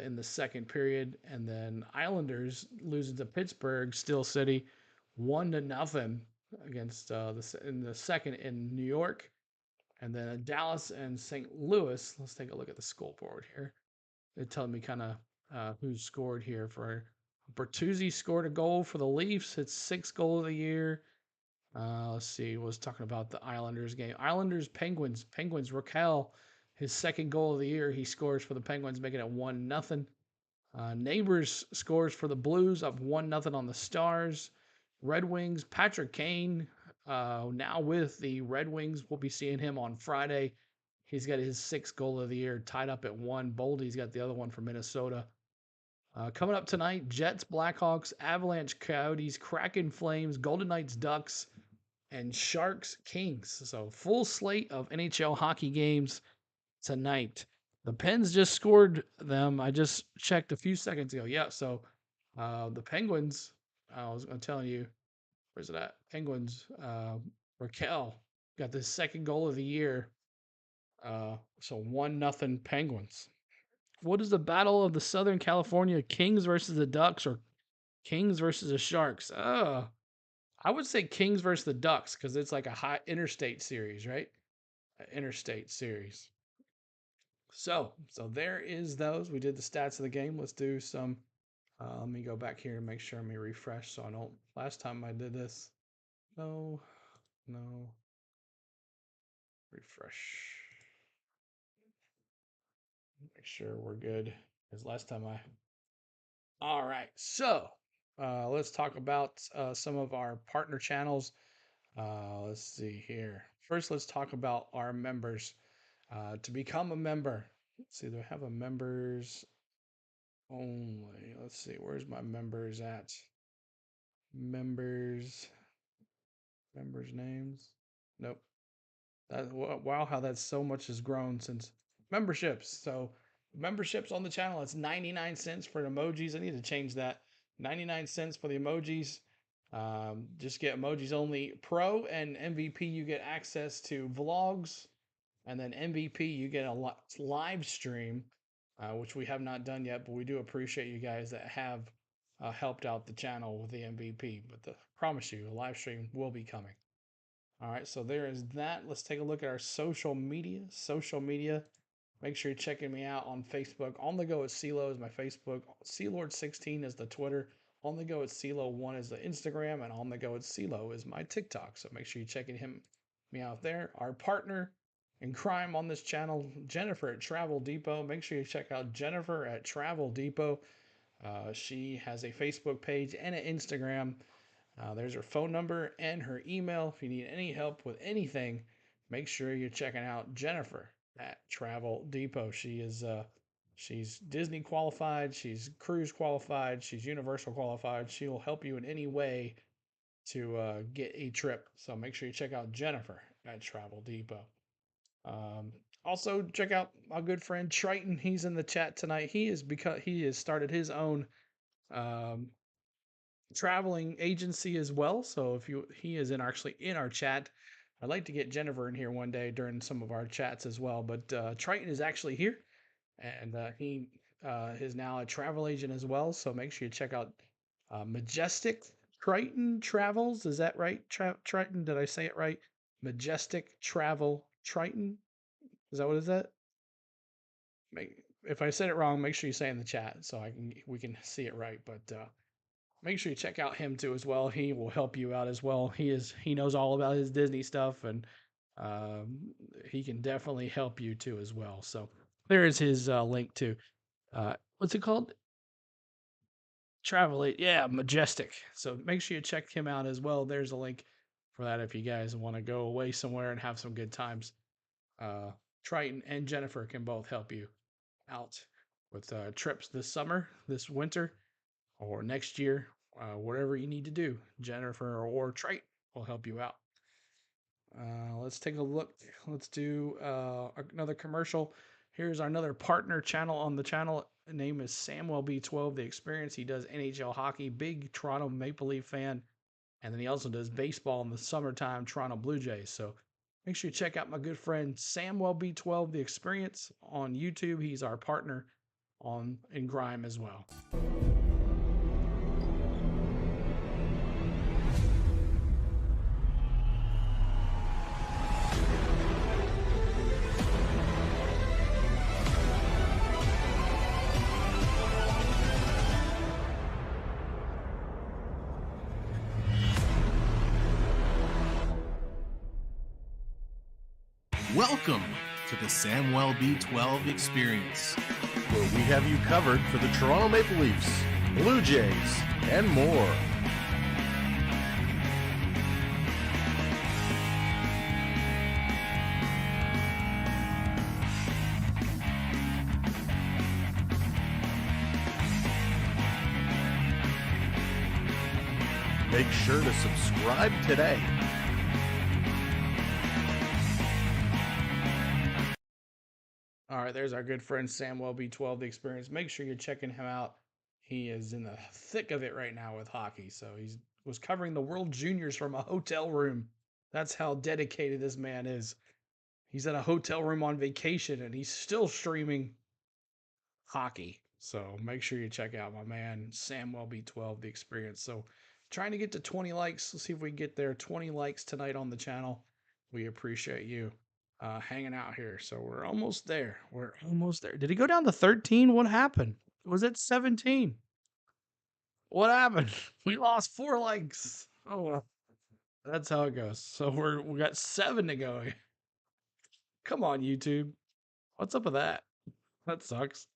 in the second period. And then Islanders losing to Pittsburgh, Steel City, 1-0 against in the second in New York. And then Dallas and St. Louis. Let's take a look at the scoreboard here. They're telling me kind of who scored here. For Bertuzzi scored a goal for the Leafs. It's 6th goal of the year. Let's see. Was talking about the Islanders game. Islanders, Penguins. Raquel, his 2nd goal of the year. He scores for the Penguins, making it 1-0. Neighbors scores for the Blues, up 1-0 on the Stars. Red Wings, Patrick Kane, now with the Red Wings. We'll be seeing him on Friday. He's got his 6th goal of the year, tied up at 1. Boldy's got the other one for Minnesota. Coming up tonight, Jets, Blackhawks, Avalanche, Coyotes, Kraken, Flames, Golden Knights, Ducks, and Sharks, Kings. So full slate of NHL hockey games tonight. The Pens just scored them. I just checked a few seconds ago. Yeah, so the Penguins, I was telling you, where's it at? Penguins, Raquel got the 2nd goal of the year. So 1-0 Penguins. What is the battle of the Southern California Kings versus the Ducks, or Kings versus the Sharks? I would say Kings versus the Ducks because it's like a high interstate series, right? Interstate series. So there is those. We did the stats of the game. Let's do some. Let me go back here and make sure me refresh so I don't. Last time I did this. No. Refresh. Make sure we're good. Because last time I. All right. So let's talk about some of our partner channels. Let's see here. First, let's talk about our members. To become a member, let's see, do I have a members only? Let's see, where's my members at? Members names? Nope. Wow, how that's so much has grown since memberships. So memberships on the channel, it's 99 cents for emojis. I need to change that. 99 cents for the emojis. Just get emojis only. Pro and MVP, you get access to vlogs. And then MVP, you get a live stream, which we have not done yet, but we do appreciate you guys that have helped out the channel with the MVP. But promise you, a live stream will be coming. All right, so there is that. Let's take a look at our social media. Make sure you're checking me out on Facebook. On the Go at CeeLo is my Facebook. CeeLord16 is the Twitter. On the Go at CeeLo1 is the Instagram. And On the Go at CeeLo is my TikTok. So make sure you're checking me out there. Our partner in crime on this channel, Jennifer at Travel Depot. Make sure you check out Jennifer at Travel Depot. She has a Facebook page and an Instagram. There's her phone number and her email. If you need any help with anything, make sure you're checking out Jennifer at Travel Depot. She's Disney qualified, she's cruise qualified, she's Universal qualified. She will help you in any way to get a trip. So make sure you check out Jennifer at Travel Depot. Also check out my good friend Triton. He's in the chat tonight. He has started his own traveling agency as well. So he is actually in our chat. I'd like to get Jennifer in here one day during some of our chats as well. But Triton is actually here, and he is now a travel agent as well. So make sure you check out Majestic Triton Travels. Is that right? Triton, did I say it right? Majestic Travel Triton. Is that what is that? If I said it wrong, make sure you say it in the chat so we can see it right. But make sure you check out him too as well. He will help you out as well. He knows all about his Disney stuff, and he can definitely help you too as well. So there is his link to what's it called? Travel, yeah, Majestic. So make sure you check him out as well. There's a link for that if you guys want to go away somewhere and have some good times. Triton and Jennifer can both help you out with trips this summer, this winter, or next year, whatever you need to do. Jennifer or Triton will help you out. Let's take a look. Let's do another commercial. Here's another partner channel on the channel. The name is Samuel B12 The Experience. He does NHL hockey, big Toronto Maple Leaf fan. And then he also does baseball in the summertime, Toronto Blue Jays. So make sure you check out my good friend Samuel B12 The Experience on YouTube. He's our partner in Grime as well. Welcome to the Samuel B12 Experience, where we have you covered for the Toronto Maple Leafs, Blue Jays, and more. Make sure to subscribe today. All right, there's our good friend Samuel B12 The Experience. Make sure you're checking him out. He is in the thick of it right now with hockey. So he was covering the World Juniors from a hotel room. That's how dedicated this man is. He's in a hotel room on vacation and he's still streaming hockey. So make sure you check out my man Samuel B12 The Experience. So trying to get to 20 likes. Let's see if we can get there. 20 likes tonight on the channel. We appreciate you hanging out here. So we're almost there. We're almost there. Did he go down to 13? What happened? Was it 17? What happened? We lost 4 likes. Oh, well. That's how it goes. So we got 7 to go. Come on, YouTube. What's up with that? That sucks.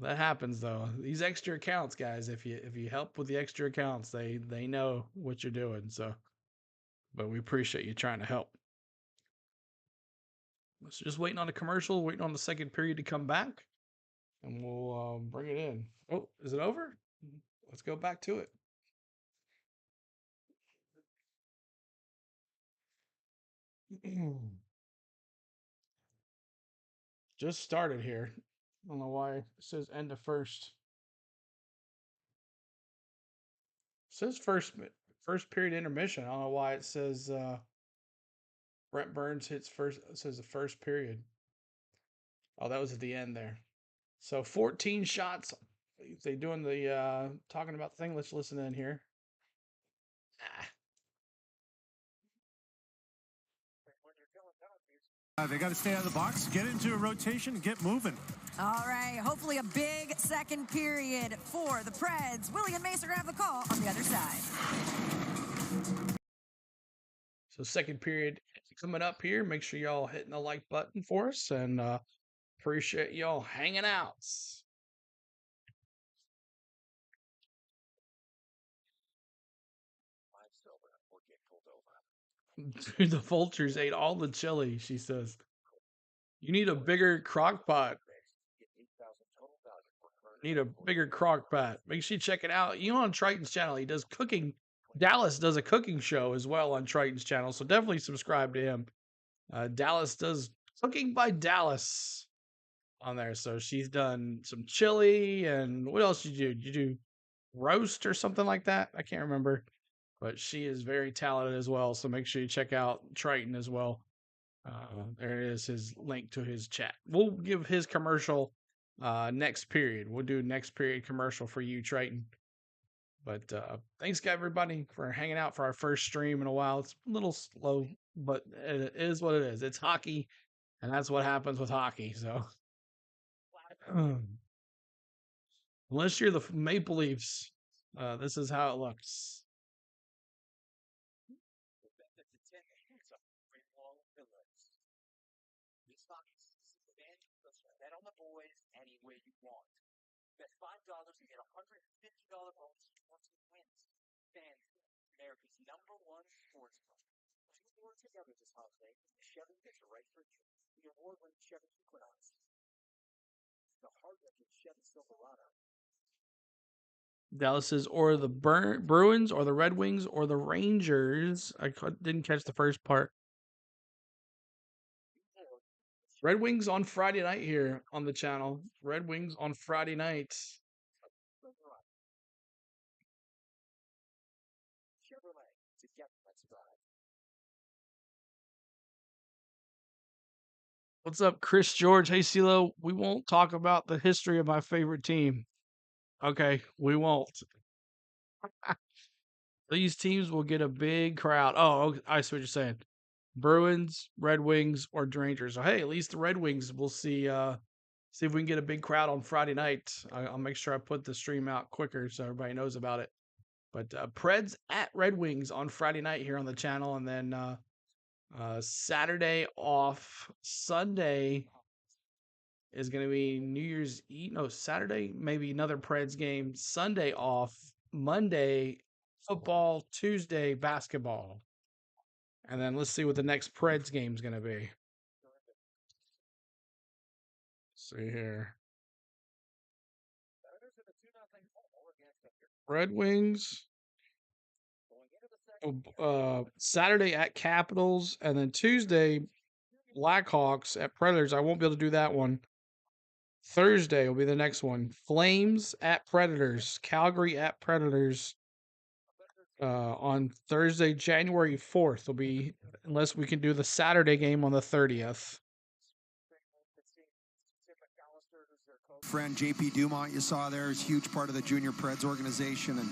That happens though. These extra accounts, guys, if you help with the extra accounts, they know what you're doing. So, but we appreciate you trying to help. So just waiting on a commercial, waiting on the second period to come back, and we'll bring it in. Oh, is it over? Let's go back to it. Just started here. I don't know why it says end of first. It says first period intermission. I don't know why it says Brent Burns hits first. It says the first period. Oh, that was at the end there. So 14 shots. They doing the talking about the thing. Let's listen in here. They got to stay out of the box, get into a rotation, get moving. All right, hopefully a big second period for the Preds. Willie and Mace are going to have the call on the other side. So second period coming up here. Make sure y'all hitting the like button for us, and appreciate y'all hanging out. Dude, the vultures ate all the chili, she says. You need a bigger crock pot. Need a bigger crock pot. Make sure you check it out. You on Triton's channel. He does cooking. Dallas does a cooking show as well on Triton's channel, so definitely subscribe to him. Dallas does Cooking by Dallas on there. So she's done some chili, and what else did you do? Did you do roast or something like that? I can't remember. But she is very talented as well. So make sure you check out Triton as well. There is his link to his chat. We'll give his commercial next period. We'll do next period commercial for you, Triton. But thanks, everybody, for hanging out for our first stream in a while. It's a little slow, but it is what it is. It's hockey, and that's what happens with hockey. So, unless you're the Maple Leafs, this is how it looks. Bet on the boys any way you want. Bet $5 and get $150 bonus once you win. FanDuel, America's #1 sportsbook. Do more together this holiday. Chevy gets right for you. The award-winning Chevy Equinox. The hard-looking Chevy Silverado. Dallas says, or the Bruins, or the Red Wings, or the Rangers. I didn't catch the first part. Red Wings on Friday night here on the channel. Red Wings on Friday night. What's up, Chris George? Hey, CeeLo, we won't talk about the history of my favorite team. Okay, we won't. These teams will get a big crowd. Oh, I see what you're saying. Bruins, Red Wings, or Rangers. So, hey, at least the Red Wings, we'll see if we can get a big crowd on Friday night. I'll make sure I put the stream out quicker so everybody knows about it. But Preds at Red Wings on Friday night here on the channel. And then Saturday off. Sunday is going to be New Year's Eve. No, Saturday, maybe another Preds game. Sunday off. Monday, football. Tuesday, basketball. And then let's see what the next Preds game is going to be. Let's see here. Red Wings. Saturday at Capitals. And then Tuesday, Blackhawks at Predators. I won't be able to do that one. Thursday will be the next one. Flames at Predators. Calgary at Predators. On Thursday, January 4th will be, unless we can do the Saturday game on the 30th. Friend JP Dumont, you saw there, is a huge part of the Junior Preds organization, and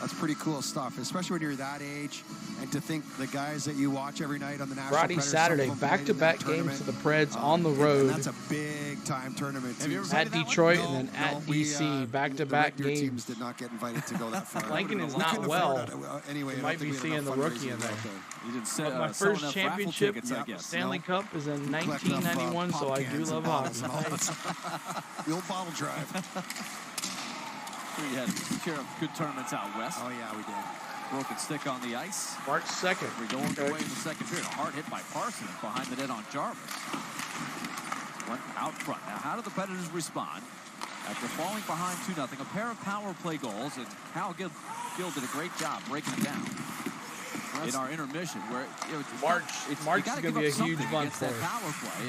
that's pretty cool stuff, especially when you're that age. And to think the guys that you watch every night on the Nashville Friday, Predators, Saturday, back-to-back games to the Preds on the road. And that's a big-time tournament. At Detroit and then at DC, back-to-back games. Teams did not get invited to go that far. Lincoln is not well. Anyway, you might be seeing the rookie in there. But my first championship, Stanley Cup, is in 1991, so I do love hockey. The old bottle drive. We had a share of good tournaments out west. Oh, yeah, we did. Broken stick on the ice. March 2nd. We're going away in the second period. A hard hit by Parsons behind the net on Jarvis. Went out front. Now, how do the Predators respond? After falling behind 2-0, a pair of power play goals, and Hal Gill did a great job breaking it down in our intermission. Where March is going to be a huge month for us.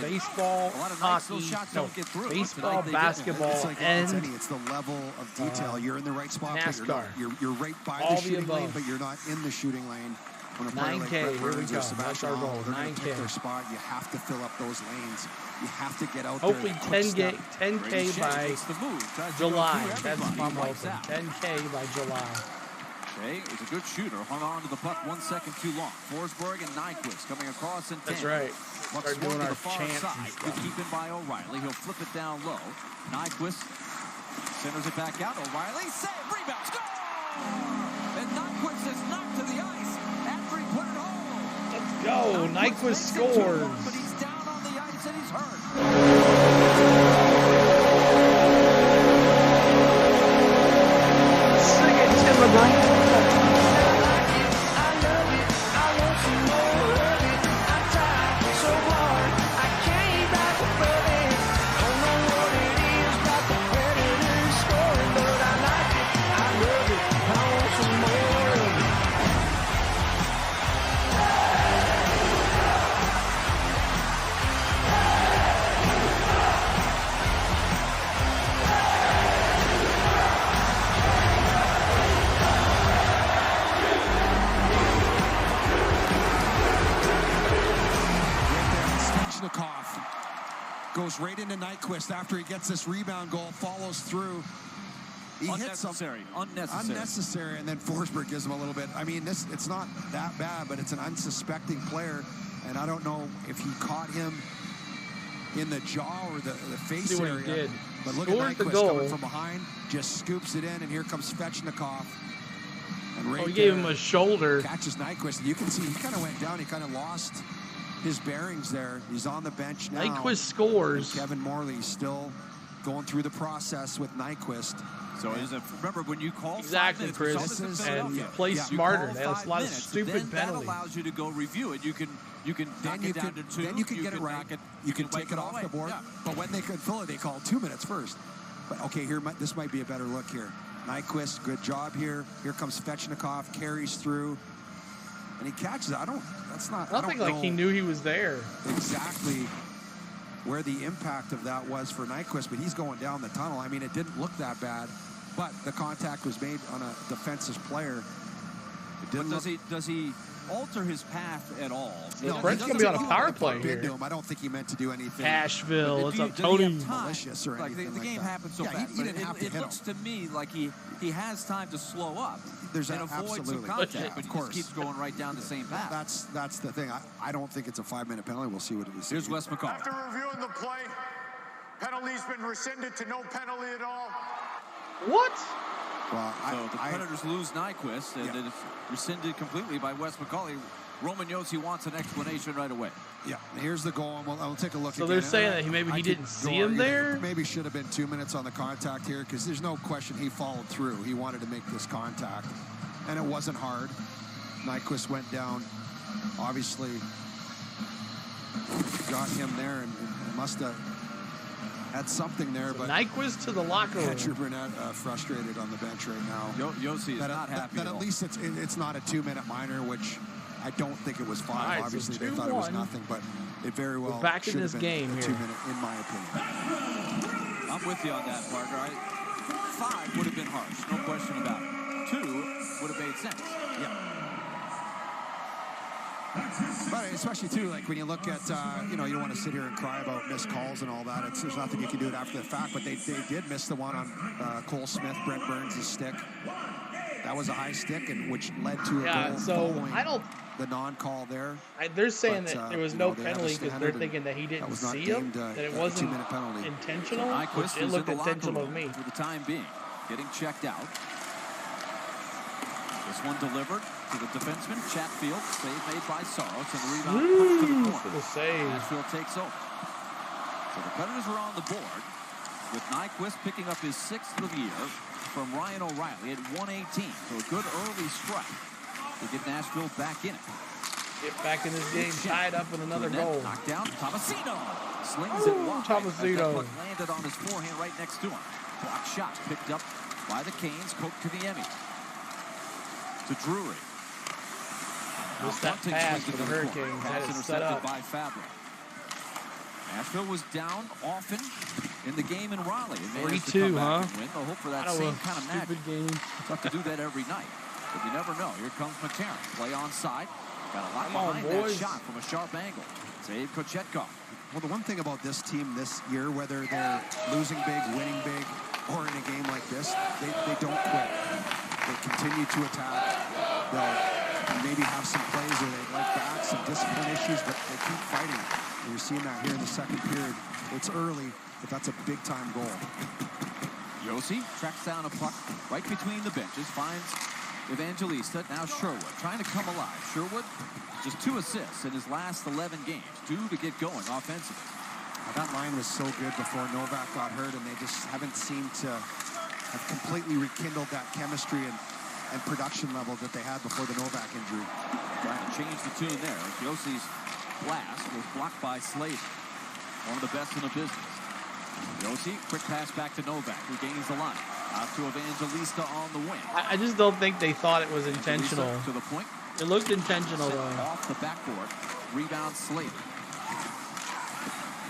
Baseball, hockey, baseball, basketball, and it's the level of detail. You're in the right spot. NASCAR. You're right by the shooting lane, but you're not in the shooing lane. 9K, here we go. That's our goal. 9K. Their spot. You have to fill up those lanes. You have to get out hopefully there. Hopefully 10K by July. That's my goal. 10K by July. Okay, is a good shooter. Hung on to the puck 1 second too long. Forsberg and Nyquist coming across in 10. That's right. Start doing our chants. Good keep in by O'Reilly. He'll flip it down low. Nyquist centers it back out. O'Reilly save, rebound, score! And Nyquist is knocked to the ice after he put it home. Let's go. Nyquist scores. But he's down on the ice and he's hurt. Goes right into Nyquist after he gets this rebound goal, follows through. He hits unnecessary. Unnecessary, and then Forsberg gives him a little bit. I mean, it's not that bad, but it's an unsuspecting player, and I don't know if he caught him in the jaw or the face See what area. he did. But look Scored at the Nyquist goal. coming from behind, just scoops it in, and here comes Svechnikov. And right he gave there, him a shoulder. catches Nyquist. You can see he kind of went down. He kind of lost his bearings there. He's on the bench now. Nyquist scores. And Kevin Morley still going through the process with Nyquist. So remember when you call exactly, 5 minutes, Chris, and play smarter. They have a lot of stupid penalties. That allows you to go review it. You can knock it down to 2. Then you can get it right. You can take it off the board. Yeah. But when they could fill it, they called 2 minutes first. But okay, this might be a better look here. Nyquist, good job here. Here comes Svechnikov, carries through, and he catches it. That's not. I don't like know he knew he was there. exactly where the impact of that was for Nyquist, but he's going down the tunnel. I mean, it didn't look that bad, but the contact was made on a defensive player. It didn't. Does he alter his path at all? No, Brent's going to be on a power play here. I don't think he meant to do anything. Nashville, it's a Tony malicious or anything the game happens so fast. He didn't have to it hit looks him. to me like he has time to slow up and avoid some contact, but he just keeps going right down the same path. That's the thing. I don't think it's a 5-minute penalty. We'll see what it is. Here's Wes McCall. After reviewing the play, penalty's been rescinded to no penalty at all. What? Well, so the Predators lose Nyquist, and it's rescinded completely by Wes McCauley. Roman Josi wants an explanation right away. Yeah, here's the goal, and we'll take a look. So again. they're saying that he didn't see him there? Maybe should have been 2 minutes on the contact here, because there's no question he followed through. He wanted to make this contact, and it wasn't hard. Nyquist went down, obviously got him there, and must have had something there. So but Nyquist to the locker room. Andrew Burnett frustrated on the bench right now. Josi is not happy at least it's not a 2-minute minor, which I don't think it was 5. Right, obviously, so they thought it was nothing, but it very well back in should this have been game a here. 2-minute, in my opinion. I'm with you on that, Parker. 5 would have been harsh, no question about it. 2 would have made sense. Yeah. But especially, too, like when you look at, you don't want to sit here and cry about missed calls and all that. There's nothing you can do it after the fact, but they did miss the one on Cole Smith, Brent Burns' stick. That was a high stick, and which led to a goal following the non-call there. They're saying that there was no penalty because they're thinking that he didn't see him, that it wasn't intentional. Nyquist It looked is in the locker intentional to room me. for the time being, getting checked out. This one delivered to the defenseman, Chatfield. Save made by Saros, and the rebound comes to the corner. Save. Nashville takes over. So the Predators are on the board with Nyquist picking up his 6th of the year from Ryan O'Reilly at 118. So a good early strike to get Nashville back in it. Get back in this game, tied up with another goal. Knocked down, Tomasino slings it wide. Tomasino. That puck landed on his forehand right next to him. Block shot picked up by the Canes, poked to the Emmy. To Drury. Just that pass for the Hurricanes. That is set up by Fabra. Nashville was down often in the game in Raleigh. 3-2, huh? Win. They'll hope for that same kind of match. Game. Tough to do that every night, but you never know. Here comes McCarron. Play onside. Got a lot behind that shot from a sharp angle. Save Kochetkov. Well, the one thing about this team this year, whether they're losing big, winning big, or in a game like this, they don't quit. They continue to attack. They'll maybe have some plays where they let back, some discipline issues, but they keep fighting. And you're seeing that here in the second period. It's early, but that's a big-time goal. Josi tracks down a puck right between the benches, finds Evangelista, now Sherwood, trying to come alive. Sherwood, just 2 assists in his last 11 games, due to get going offensively. That line was so good before Novak got hurt, and they just haven't seemed to have completely rekindled that chemistry and production level that they had before the Novak injury. Trying to change the tune there. Josi's blast was blocked by Slater, one of the best in the business. Josi, quick pass back to Novak, who gains the line. Out to Evangelista on the wing. I just don't think they thought it was intentional. To the point. It looked intentional, though. Off the backboard. Rebound Slater.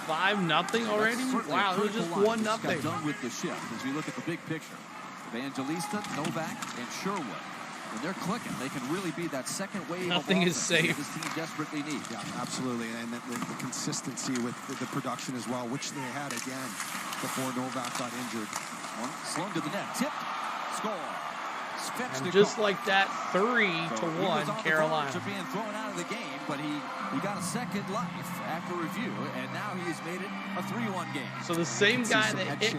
5-0 already? Wow, it was just 1-0. Got done with the shift as you look at the big picture. Evangelista, Novak, and Sherwood. When they're clicking, they can really be that second wave Nothing of is safe. this team desperately needs. Yeah, absolutely. And the consistency with the production as well, which they had again before Novak got injured. Slung to the net. Tip score. And just like that, 3-1 Carolina. Being thrown out of the game, but he got a second life after review, and now he's made it a 3-1 game. So the same guy that hit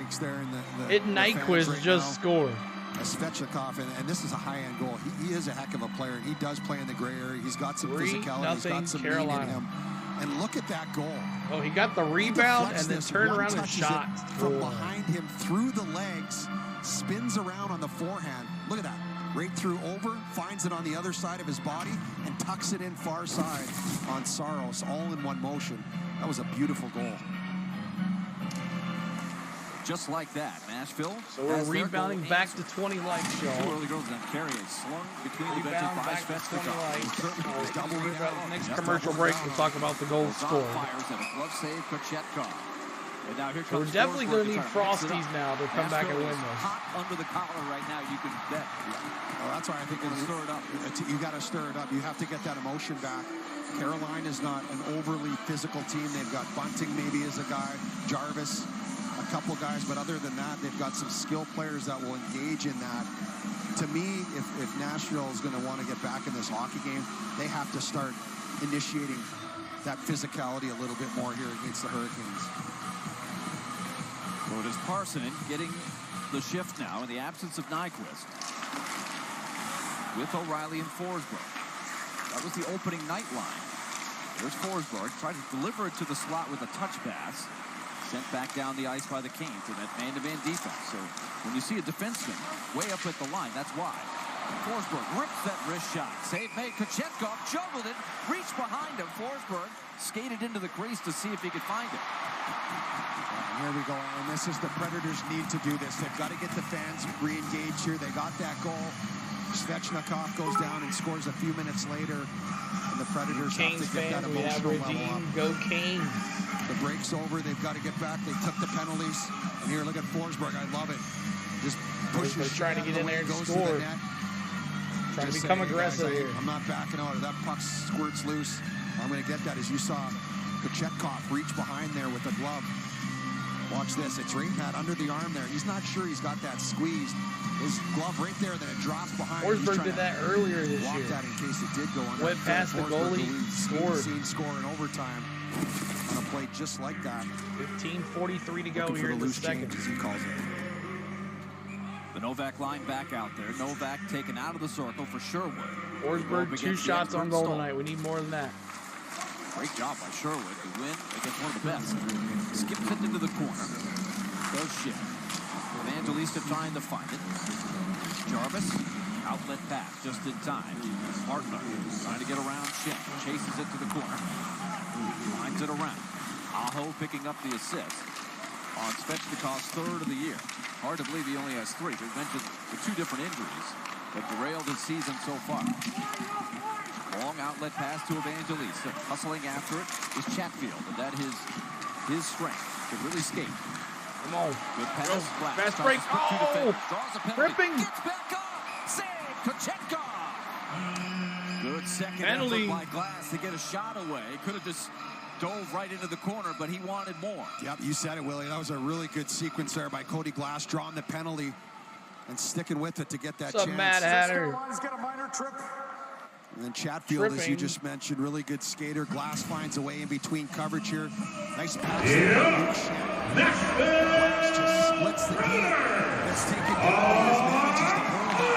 Nyquist right just now. scored. Svechnikov, and this is a high-end goal. He is a heck of a player, and he does play in the gray area. He's got some physicality. He's got some meat in him. And look at that goal. Oh, he got the rebound and then turned around and shot. From behind him through the legs, spins around on the forehand. Look at that. Right through over, finds it on the other side of his body, and tucks it in far side on Saros, all in one motion. That was a beautiful goal. Just like that, Nashville. So we're rebounding back to 20 likes, y'all. Two early goals and carry a slung between the benches by Svechnikov. Next commercial break, we'll talk about the goal scored. So we're definitely going to need Frosties now to come back and win this. Hot under the collar right now, you can bet. Well, that's why I think stir it up. You got to stir it up. You have to get that emotion back. Carolina is not an overly physical team. They've got Bunting maybe as a guy, Jarvis, a couple guys, but other than that, they've got some skill players that will engage in that. To me, if Nashville is going to want to get back in this hockey game, they have to start initiating that physicality a little bit more here against the Hurricanes. So it is Parsonen getting the shift now in the absence of Nyquist. With O'Reilly and Forsberg. That was the opening night line. There's Forsberg, tried to deliver it to the slot with a touch pass. Sent back down the ice by the Canes to that man-to-man defense. So when you see a defenseman way up at the line, that's why. Forsberg rips that wrist shot. Save made. Kochetkov juggled it, reached behind him. Forsberg skated into the crease to see if he could find it. Here we go, and this is the Predators need to do this. They've got to get the fans re-engaged here. They got that goal. Svechnikov goes down and scores a few minutes later, and the Predators have to get that emotional level up. Go Canes. The break's over. They've got to get back. They took the penalties. And here, look at Forsberg. I love it. Just pushes. Trying to get in there and goes score. To the net. Trying to become aggressive here. I'm not backing out. If that puck squirts loose, I'm going to get that. As you saw, Kochetkov reach behind there with a glove. Watch this. It's right Pat under the arm there. He's not sure he's got that squeezed. His glove right there, then it drops behind. Forsberg did that earlier this year. That in case it did go under. Went past the goalie, scored. Seen score in overtime on a play just like that. 15:43 to go here in the second. As he calls it. The Novak line back out there. Novak taken out of the circle for Sherwood. Forsberg, 2 shots on goal tonight. We need more than that. Great job by Sherwood to win against one of the best. Skips it into the corner. Goes shift. Evangelista trying to find it. Jarvis, outlet pass just in time. Martner trying to get around Shin. Chases it to the corner. Finds it around. Aho picking up the assist on Svechnikov's third of the year. Hard to believe he only has 3. We mentioned the 2 different injuries that derailed his season so far. Long outlet pass to Evangelista. Hustling after it is Chatfield, and that is his strength to really skate. Come on. Good pass. Fast break. Oh! Draws a penalty. Tripping. Gets back up. Save. Kochetkov. Good second penalty effort by Glass to get a shot away. Could have just dove right into the corner, but he wanted more. Yep, you said it, Willie. That was a really good sequence there by Cody Glass, drawing the penalty and sticking with it to get that chance. Mad Hatter? Got a minor trip. And then Chatfield, as you just mentioned, really good skater. Glass finds a way in between coverage here. Nice pass. Glass just splits the D. Let's take it down. He manages to hold it.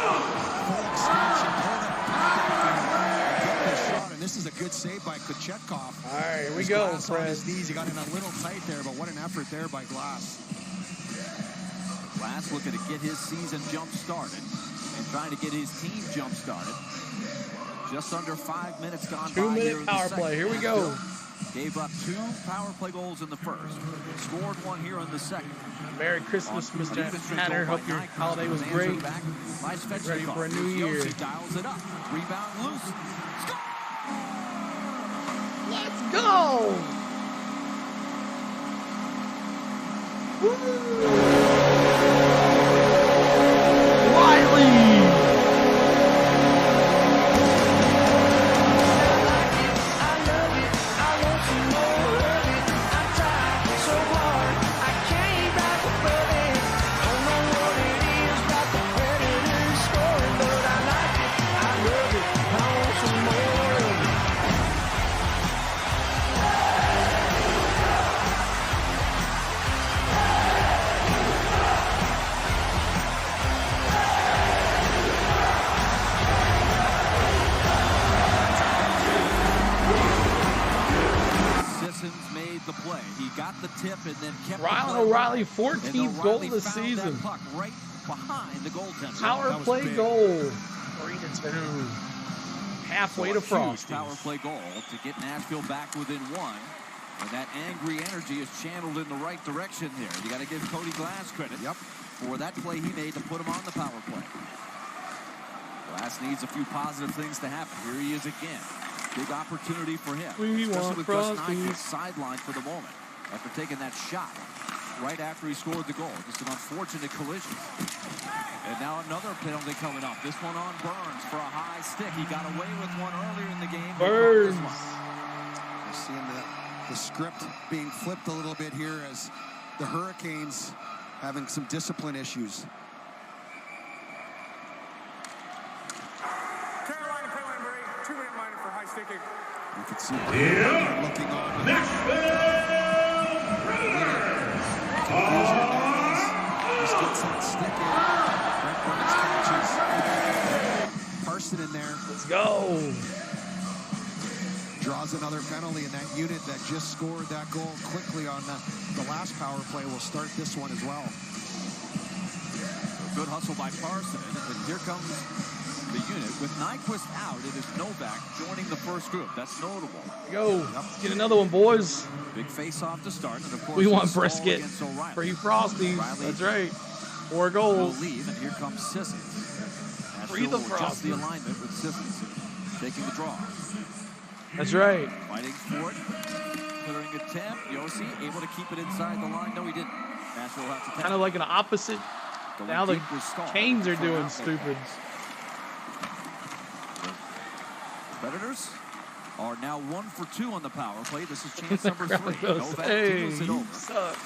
Full extension. Hold it. Get the shot. And this is a good save by Kochetkov. All right, here we go, Glass on his knees. He got in a little tight there, but what an effort there by Glass. Glass looking to get his season jump started and trying to get his team jump started. Just under 5 minutes gone by. 2-minute power play. Here we go. Gave up 2 power play goals in the first. Scored 1 here in the second. Merry Christmas, Mr. Hatter. Hope your holiday was great. Ready for a new year. Dials it up. Rebound loose. Score! Let's go! Woo! Wiley! tip and then kept Ryan O'Reilly, 14th goal of the season. Puck right behind the goaltender. Power play goal. 3-2. Halfway to Frost. Power play goal to get Nashville back within one. And that angry energy is channeled in the right direction here. You got to give Cody Glass credit for that play he made to put him on the power play. Glass needs a few positive things to happen. Here he is again. Big opportunity for him. Especially with Gus Nyquist sidelined for the moment after taking that shot right after he scored the goal. Just an unfortunate collision. And now another penalty coming up. This one on Burns for a high stick. He got away with one earlier in the game. Burns. We're seeing the script being flipped a little bit here as the Hurricanes having some discipline issues. Carolina penalty number 8, 2-minute minor for high sticking. You can see looking on. Just gets that stick in. Brent Burns catches. Carson in there. Let's go. Draws another penalty, and that unit that just scored that goal quickly on the last power play will start this one as well. Good hustle by Carson, and here comes the unit. With Nyquist out, it is Novak joining the first group. That's notable. Go. Get another one, boys. Big face-off to start, and of course we want brisket for you Frosties. That's right. 4 goals. Leave, and here comes Sissons. Free the Frosties. The alignment with Sissons taking the draw. That's right. Fighting for it. Clearing attempt. Yossi able to keep it inside the line. No, he didn't. Nashville has to kind of like an opposite. Now the Canes are doing stupid. Predators are now 1 for 2 on the power play. This is chance number 3. Novak hey, it over. Suck.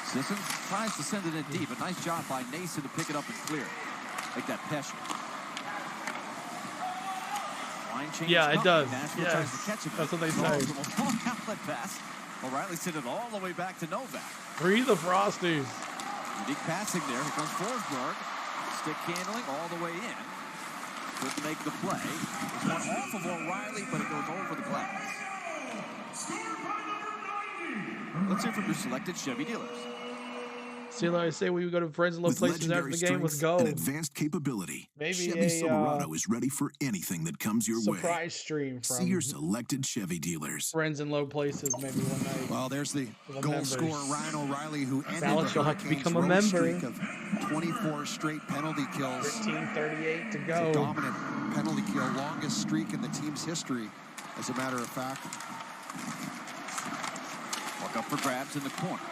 Sisson tries to send it in deep. A nice job by Nason to pick it up and clear. Like that Pesci. Yeah, it does. Nashville tries to catch it. That's what they say. Long outlet pass. O'Reilly sent it all the way back to Novak. Free the Frosties. Unique passing there. Here comes Forsberg. Stick handling all the way in. Couldn't make the play. It's one off of O'Reilly, but it goes over the glass. Let's hear from your selected Chevy dealers. See, like I say, we go to friends and low places after the game. Let's go. And advanced capability. Maybe Chevy Silverado is ready for anything that comes your way. Surprise stream from See your selected Chevy dealers. Friends in low places, maybe one night. Well, there's the goal scorer Ryan O'Reilly, who ended Alex, the you'll have to become a Hurricanes' member. streak of 24 straight penalty kills. 15:38 to go. It's a dominant penalty kill, longest streak in the team's history, as a matter of fact. Walk up for grabs in the corner.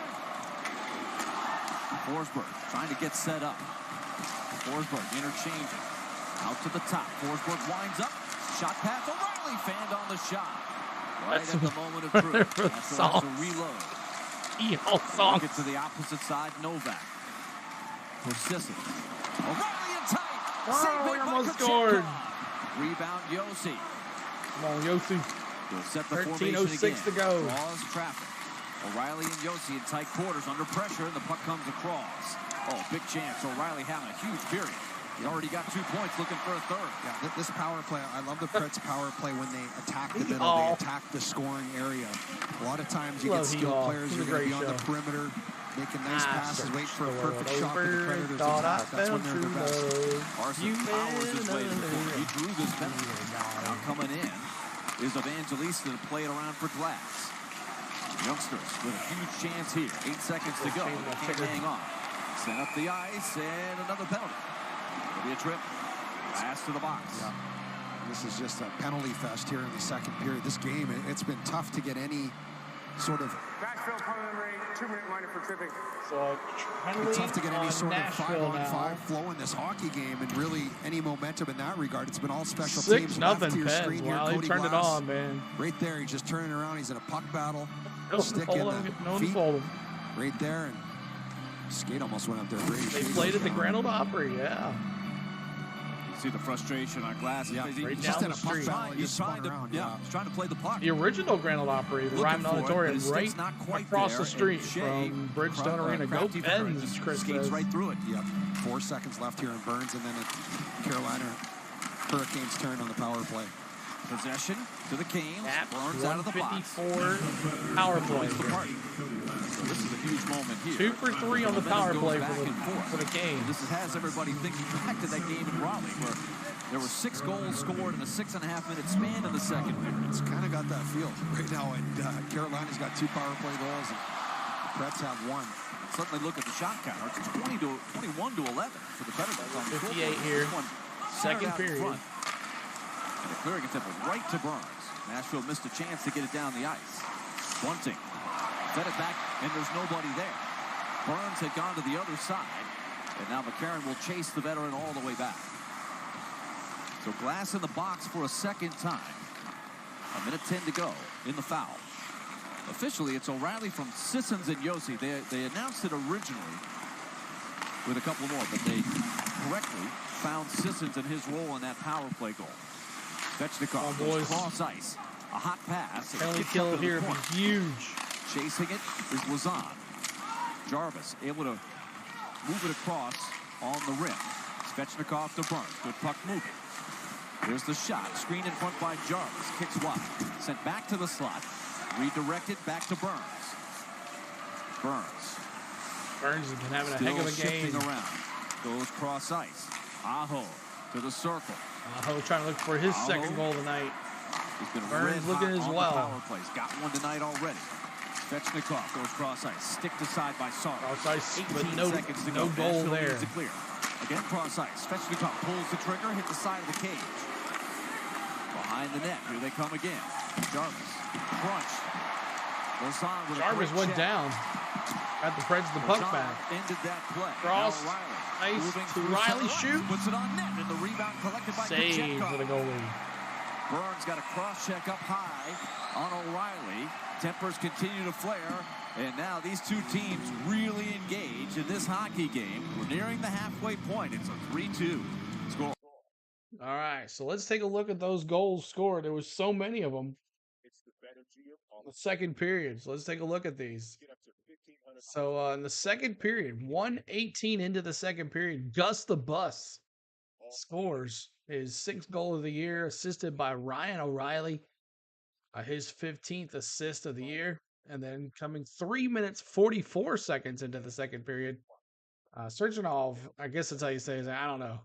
Forsberg trying to get set up. Forsberg interchanging. Out to the top. Forsberg winds up. Shot pass. O'Reilly fanned on the shot. Right at the moment of truth. That's a reload. Song. Get to the opposite side. Novak. For Sisson. O'Reilly in tight. Oh, we almost scored. Rebound Yossi. Come on, Yossi. He'll set the 13:06 to go. Draws traffic. O'Reilly and Yossi in tight quarters under pressure, and the puck comes across. Oh, big chance. O'Reilly having a huge period. He already got 2 points, looking for a third. Yeah, this power play, I love the Preds power play when they attack the middle, they attack the scoring area. A lot of times you get skilled players who are going to be on the perimeter, making nice passes, wait for a perfect shot for the Predators to attack. That's when they're the best. Carson powers his way to the corner. He drew this penalty. Now coming in is Evangelista to play it around for Glass. Youngsters with a huge chance here. 8 seconds to go. They can't hang on. Set up the ice and another penalty. It'll be a trip. Pass to the box. Yeah. This is just a penalty fest here in the second period. This game, it's been tough to get any sort of... Nashville penalty number 8, 2-minute minor for tripping. So it's tough to get any sort of 5-on-5 flow in this hockey game, and really any momentum in that regard. It's been all special teams. 6-0 Peds. Wow, he turned it on, man. Right there, he's just turning around. He's in a puck battle. Stick in the feet. Right there, and skate almost went up there. They played at the Grand Ole Opry, yeah. You see the frustration on Glass. Yeah, right he's just down in a the puck street. battle. He's trying to play the puck. The original Grand Ole Opry, the Ryman Auditorium, right across the street from Bridgestone Arena. Go Pens, Chris skates right through it. Yep. 4 seconds left here in Burns, and then Carolina Hurricanes turn on the power play. Possession to the Canes. Burns out of the box. 154 power play. So this is a huge moment here. 2 for 3 on the power play for the Canes. This has everybody thinking back to that game in Raleigh where there were 6 goals scored in a 6.5-minute span in the second period. It's kind of got that feel right now, and Carolina's got 2 power play goals, and the Preds have 1. Suddenly look at the shot count. It's 21 to 11 for the Predators. 58 here. Second period. And a clearing attempt right to Burns. Nashville missed a chance to get it down the ice. Bunting fed it back, and there's nobody there. Burns had gone to the other side, and now McCarron will chase the veteran all the way back. So Glass in the box for a second time. 1:10 to go in the foul. Officially, it's O'Reilly from Sissons and Yossi. They announced it originally with a couple more, but they correctly found Sissons in his role in that power play goal. Svechnikov goes cross ice. A hot pass. Penalty kill here would be huge. Chasing it is Lazan. Jarvis able to move it across on the rim. Svechnikov to Burns. Good puck moving. Here's the shot. Screen in front by Jarvis. Kicks wide. Sent back to the slot. Redirected back to Burns. Burns has been having a heck of a game. Around. Goes cross ice. Aho to the circle. Aho trying to look for his second goal tonight. Burns looking as well. Power plays. Got one tonight already. Svechnikov goes cross ice. Stick to side by Sark. Cross ice, 18 no, seconds to no go. goal there. Clear. Again cross ice. Svechnikov pulls the trigger, hit the side of the cage. Behind the net. Here they come again. Jarvis. Crunch. Jarvis went down. Got the Preds the puck back. Ended that play. Cross. Nice to Riley. Shoot. Puts it on net, and the rebound collected by Save Kachekov. for the goalie. Burns got a cross check up high on O'Reilly. Tempers continue to flare, and now these two teams really engage in this hockey game. We're nearing the halfway point. It's a 3-2 score. All right, so let's take a look at those goals scored. There was so many of them. The second period. So let's take a look at these. So in the second period, 1:18 into the second period, Gus the Bus scores his 6th goal of the year, assisted by Ryan O'Reilly, his 15th assist of the year. And then coming 3 minutes, 44 seconds into the second period, Sergenov, I guess that's how you say it, I don't know.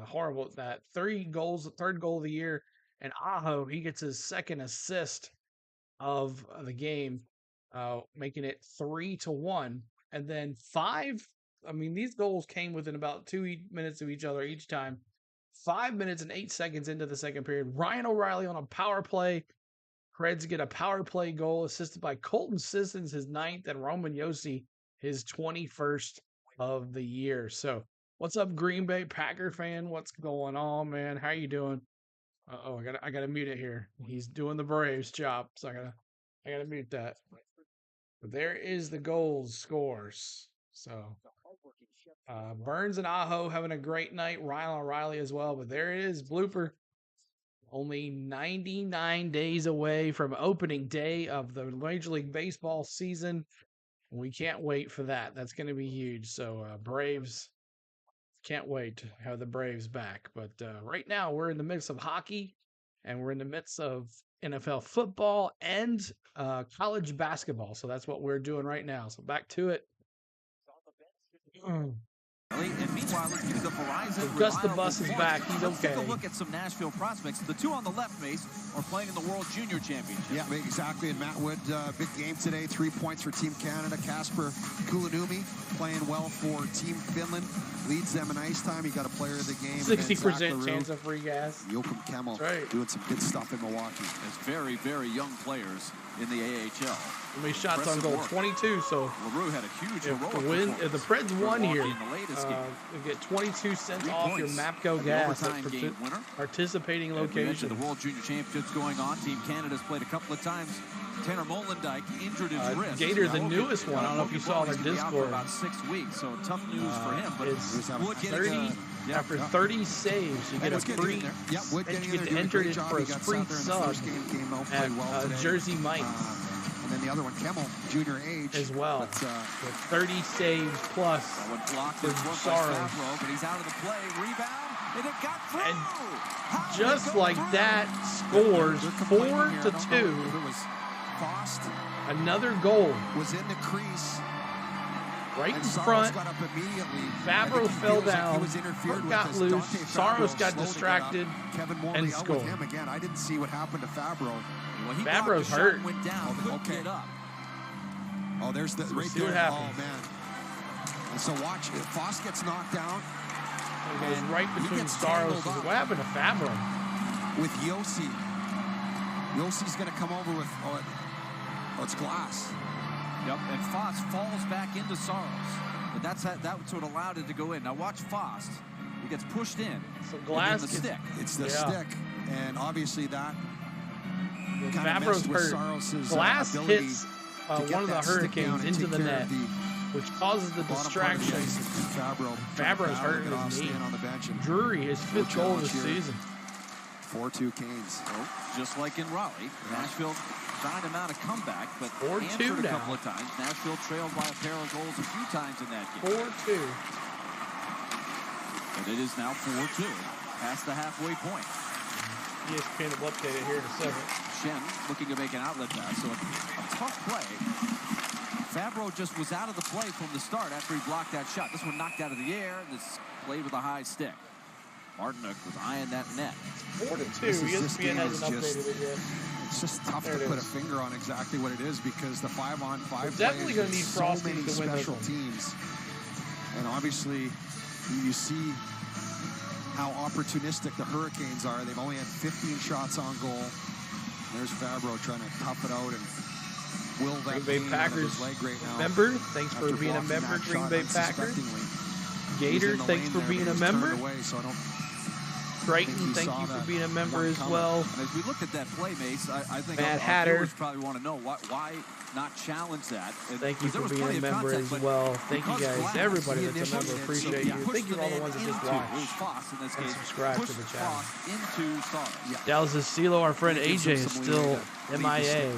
Horrible at that. 3 goals, 3rd goal of the year. And Aho, he gets his 2nd assist of the game, making it 3-1. And then these goals came within about 2 minutes of each other each time. 5 minutes and 8 seconds into the second period, Ryan O'Reilly on a power play. Preds get a power play goal assisted by Colton Sissons, his 9th, and Roman Yossi, his 21st of the year. So what's up, Green Bay Packer fan? What's going on, man? How you doing? I gotta mute it here. He's doing the Braves job, so I gotta mute that. But there is the goals scores. So Burns and Aho having a great night. Ryan O'Reilly as well. But there it is, blooper. Only 99 days away from opening day of the Major League Baseball season. We can't wait for that. That's going to be huge. So Braves, can't wait to have the Braves back. But right now we're in the midst of hockey, and we're in the midst of NFL football and college basketball. So that's what we're doing right now. So back to it. And meanwhile, let's give the Verizon. So Gus the Bus is back. He's Let's okay. take a look at some Nashville prospects. The two on the left, Mace, are playing in the World Junior Championship. Yeah, exactly. And Matt Wood, big game today. 3 points for Team Canada. Kasper Kulanumi playing well for Team Finland. Leads them in ice time. He got a player of the game. 60% chance of free gas. Joachim Kemmel right. doing some good stuff in Milwaukee. As very, very young players in the AHL. How many shots on goal? 22. So LaRue had a huge if the Preds won here, in the latest game. you get 22 cents 3 off your points. MAPCO gas Overtime game winner. participating And we mentioned locations. the World Junior Championships going on. Team Canada's played a couple of times. Tanner Molendijk injured his wrist. Gator, the newest one. I don't know if you saw on our Discord. For about 6 weeks, so tough news for him. But Wood 30 after 30 saves, you get a free. Wood you get to enter it for a free sub at Jersey Mike's. And then the other one, Kemmel, junior age. As well. But, with 30 saves plus. That one blocked for by Sorrow. Stavro, but he's out of the play. Rebound. And it got through. And just like that, scores 4-2. Another goal. Was in the crease. Right in front. Got up immediately. Fabro fell down. Like got loose. Saros got distracted and scored. Him again. I didn't see what happened to Fabro. Well, Fabro's hurt. Went down. Okay. Get up. Oh, there's the right see there. what happens. Oh man. And so watch. Foss gets knocked down. It goes right between Saros. What happened to Fabro? With Yossi. Yossi's going to come over with. Oh, it's Glass. Yep, and Foss falls back into Saros. But that's what allowed it to go in. Now watch Foss. He gets pushed in. So Glass the stick. It's the stick. And obviously that Fabro's hurt. Glass hits one of the Hurricanes into the net, which causes the distraction. Fabro's hurt his knee. Drury, his 5th goal of the season. 4-2 Canes. Oh, just like in Raleigh, Nashville trying to mount a comeback, but 4-2 answered a couple of times. Nashville trailed by a pair of goals a few times in that game. 4-2. And it is now 4-2, past the halfway point. ESPN will update it here in a second. Shen looking to make an outlet pass, so a tough play. Fabro just was out of the play from the start after he blocked that shot. This one knocked out of the air, and this played with a high stick. Martinook was eyeing that net. 4-2. ESPN hasn't updated it yet. It's just tough to put a finger on exactly what it is because the 5-on-5 definitely going to need so Frosty many to win special teams. And obviously, you see how opportunistic the Hurricanes are. They've only had 15 shots on goal. There's Fabro trying to tough it out and will that Green Bay Packers leg right now. member, thanks for being a member, Green Bay Packers. Gator, thanks for being a member. Creighton, thank you for being a member as well. And as we look at that play, Mace, I think Matt our Hatter viewers probably want to know why not challenge that. And thank you for being a member as well. Thank you guys, everybody that's a member. Appreciate you. Thank you to all the ones that just watch and subscribe to the channel. Dallas' CeeLo, our friend AJ, is still MIA.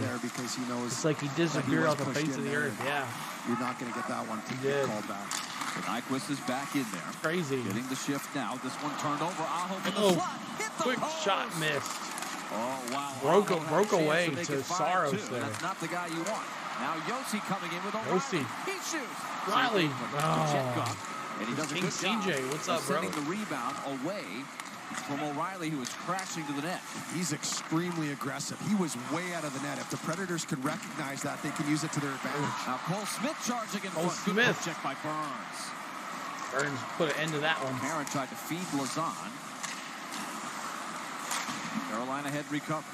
It's like he disappeared off the face of the earth. Yeah. You're not going to get that one called back. But Nyquist is back in there. Crazy. Getting the shift now. This one turned over. Aho for the slot. Hit the quick post. shot missed. Oh, wow. Broke away to Saros there. That's not the guy you want. Now Yossi coming in with O'Reilly. He shoots. Riley. Oh. And he does a King good job CJ, what's up, bro? Sending the rebound away from O'Reilly, who was crashing to the net. He's extremely aggressive. He was way out of the net. If the Predators could recognize that, they can use it to their advantage. Now Cole Smith charging in Cole front. Smith. Good check by Burns. Burns put an end to that one. Barron tried to feed Lazan. Carolina had recovered.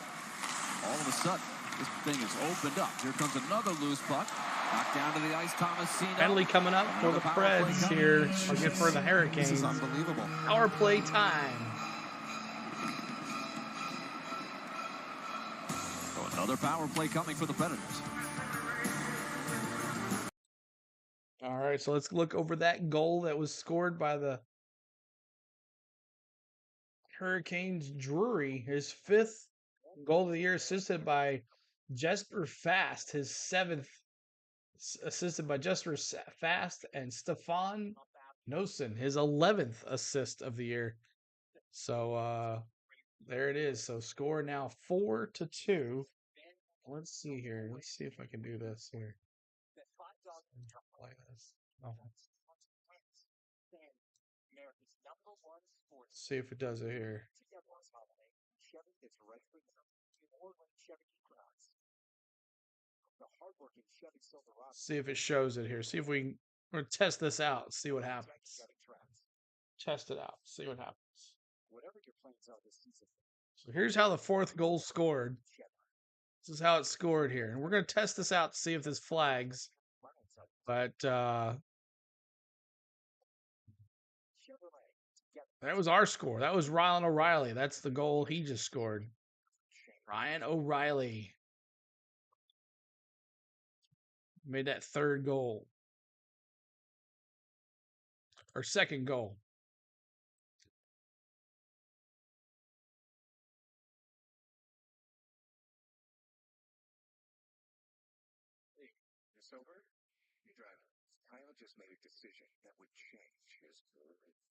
All of a sudden, this thing is opened up. Here comes another loose puck. Knocked down to the ice, Tomasino. Penalty coming up for the Preds here. Or get for the Hurricanes. This is unbelievable. Power play time. So another power play coming for the Predators. All right, so let's look over that goal that was scored by the Hurricanes. Drury, his 5th goal of the year, assisted by Jesper Fast, his 7th, assisted by Jesper Fast and Stefan Nosen, his 11th assist of the year. So there it is. So score now 4-2. Let's see here. Let's see if I can do this here. Play this. Oh. See if it does it here. See if it shows it here. See if we can test this out. See what happens. Test it out. See what happens. So here's how the 4th goal scored. This is how it's scored here. And we're going to test this out to see if this flags. But that was our score. That was Ryan O'Reilly. That's the goal he just scored. Ryan O'Reilly made that 3rd goal. Or 2nd goal.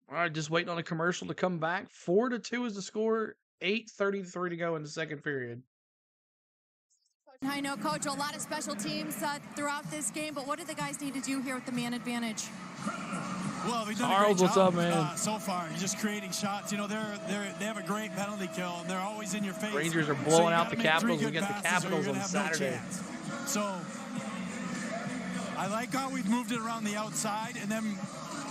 All right, just waiting on a commercial to come back. 4-2 is the score. 8:33 to go in the second period. I know, Coach, a lot of special teams throughout this game, but what do the guys need to do here with the man advantage? Well, we've done Charles, a great what's job, up, man? So far, just creating shots. You know, they have a great penalty kill, and they're always in your face. Rangers are blowing out the Capitals. We get the Capitals on Saturday. So I like how we've moved it around the outside, and then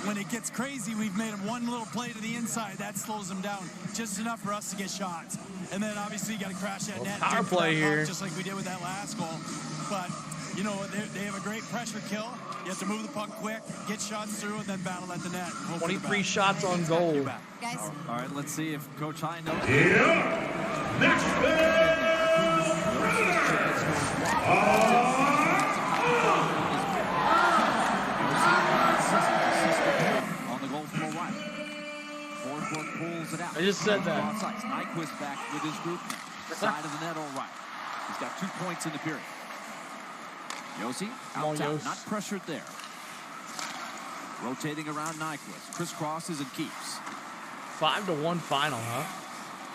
when it gets crazy, we've made them one little play to the inside. That slows them down just enough for us to get shots. And then obviously you got to crash that net. Power play here. Just like we did with that last goal. But, you know, they have a great pressure kill. You have to move the puck quick, get shots through, and then battle at the net. 23 shots on goal. Guys. All right, let's see if Coach High knows. On the goal from O'Reilly. Forsberg pulls it out. I just said that. Nyquist back with his group now. Side of the net, O'Reilly. He's got 2 points in the period. Yossi, out top, not pressured there. Rotating around Nyquist. Crisscrosses and keeps. 5-1 final, huh?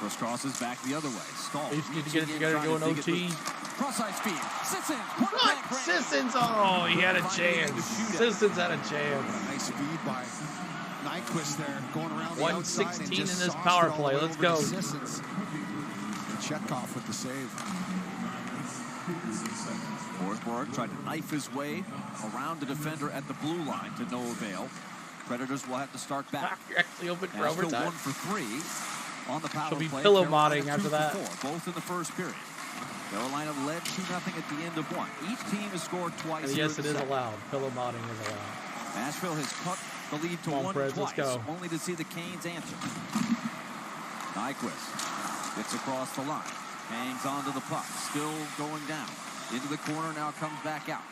Crisscrosses back the other way. Stall. They just need to get it together, go in OT. Cross-side speed. Sissons. What? Sissons? Oh, he had a chance. Sissons had a chance. Nice speed by Nyquist there, going around the outside. 116 in this power play. Let's go. Sissons. And Chetkov with the save. Forsberg tried to knife his way around the defender at the blue line to no avail. Predators will have to start back. You're actually open for Nashville overtime. 1 for 3 on the power She'll be play. pillow Carolina modding after 2 for that. 4, both in the first period. Carolina led 2-0 at the end of 1. Each team has scored twice. And yes, it is allowed. Pillow modding is allowed. Nashville has cut the lead to 1 Preds, twice, let's go. only to see the Canes answer. Nyquist gets across the line, hangs onto the puck, still going down. Into the corner, now comes back out.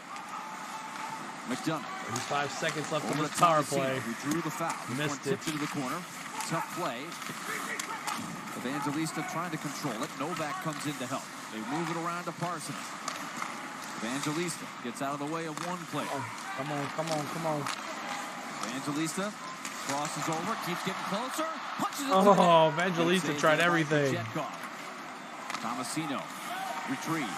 McDonough. 35 seconds left in this power play. He drew the foul. Missed it. Tipped into the corner. Tough play. Evangelista trying to control it. Novak comes in to help. They move it around to Parsons. Evangelista gets out of the way of one player. Oh, come on, come on, come on. Evangelista crosses over, keeps getting closer, punches it. Oh, Evangelista tried everything. Tomasino retrieves.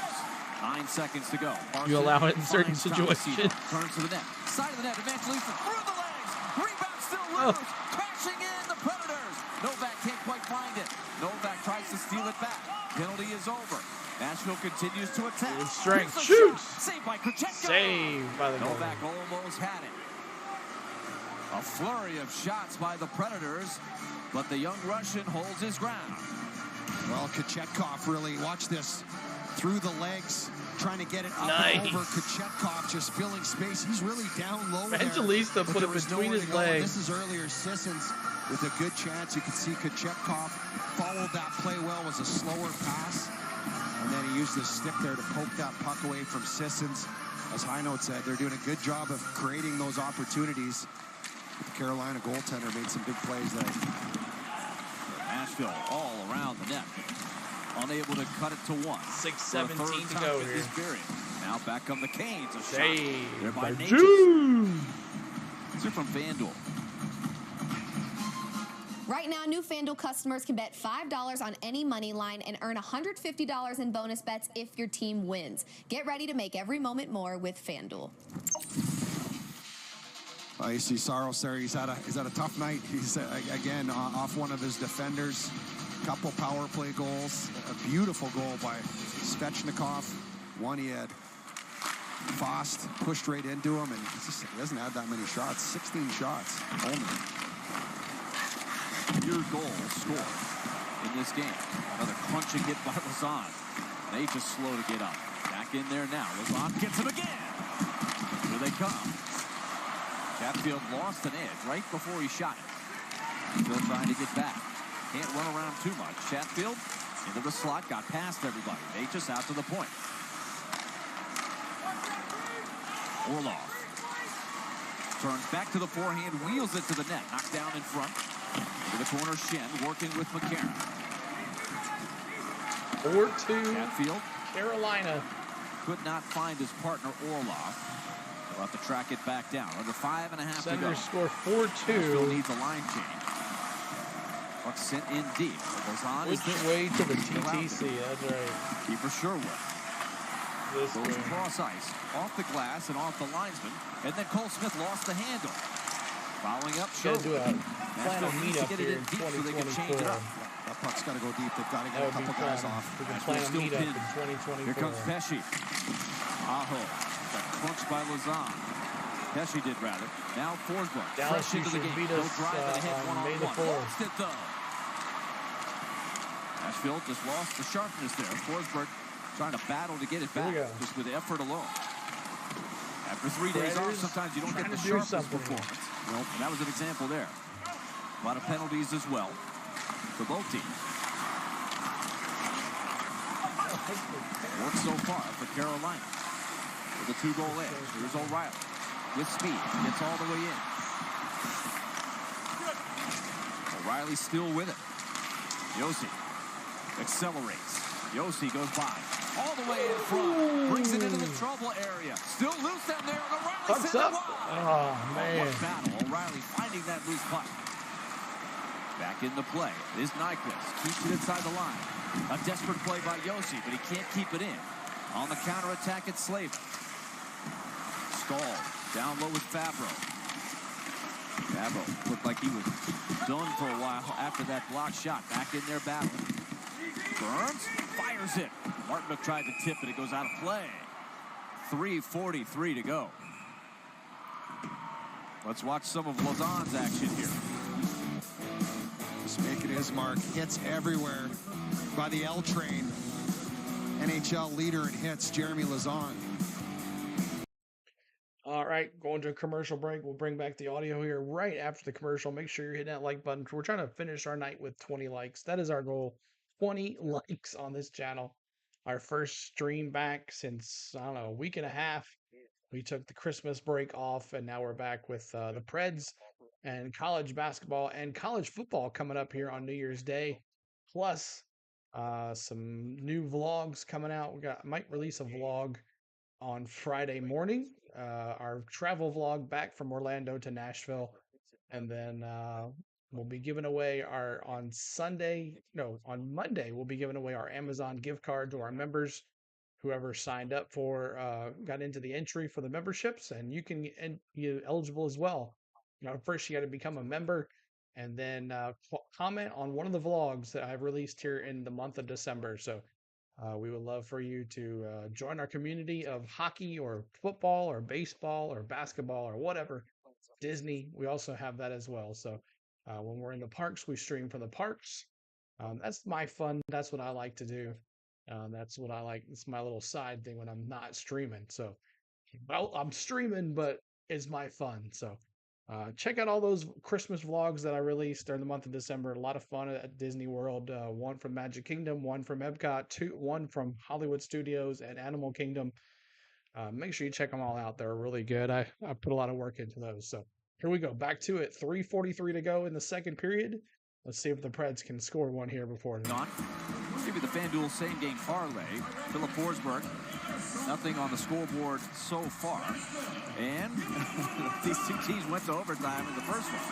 9 seconds to go. Parsons You allow it in certain situations. Turns to the net. Side of the net. Evangelista through the legs. Rebound still loose. Crashing in the Predators. Novak can't quite find it. Novak tries to steal it back. Penalty is over. Nashville continues to attack. With strength. Shoots. Saved by Krejcikov. Saved by the goal. Novak almost had it. A flurry of shots by the Predators, but the young Russian holds his ground. Well, Krejcikov really, watch this, through the legs, trying to get it up and over. Krejcikov just filling space. He's really down low there. Evangelista put it between his legs. This is earlier Sissons with a good chance. You can see Krejcikov followed that play well. It was a slower pass. And then he used his stick there to poke that puck away from Sissons. As High Note said, they're doing a good job of creating those opportunities. The Carolina goaltender made some big plays there. Nashville all around the net. Unable to cut it to 1. 6:17 to go here. Now back come the Canes. A shot. Saved by Natchez. June. These are from FanDuel. Right now, new FanDuel customers can bet $5 on any money line and earn $150 in bonus bets if your team wins. Get ready to make every moment more with FanDuel. You see Saros there. He's had a tough night. He's again off one of his defenders. Couple power play goals. A beautiful goal by Svechnikov. One he had Fost pushed right into him, and he doesn't have that many shots. 16 shots only. Your goal scored in this game. Another crunching hit by Lazan. They just slow to get up. Back in there now. Lazan gets him again. Here they come. Chatfield lost an edge right before he shot it. Still trying to get back. Can't run around too much. Chatfield into the slot, got past everybody. They just out to the point. Orlov turns back to the forehand, wheels it to the net. Knocked down in front. To the corner, Shen working with McCarron. 4-2. Chatfield. Carolina. Could not find his partner Orlov. We'll have to track it back down. Under 5.5 to go. Senators score 4-2. Nashville needs a line change. Puck sent in deep. Which way to the TTC? That's right. Keeper Sherwood. Goes across ice, off the glass and off the linesman, and then Cole Smith lost the handle. Following up, Sherwood. Nashville needs to get it in deep so they can change it up. That puck's got to go deep. They've got to get a couple guys off. We can plan a meetup in 2024. Here comes Pesci. Aho. Got crunched by Lazan. Pesci did rather. Now Forsberg. Dallas, fresh into the game. No drive and a hit May the 4th. Lost it though. Nashville just lost the sharpness there. Forsberg trying to battle to get it back, just with effort alone. After 3 days off, sometimes you don't get the sharpest performance. Nope. And that was an example there. A lot of penalties as well for both teams. Works so far for Carolina with a 2-goal edge. Here's O'Reilly with speed. Gets all the way in. O'Reilly still with it. Josi accelerates. Josi goes by. All the way in front. Brings it into the trouble area. Still loose down there. O'Reilly sends it wide. Oh, man. What battle. O'Reilly finding that loose puck. Back into play. It is Nyquist. Keeps it inside the line. A desperate play by Josi, but he can't keep it in. On the counterattack, it's Slavin. Stahl down low with Fabro. Fabro looked like he was done for a while after that blocked shot. Back in their battle. Burns fires it. Martinook tried to tip it. It goes out of play. 3:43 to go. Let's watch some of Lazan's action here. Just making his mark. Hits everywhere by the L train. NHL leader in hits, Jeremy Lazan. All right, going to a commercial break. We'll bring back the audio here right after the commercial. Make sure you're hitting that like button. We're trying to finish our night with 20 likes. That is our goal. 20 likes on this channel. Our first stream back since, I don't know, a week and a half. We took the Christmas break off, and now we're back with the Preds and college basketball and college football coming up here on New Year's Day. Plus, some new vlogs coming out. Might release a vlog on Friday morning. Our travel vlog back from Orlando to Nashville. And then we'll be giving away on Monday, we'll be giving away our Amazon gift card to our members. Whoever signed up got into the entry for the memberships, and you're eligible as well. First you got to become a member, and then comment on one of the vlogs that I've released here in the month of December. So we would love for you to join our community of hockey or football or baseball or basketball or whatever. Disney, we also have that as well. So when we're in the parks, we stream from the parks. That's my fun. That's what I like to do. That's what I like. It's my little side thing when I'm not streaming. So, I'm streaming, but it's my fun. So, check out all those Christmas vlogs that I released during the month of December. A lot of fun at Disney World. One from Magic Kingdom, one from Epcot, one from Hollywood Studios and Animal Kingdom. Make sure you check them all out. They're really good. I put a lot of work into those. So, here we go. Back to it. 3:43 to go in the second period. Let's see if the Preds can score one here before. Give you the FanDuel same-game parlay. Philip Forsberg, nothing on the scoreboard so far. And these two teams went to overtime in the first one.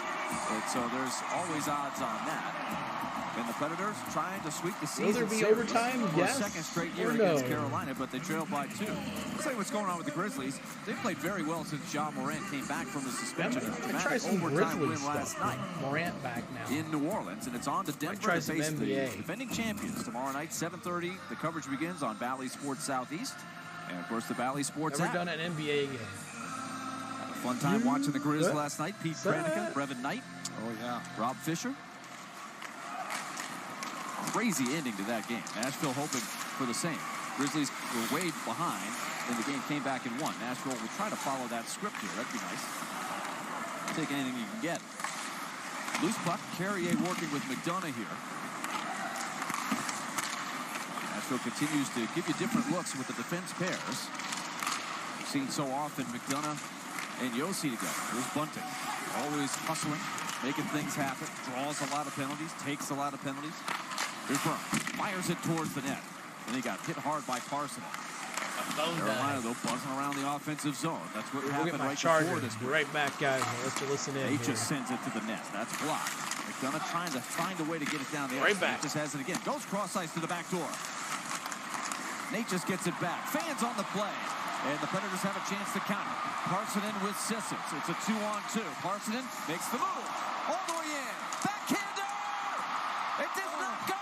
So there's always odds on that. And the Predators trying to sweep the season. Will there be overtime? For yes. a second straight year against Carolina, but they trailed by 2. Let's tell you what's going on with the Grizzlies. They played very well since John Morant came back from the suspension. Try some overtime Grizzlies win last night. Morant back now. In New Orleans, and it's on to Denver to face the defending champions tomorrow night, 7:30. The coverage begins on Bally Sports Southeast. And, of course, the Bally Sports Never app. done an NBA game. Had a fun time watching the Grizz last night. Pete Pranica, Brevin Knight. Oh, yeah. Rob Fisher. Crazy ending to that game. Nashville hoping for the same. Grizzlies were way behind, and the game came back and won. Nashville will try to follow that script here. That'd be nice. Take anything you can get. Loose puck. Carrier working with McDonough here. Nashville continues to give you different looks with the defense pairs. We've seen so often McDonough and Josi together. Here's Bunting. Always hustling, making things happen. Draws a lot of penalties, takes a lot of penalties. Here's Burns. Fires it towards the net. And he got hit hard by Parson. Carolina, though, buzzing around the offensive zone. That's what happened right Charger. before this. Right back, guys. Let's listen in. He just sends it to the net. That's blocked. McDonough trying to find a way to get it down the ice. Right back. Just has it again. Goes cross ice to the back door. Nate just gets it back. Fans on the play. And the Predators have a chance to counter. Parsonen with Sissons. It's a 2-on-2. Parsonen makes the move. All the way in. Backhander! It does not go!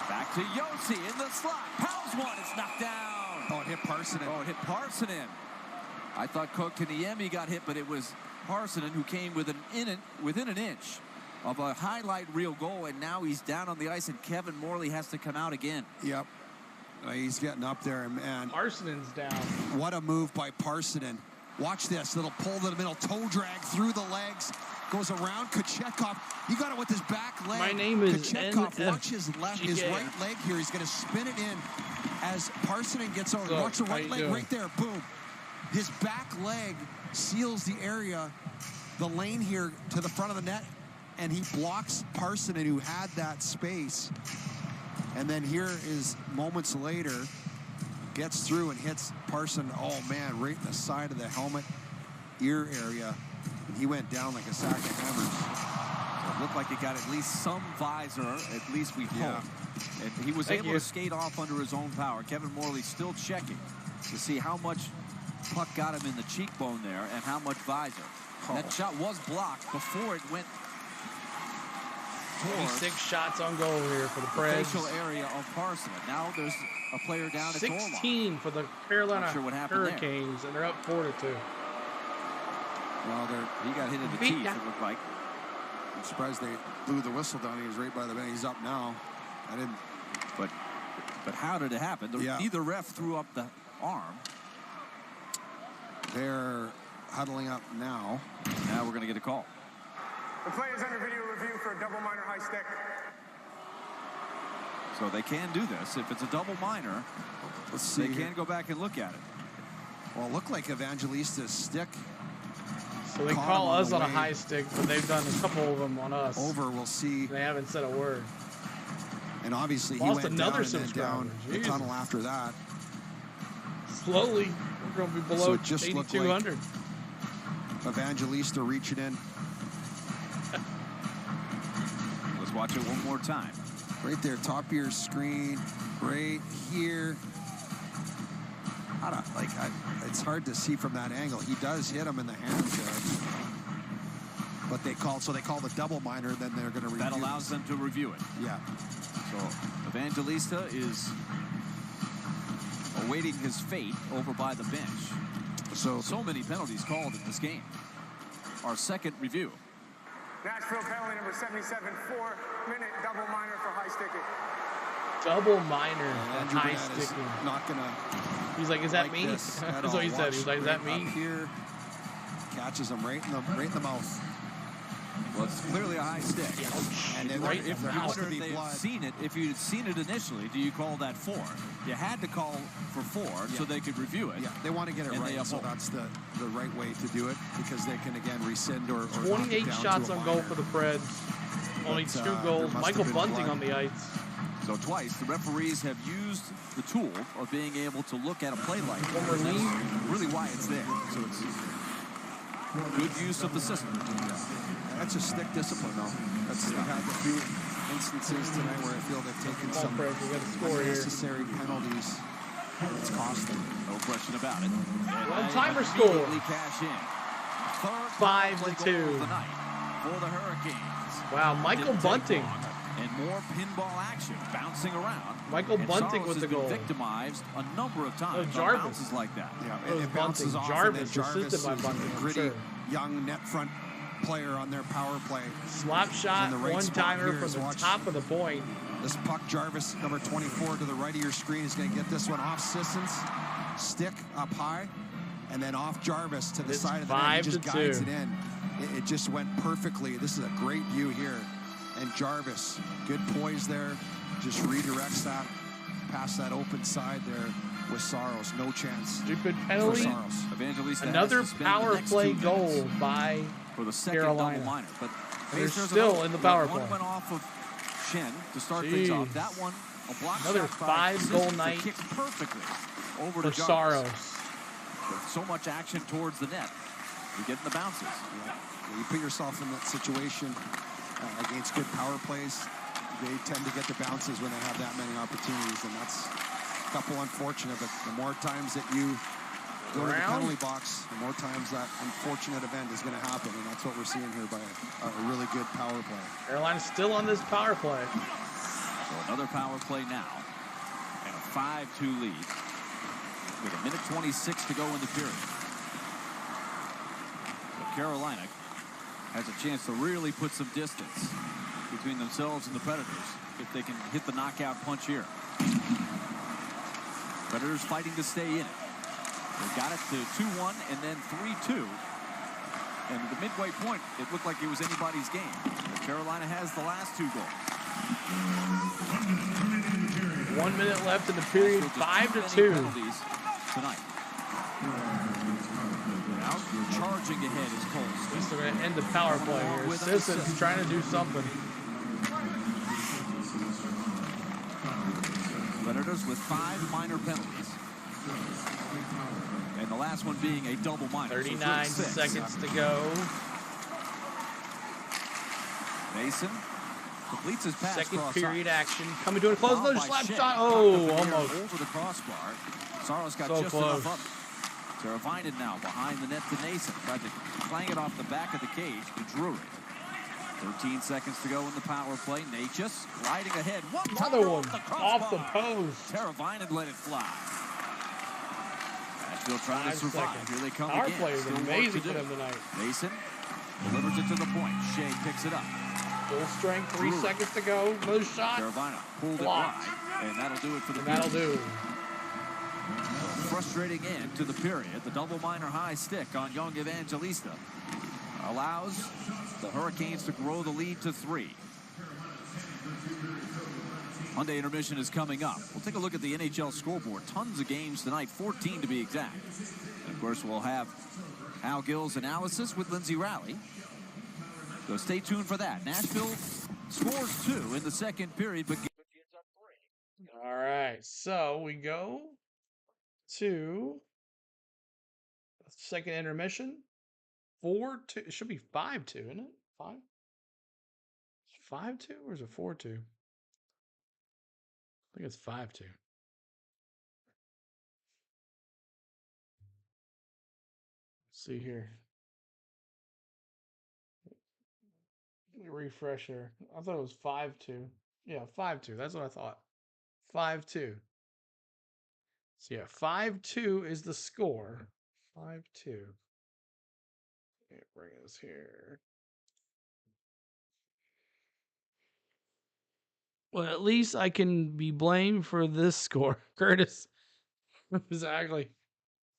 Back to Yossi in the slot. Pounds one. It's knocked down. Oh, it hit Parsonen. Oh, it hit Parsonen. I thought Kotkaniemi got hit, but it was Parsonen who came within an inch of a highlight reel goal, and now he's down on the ice, and Kevin Morley has to come out again. Yep. He's getting up there, and Parsonen's down. What a move by Parsonen. Watch this. Little pull to the middle, toe drag through the legs. Goes around Kochetkov. He got it with his back leg. My name is Kochetkov. Watch his right leg here. He's going to spin it in as Parsonen gets over. So, watch the right leg right there. Boom. His back leg seals the area, the lane here to the front of the net, and he blocks Parsonen, who had that space. And then here is moments later, gets through and hits Parsonen. Oh man, right in the side of the helmet, ear area. And he went down like a sack of hammers. So it looked like he got at least some visor, at least we hope. And he was able to skate off under his own power. Kevin Morley still checking to see how much puck got him in the cheekbone there and how much visor. That shot was blocked before it went 26 shots on goal here for the Preds. Facial area of Parsonen. Now there's a player down at goal line. 16 for the Carolina Hurricanes, there. And they're up 4-2. Well, he got hit in the teeth, it looked like. I'm surprised they blew the whistle down. He was right by the bench. He's up now. I didn't. But how did it happen? Neither ref threw up the arm. They're huddling up now. Now we're going to get a call. The play is under video review for a double minor high stick. So they can do this. If it's a double minor, let's see. They can go back and look at it. Well, it looked like Evangelista's stick. So they call us on a high stick, but they've done a couple of them on us. Over, we'll see. They haven't said a word. And obviously Lost he went another down and down the tunnel after that. Slowly, we're going to be below 8,200. Like Evangelista reaching in. Let's watch it one more time. Right there, top of your screen, right here. It's hard to see from that angle. He does hit him in the hands there. But they call the double minor, then they're going to review. That allows them to review it. Yeah. So Evangelista is awaiting his fate over by the bench. So many penalties called in this game. Our second review. Nashville penalty number 77, 4-minute double minor for high sticking. Double minor and high sticking. Not gonna. He's like, is that me? That's what he said. He's like, is that me? Up here, catches him right in the mouth. Well, it's clearly a high stick. And then if you'd seen it initially, do you call that 4? You had to call for 4 so they could review it. Yeah, they want to get it right, so that's the right way to do it, because they can again rescind or 28 shots on goal for the Preds. Only 2 goals. Michael Bunting on the ice. So twice, the referees have used the tool of being able to look at a play like that. That's really why it's there. So it's good use of the system. That's a stick discipline, though. They've had a few instances tonight where I feel they've taken some unnecessary penalties. It's cost them. No question about it. One-timer score. Cash in. 5-2 for the Hurricanes. Wow, Michael Bunting. And more pinball action bouncing around. Michael Bunting with the goal. Victimized a number of times. Jarvis. Bounces like that. Yeah, it bounces off. Jarvis assisted by Bunting. Gritty, young net front player on their power play. Slap shot, one-timer from the top of the point. This puck, Jarvis, number 24, to the right of your screen, is going to get this one off Sissons. Stick up high, and then off Jarvis to the side of the net. He just guides it in. It just went perfectly. This is a great view here. And Jarvis, good poise there, just redirects that past that open side there with Saros. No chance. Stupid penalty. For Saros. Evangelista another power play goal by for the second Carolina. Double minor, but they're still in the power play. One went off of Shen to start things off. That one, a block another shot 5-goal night. Kicked perfectly. over to Saros. With so much action towards the net, you're getting the bounces. You put yourself in that situation against good power plays. They tend to get the bounces when they have that many opportunities, and that's a couple unfortunate. But the more times that you go to the penalty box, the more times that unfortunate event is going to happen, and that's what we're seeing here by a really good power play. Carolina's still on this power play. So another power play now, and a 5-2 lead with 1:26 to go in the period. So Carolina has a chance to really put some distance between themselves and the Predators if they can hit the knockout punch here. Predators fighting to stay in it. They got it to 2-1 and then 3-2. And at the midway point, it looked like it was anybody's game. But Carolina has the last 2 goals. 1 minute left in the period, 5-2. Penalties tonight. Out charging ahead is Cole. He's going to end the power play here. Sisson's trying to do something. Predators with 5 minor penalties. And the last one being a double minor. 39 seconds to go. Mason completes his pass. Second period action. Coming to a close. Another slap shot. Oh, almost. Over the crossbar. Saros got so just close. enough up. Teravainen now behind the net to Nason. Tried to clang it off the back of the cage to Drury. 13 seconds to go in the power play. Natchez riding ahead. Another one off the post. Teravainen let it fly. Nashville trying to survive. Here they come Power again. play is Still amazing work to for do. them tonight. Mason delivers it to the point. Shea picks it up. Full strength, 3 seconds to go. Another shot. Teravainen pulled blocked. it wide, and that'll do it for the And that'll do. Frustrating end to the period. The double minor high stick on young Evangelista allows the Hurricanes to grow the lead to 3. Monday intermission is coming up. We'll take a look at the NHL scoreboard. Tons of games tonight, 14 to be exact. And of course, we'll have Al Gill's analysis with Lindsay Rowley. So stay tuned for that. Nashville scores 2 in the second period, but All right, so we go to second intermission. 4-2. It should be 5-2, isn't it? 5? 5-2 or is it 4-2? I think it's 5-2. Let's see here. Let me refresh here. I thought it was 5-2. Yeah, 5-2. That's what I thought. 5-2. So yeah, 5-2 is the score. 5-2. Bring this here. Well, at least I can be blamed for this score, Curtis. Exactly.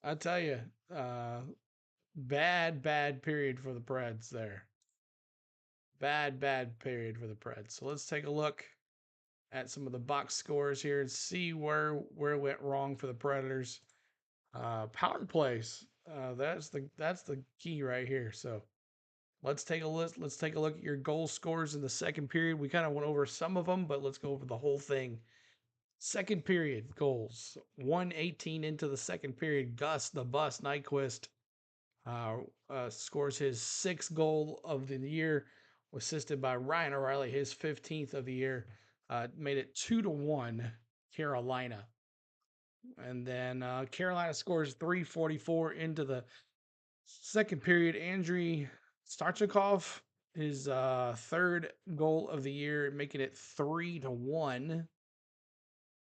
I tell you, bad period for the Preds there. Bad period for the Preds. So let's take a look at some of the box scores here and see where it went wrong for the Predators. Power plays. That's the key right here. So let's take a look. Let's take a look at your goal scores in the second period. We kind of went over some of them, but let's go over the whole thing. Second period goals. 1:18 into the second period. Gus the Bus Nyquist scores his 6th goal of the year, assisted by Ryan O'Reilly, his 15th of the year. Made it 2-1 Carolina. And then Carolina scores 3:44 into the second period. Andrei Starchikov, his 3rd goal of the year, making it 3-1.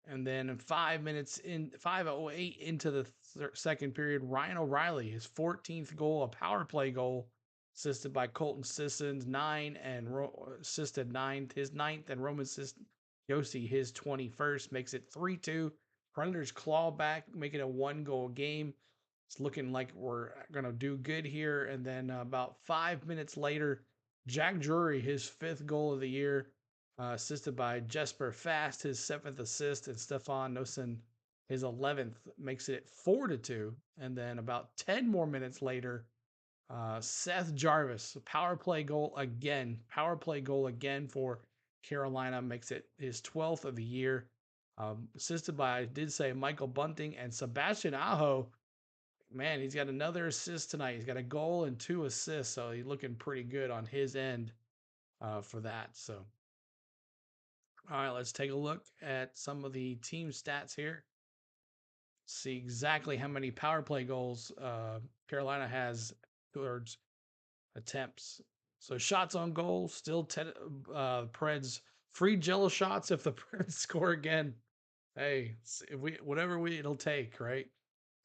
And then 5:08 into the second period, Ryan O'Reilly, his 14th goal, a power play goal, assisted by Colton Sissons, 9, and assisted 9, his 9th, and Roman Josi, his 21st, makes it 3-2. Predators claw back, making a 1-goal game. It's looking like we're going to do good here. And then about 5 minutes later, Jack Drury, his 5th goal of the year, assisted by Jesper Fast, his 7th assist, and Stefan Noesen, his 11th, makes it 4-2. And then about 10 more minutes later, Seth Jarvis, power play goal again for Carolina, makes it his 12th of the year. Assisted by, I did say, Michael Bunting and Sebastian Aho. Man, he's got another assist tonight. He's got a goal and 2 assists, so he's looking pretty good on his end for that. So, all right, let's take a look at some of the team stats here. See exactly how many power play goals Carolina has towards attempts. So shots on goal, still Preds free jello shots if the Preds score again. Hey, if it'll take, right?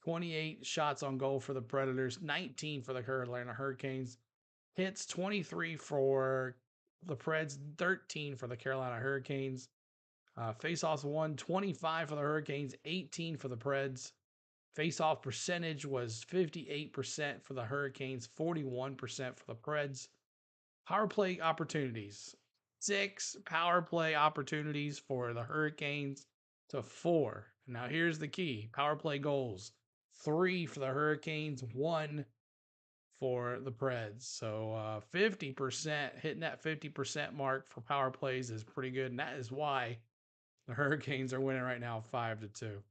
28 shots on goal for the Predators, 19 for the Carolina Hurricanes. Hits 23 for the Preds, 13 for the Carolina Hurricanes. Face-offs won, 25 for the Hurricanes, 18 for the Preds. Face-off percentage was 58% for the Hurricanes, 41% for the Preds. Power play opportunities. 6 power play opportunities for the Hurricanes to 4. Now here's the key. Power play goals. 3 for the Hurricanes, 1 for the Preds. So 50%, hitting that 50% mark for power plays is pretty good. And that is why the Hurricanes are winning right now 5-2.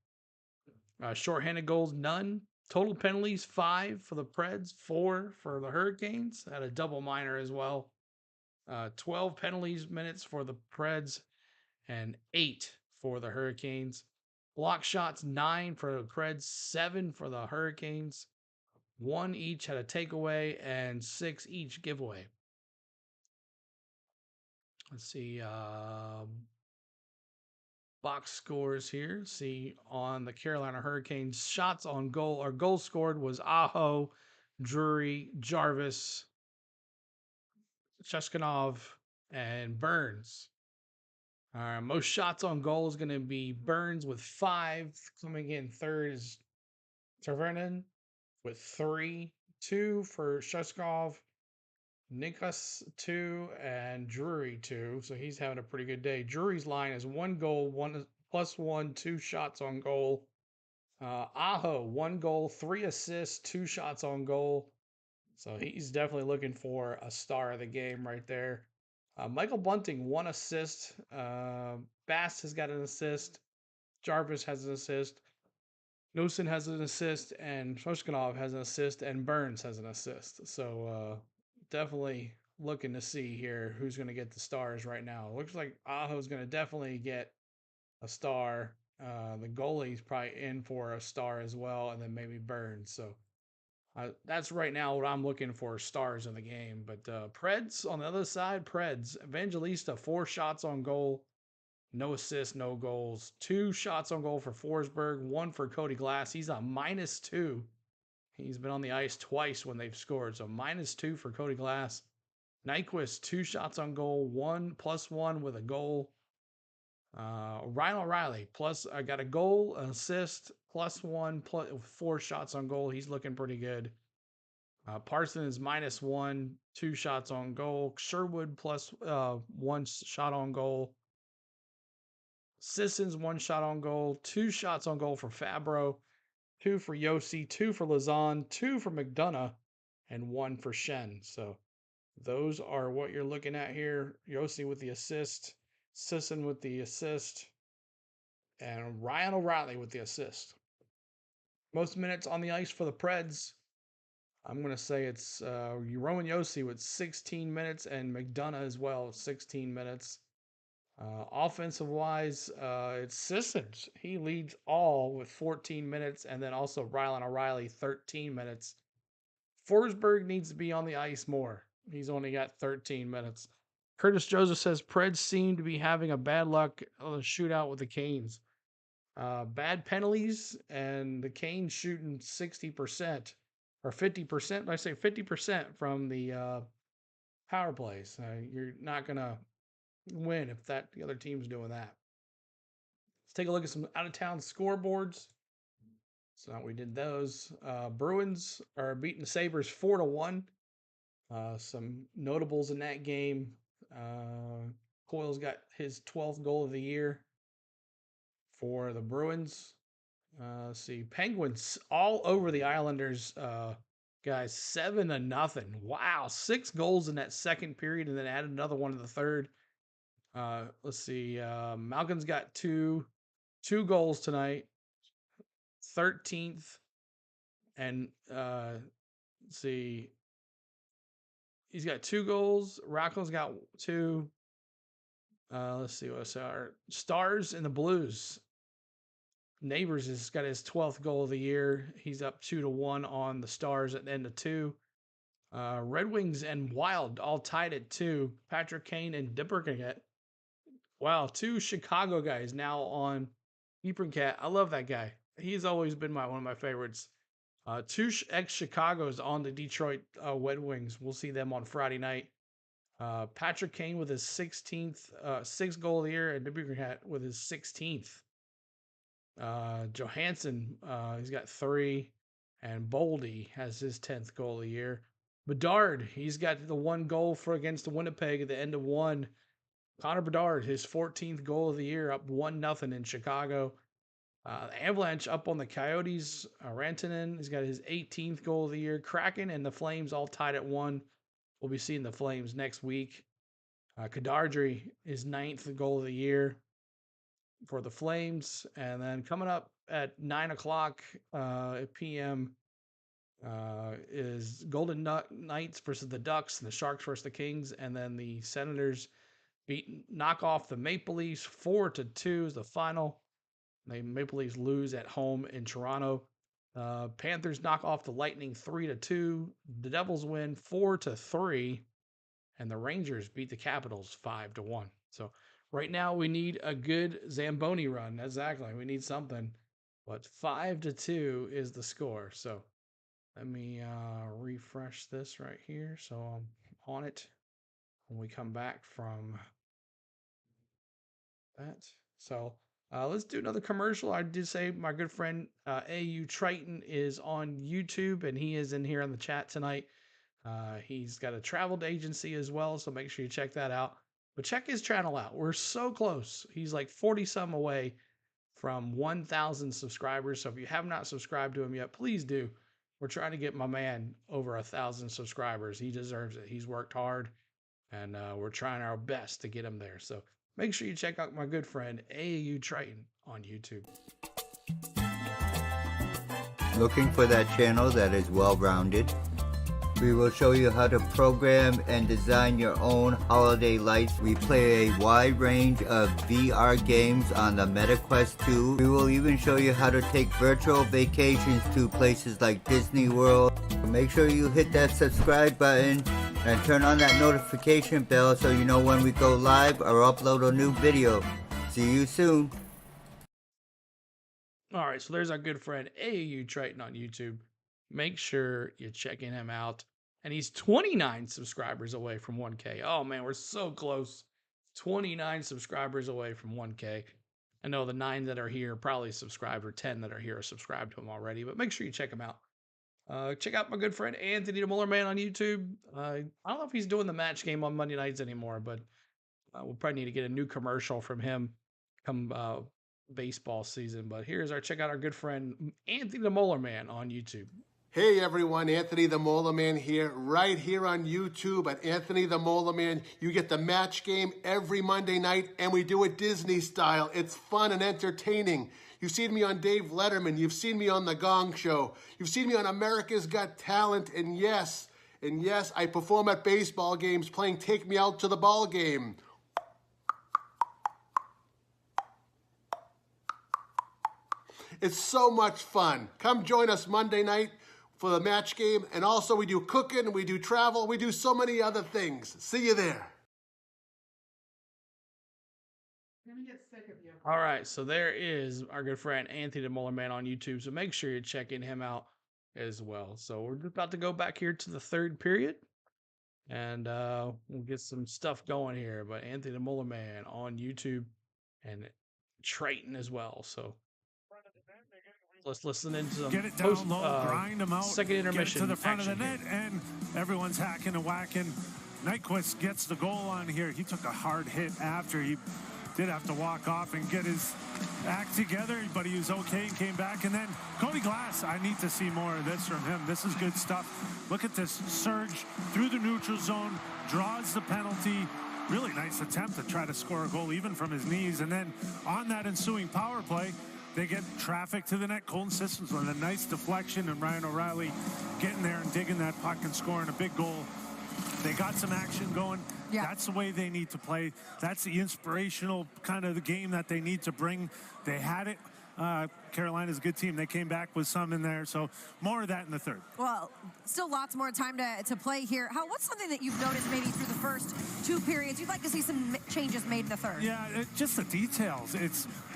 Shorthanded goals, none. Total penalties, 5 for the Preds, 4 for the Hurricanes. Had a double minor as well. 12 penalties minutes for the Preds and 8 for the Hurricanes. Block shots, 9 for the Preds, 7 for the Hurricanes. 1 each had a takeaway and 6 each giveaway. Let's see. Box scores here. See on the Carolina Hurricanes, shots on goal or goals scored was Aho, Drury, Jarvis, Cheskanov, and Burns. Most shots on goal is going to be Burns with 5. Coming in third is Tavernan with 3. 2 for Cheskov, Nikas 2, and Drury 2. So he's having a pretty good day. Drury's line is 1 goal, 1+1, 2 shots on goal. Aho, 1 goal, 3 assists, 2 shots on goal. So he's definitely looking for a star of the game right there. Michael Bunting, 1 assist. Bass has got an assist. Jarvis has an assist. Nosen has an assist. And Shoshkanov has an assist. And Burns has an assist. So definitely looking to see here who's going to get the stars right now. Looks like Aho's going to definitely get a star. The goalie's probably in for a star as well. And then maybe Burns. So that's right now what I'm looking for, stars in the game. But Preds on the other side, Preds. Evangelista, 4 shots on goal. No assists, no goals. 2 shots on goal for Forsberg, 1 for Cody Glass. He's a -2. He's been on the ice twice when they've scored. So -2 for Cody Glass. Nyquist, 2 shots on goal, 1+1 with a goal. Ryan O'Reilly, I got a goal, an assist, +1, 4 shots on goal. He's looking pretty good. Parson is -1, 2 shots on goal. Sherwood +1 shot on goal. Sissons 1 shot on goal, 2 shots on goal for Fabro, 2 for Yossi, 2 for Lazan, 2 for McDonough, and 1 for Shen. So those are what you're looking at here. Yossi with the assist, Sisson with the assist, and Ryan O'Reilly with the assist. Most minutes on the ice for the Preds, I'm going to say it's Roman Yossi with 16 minutes and McDonough as well, 16 minutes. Offensive-wise, it's Sissons. He leads all with 14 minutes, and then also Ryan O'Reilly, 13 minutes. Forsberg needs to be on the ice more. He's only got 13 minutes. Curtis Joseph says Preds seem to be having a bad luck on the shootout with the Canes. Bad penalties, and the Canes shooting 60% or 50%. I say 50% from the power plays. You're not going to win if the other team's doing that. Let's take a look at some out-of-town scoreboards. So we did those. Bruins are beating the Sabres 4-1. Some notables in that game. Coyle's got his 12th goal of the year for the Bruins. Let's see. Penguins all over the Islanders, guys, 7-0. Wow, 6 goals in that second period and then added another one in the third. Let's see. Malkin's got 2. 2 goals tonight. 13th. And let's see. He's got 2 goals. Rocco's got 2. Let's see what's our Stars and the Blues. Neighbors has got his 12th goal of the year. He's up 2-1 on the Stars at the end of 2. Red Wings and Wild all tied at 2. Patrick Kane and Dippercat. Wow, 2 Chicago guys now on Dippercat. I love that guy. He's always been one of my favorites. 2 ex-Chicagos on the Detroit Red Wings. We'll see them on Friday night. Patrick Kane with his 6th goal of the year, and Dippercat with his 16th. Johansson, he's got 3, and Boldy has his 10th goal of the year. Bedard, he's got the 1 goal against the Winnipeg at the end of 1. Connor Bedard, his 14th goal of the year, up 1-0 in Chicago. The Avalanche up on the Coyotes. Rantanen, he's got his 18th goal of the year. Kraken and the Flames all tied at 1. We'll be seeing the Flames next week. Kadardry, his 9th goal of the year for the Flames. And then coming up at 9 o'clock p.m. Is Golden Knights versus the Ducks, and the Sharks versus the Kings. And then the Senators knock off the Maple Leafs 4-2 is the final. The Maple Leafs lose at home in Toronto. Panthers knock off the Lightning 3-2. The Devils win 4-3. And the Rangers beat the Capitals 5-1. So right now we need a good Zamboni run. Exactly. We need something. But 5-2 is the score. So let me refresh this right here. So I'm on it when we come back from that. So let's do another commercial. I did say my good friend A.U. Triton is on YouTube, and he is in here on the chat tonight. He's got a travel agency as well, so make sure you check that out. But check his channel out. We're so close. He's like 40-some away from 1,000 subscribers. So if you have not subscribed to him yet, please do. We're trying to get my man over 1,000 subscribers. He deserves it. He's worked hard, and we're trying our best to get him there. So make sure you check out my good friend A.U. Triton on YouTube. Looking for that channel that is well-rounded? We will show you how to program and design your own holiday lights. We play a wide range of VR games on the MetaQuest 2. We will even show you how to take virtual vacations to places like Disney World. Make sure you hit that subscribe button and turn on that notification bell so you know when we go live or upload a new video. See you soon. All right, so there's our good friend A.U. Triton on YouTube. Make sure you're checking him out. And he's 29 subscribers away from 1K. Oh, man, we're so close. 29 subscribers away from 1K. I know the 9 that are here probably subscribed, or 10 that are here are subscribed to him already. But make sure you check him out. Check out my good friend Anthony the Muller Man on YouTube. I don't know if he's doing the match game on Monday nights anymore, but we'll probably need to get a new commercial from him come baseball season. But check out our good friend Anthony the Muller Man on YouTube. Hey everyone, Anthony the Molar Man here, right here on YouTube at Anthony the Molar Man. You get the match game every Monday night, and we do it Disney style. It's fun and entertaining. You've seen me on Dave Letterman, you've seen me on The Gong Show, you've seen me on America's Got Talent, and yes, I perform at baseball games playing Take Me Out to the Ball Game. It's so much fun. Come join us Monday night for the match game, and also we do cooking, we do travel, we do so many other things. See you there. All right, so there is our good friend Anthony the Muller Man on YouTube, so make sure you're checking him out as well. So we're just about to go back here to the third period, and we'll get some stuff going here. But Anthony the Muller Man on YouTube, and Triton as well. So let's listen into some get it down low, grind them out, second intermission get it to the front of the net, here. And everyone's hacking and whacking. Nyquist gets the goal on here. He took a hard hit after. He did have to walk off and get his act together, but he was okay and came back. And then Cody Glass, I need to see more of this from him. This is good stuff. Look at this surge through the neutral zone, draws the penalty, really nice attempt to try to score a goal even from his knees. And then on that ensuing power play, they get traffic to the net. Colton Sissons with a nice deflection, and Ryan O'Reilly getting there and digging that puck and scoring a big goal. They got some action going. Yeah. That's the way they need to play. That's the inspirational kind of the game that they need to bring. They had it. Carolina's a good team. They came back with some in there, so more of that in the third. Well, still lots more time to play here. What's something that you've noticed maybe through the first two periods? You'd like to see some changes made in the third. Yeah, just the details.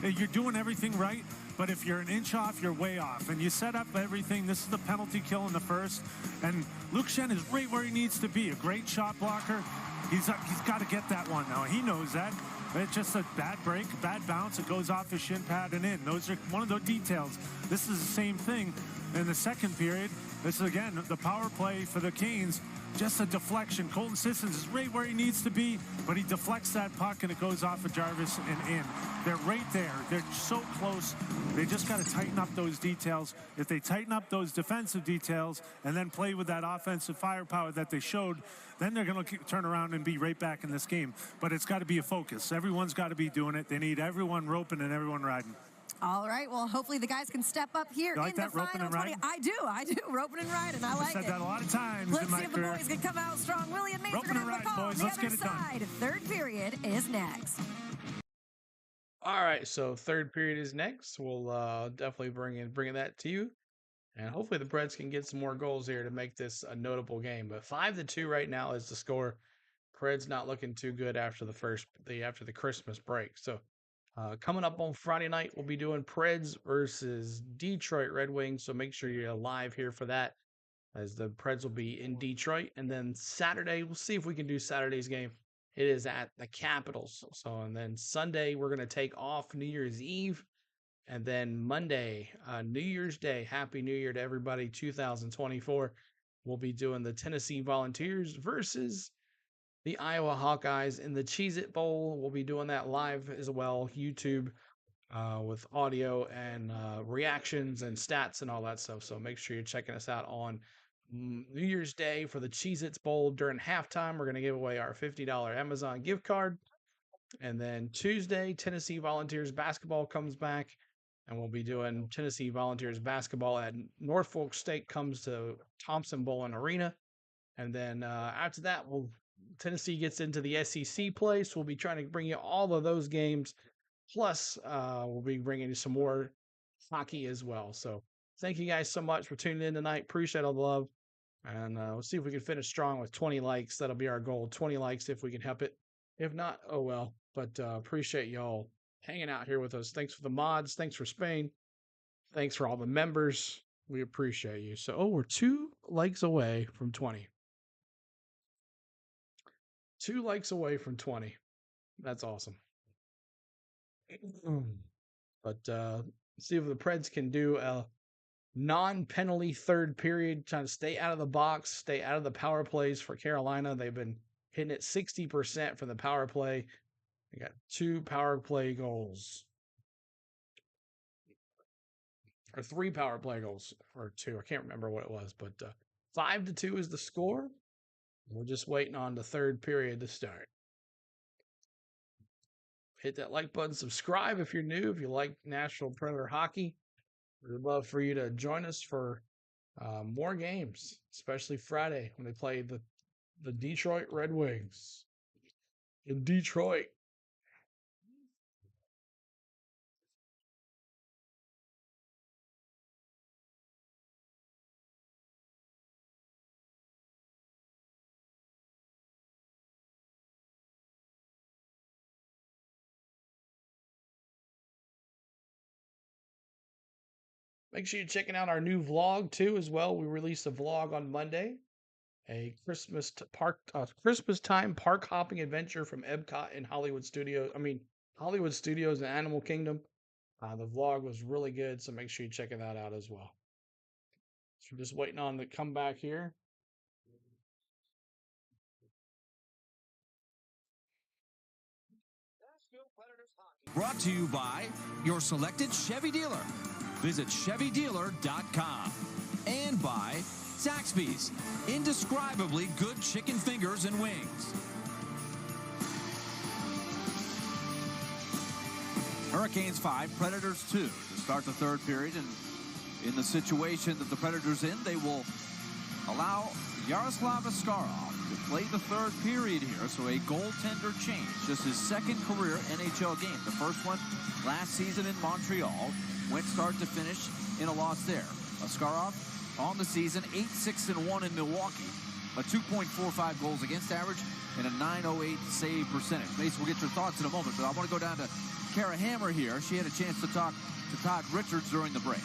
You're doing everything right, but if you're an inch off, you're way off. And you set up everything. This is the penalty kill in the first, and Luke Schenn is right where he needs to be. A great shot blocker. He's got to get that one now. He knows that. It's just a bad break, bad bounce. It goes off his shin pad and in. Those are one of the details. This is the same thing in the second period. This is, again, the power play for the Canes. Just a deflection. Colton Sissons is right where he needs to be, but he deflects that puck and it goes off of Jarvis and in. They're right there. They're so close. They just got to tighten up those details. If they tighten up those defensive details and then play with that offensive firepower that they showed, then they're going to turn around and be right back in this game. But it's got to be a focus. Everyone's got to be doing it. They need everyone roping and everyone riding. All right, well, hopefully the guys can step up here you like in that, the final 20. I do, roping and riding. I like it. I've said that a lot of times Let's in my see if career. the boys can come out strong. Willie and Mason Roping and riding, boys. The Let's other get it side. done. Third period is next. All right, so third period is next. We'll definitely bring that to you. And hopefully the Preds can get some more goals here to make this a notable game. But 5-2 right now is the score. Preds not looking too good after the Christmas break. So coming up on Friday night, we'll be doing Preds versus Detroit Red Wings. So make sure you're live here for that, as the Preds will be in Detroit. And then Saturday, we'll see if we can do Saturday's game. It is at the Capitals. So, and then Sunday, we're going to take off New Year's Eve. And then Monday, New Year's Day, Happy New Year to everybody, 2024. We'll be doing the Tennessee Volunteers versus the Iowa Hawkeyes in the Cheez-It Bowl. We'll be doing that live as well, YouTube, with audio and reactions and stats and all that stuff. So make sure you're checking us out on New Year's Day for the Cheez-Its Bowl. During halftime, we're going to give away our $50 Amazon gift card. And then Tuesday, Tennessee Volunteers basketball comes back, and we'll be doing Tennessee Volunteers basketball at Norfolk State comes to Thompson Bowling Arena. And then after that, Tennessee gets into the SEC play, so we'll be trying to bring you all of those games. Plus, we'll be bringing you some more hockey as well. So thank you guys so much for tuning in tonight. Appreciate all the love. And we'll see if we can finish strong with 20 likes. That'll be our goal. 20 likes if we can help it. If not, oh well. But appreciate y'all hanging out here with us. Thanks for the mods. Thanks for Spain. Thanks for all the members. We appreciate you. So, we're 2 likes away from 20. 2 likes away from 20. That's awesome. But see if the Preds can do a non-penalty third period, trying to stay out of the box, stay out of the power plays for Carolina. They've been hitting it 60% from the power play. They got 2 power play goals. Or 3 power play goals. Or 2. I can't remember what it was. But 5-2 is the score. We're just waiting on the third period to start. Hit that like button. Subscribe if you're new. If you like Nashville Predator hockey. We'd love for you to join us for more games. Especially Friday when they play the Detroit Red Wings. In Detroit. Make sure you're checking out our new vlog too as well. We released a vlog on Monday. A Christmas time park hopping adventure from Epcot and Hollywood Studios and Animal Kingdom. The vlog was really good, so make sure you're checking that out as well. So we're just waiting on to come back here. Brought to you by your selected Chevy dealer. Visit ChevyDealer.com. And by Zaxby's, indescribably good chicken fingers and wings. Hurricanes 5, Predators 2 to start the third period. And in the situation that the Predators in, they will allow Yaroslav Askarov to play the third period here. So a goaltender change. Just his second career NHL game. The first one last season in Montreal. Went start to finish in a loss there. Askarov on the season 8-6-1 in Milwaukee. A 2.45 goals against average and a 908 save percentage. Mace, we'll get your thoughts in a moment, but I want to go down to Kara Hammer here. She had a chance to talk to Todd Richards during the break.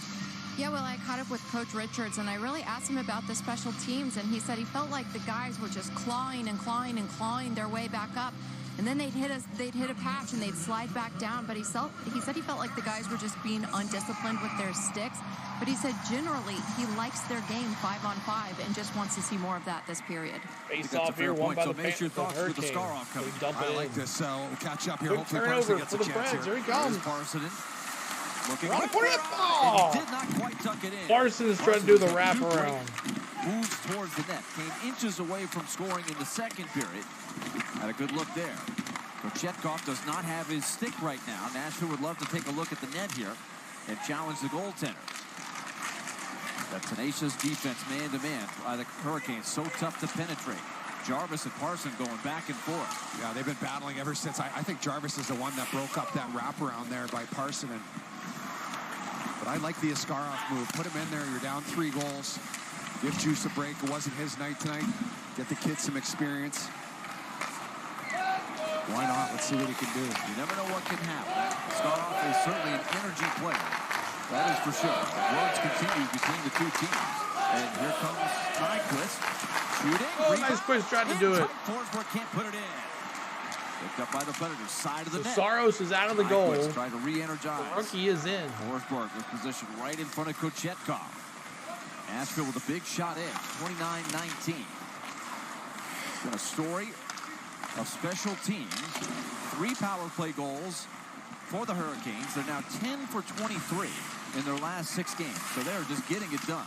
Yeah, well, I caught up with Coach Richards, and I really asked him about the special teams, and he said he felt like the guys were just clawing and clawing and clawing their way back up, and then they'd hit a patch and they'd slide back down. But he said he felt like the guys were just being undisciplined with their sticks. But he said generally he likes their game 5-on-5 and just wants to see more of that this period. Face off here, one by the Hurricanes. I like this. We'll catch up here. Good hopefully turnover Parson gets for a the chance Preds. here. Here he comes. Parson looking Right, good. put it And he did not quite tuck it in. Parson is trying to do the wraparound. Moves towards the net. Came inches away from scoring in the second period. Had a good look there. Kochetkov does not have his stick right now. Nashville would love to take a look at the net here and challenge the goaltender. That tenacious defense man-to-man by the Hurricanes. So tough to penetrate. Jarvis and Parson going back and forth. Yeah, they've been battling ever since. I think Jarvis is the one that broke up that wraparound there by Parson. But I like the Askarov move. Put him in there. You're down 3 goals. Give Juice a break. It wasn't his night tonight. Get the kid some experience. Why not? Let's see what he can do. You never know what can happen. Askarov is certainly an energy player. That is for sure. Words continue between the two teams. And here comes Nyquist. Shooting. Oh, nice Quist tried to do it. Forsberg can't put it in. Picked up by the Predators. Side of the net. Saros is out of the goal. Trying to re-energize. The rookie is in. Forsberg was positioned right in front of Kochetkov. Nashville with a big shot edge. 29-19. It's been a story of special teams. 3 power play goals for the Hurricanes. They're now 10 for 23 in their last 6 games. So they're just getting it done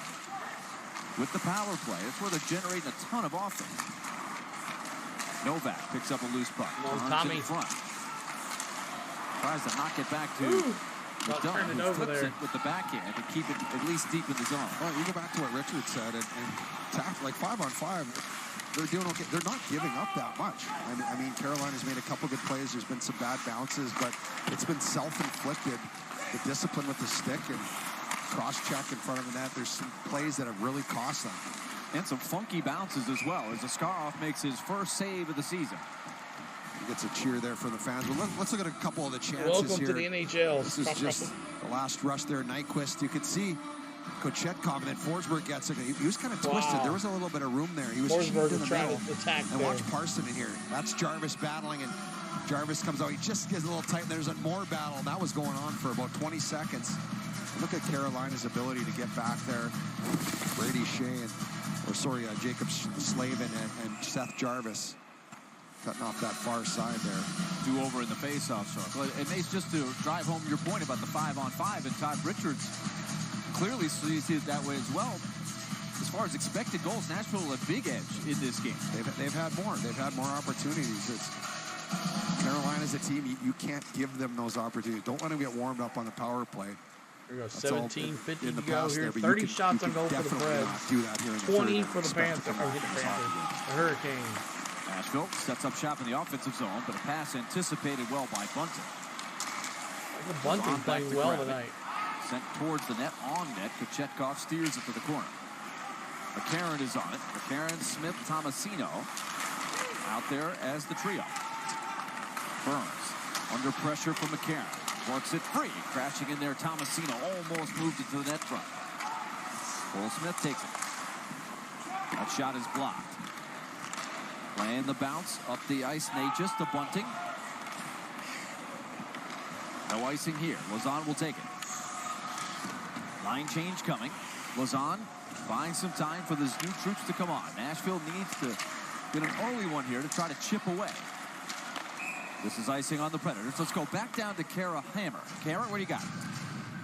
with the power play. That's where they're generating a ton of offense. Novak picks up a loose puck. Tommy in front. Tries to knock it back to turn it over flips there it with the backhand to keep it at least deep in the zone. Well, you go back to what Richard said, and like 5-on-5, they're doing okay. They're not giving up that much. I mean, Carolina's made a couple good plays. There's been some bad bounces, but it's been self-inflicted. The discipline with the stick and cross-check in front of the net. There's some plays that have really cost them. And some funky bounces as well as Askarov makes his first save of the season. He gets a cheer there for the fans. Well, let's look at a couple of the chances Welcome here. to the NHL. This is just the last rush there. Nyquist, you could see Kochetkov, and then Forsberg gets it. He was kind of twisted. There was a little bit of room there. He was Forsberg in the trying middle. to attack and there. watch Parson in here. That's Jarvis battling, and Jarvis comes out. He just gets a little tight, and there's a more battle. And that was going on for about 20 seconds. Look at Carolina's ability to get back there. Brady Shea Jacob Slavin and Seth Jarvis cutting off that far side there. 2 over in the faceoff circle. And Mace, just to drive home your point about the 5-on-5, and Todd Richards clearly sees it that way as well. As far as expected goals, Nashville a big edge in this game. They've had more. They've had more opportunities. Carolina's a team, you can't give them those opportunities. Don't let them get warmed up on the power play. Here we go, 17:50 to go here. There, 30 shots on goal for the Preds. Do that here in the 20 third. for the Panthers. The Hurricanes. Nashville sets up shop in the offensive zone, but a pass anticipated well by Bunting. The Bunting playing well tonight. Sent towards the net, on net. Kochetkov steers it to the corner. McCarron is on it. McCarron, Smith, Tomasino out there as the trio. Burns under pressure from McCarron. Works it free. Crashing in there, Tomasino almost moved it to the net front. Will Smith takes it. That shot is blocked. Playing the bounce up the ice. Natchez to Bunting. No icing here. Lausanne will take it. Line change coming. Lausanne buying some time for these new troops to come on. Nashville needs to get an early one here to try to chip away. This is icing on the Predators. Let's go back down to Kara Hammer. Kara, what do you got?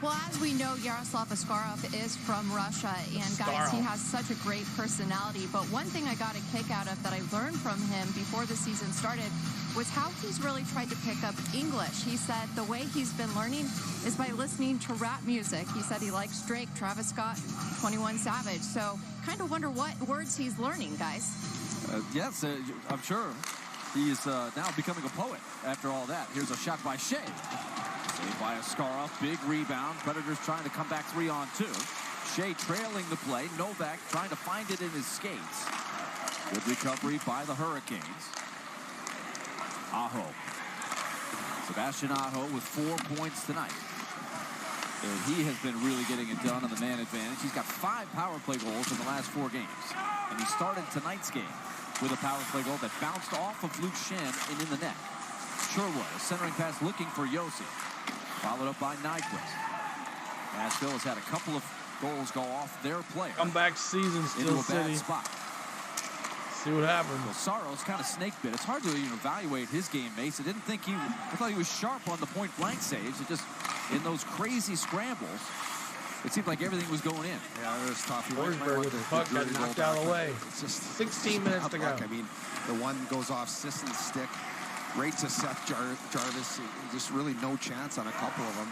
Well, as we know, Yaroslav Askarov is from Russia, and guys, he has such a great personality. But one thing I got a kick out of that I learned from him before the season started was how he's really tried to pick up English. He said the way he's been learning is by listening to rap music. He said he likes Drake, Travis Scott, 21 Savage. So kind of wonder what words he's learning, guys. Yes, I'm sure. He's now becoming a poet after all that. Here's a shot by Shea. Saved by Askarov. Big rebound. Predators trying to come back 3-on-2. Shea trailing the play. Novak trying to find it in his skates. Good recovery by the Hurricanes. Aho. Sebastian Aho with 4 points tonight. And he has been really getting it done on the man advantage. He's got 5 power play goals in the last 4 games. And he started tonight's game with a power play goal that bounced off of Luke Shen and in the net. Sherwood, a centering pass looking for Yossi. Followed up by Nyquist. Nashville has had a couple of goals go off their player. Comeback season still into a City. bad spot. See what happens. Well, Saros kind of snake bit. It's hard to even evaluate his game, Mace. I thought he was sharp on the point blank saves. It just, in those crazy scrambles, it seemed like everything was going in. Yeah, it was tough. Forsberg with the puck got knocked out of the way. It's just 16 minutes to go. I mean, the one goes off Sisson's stick, right to Seth Jarvis. Just really no chance on a couple of them.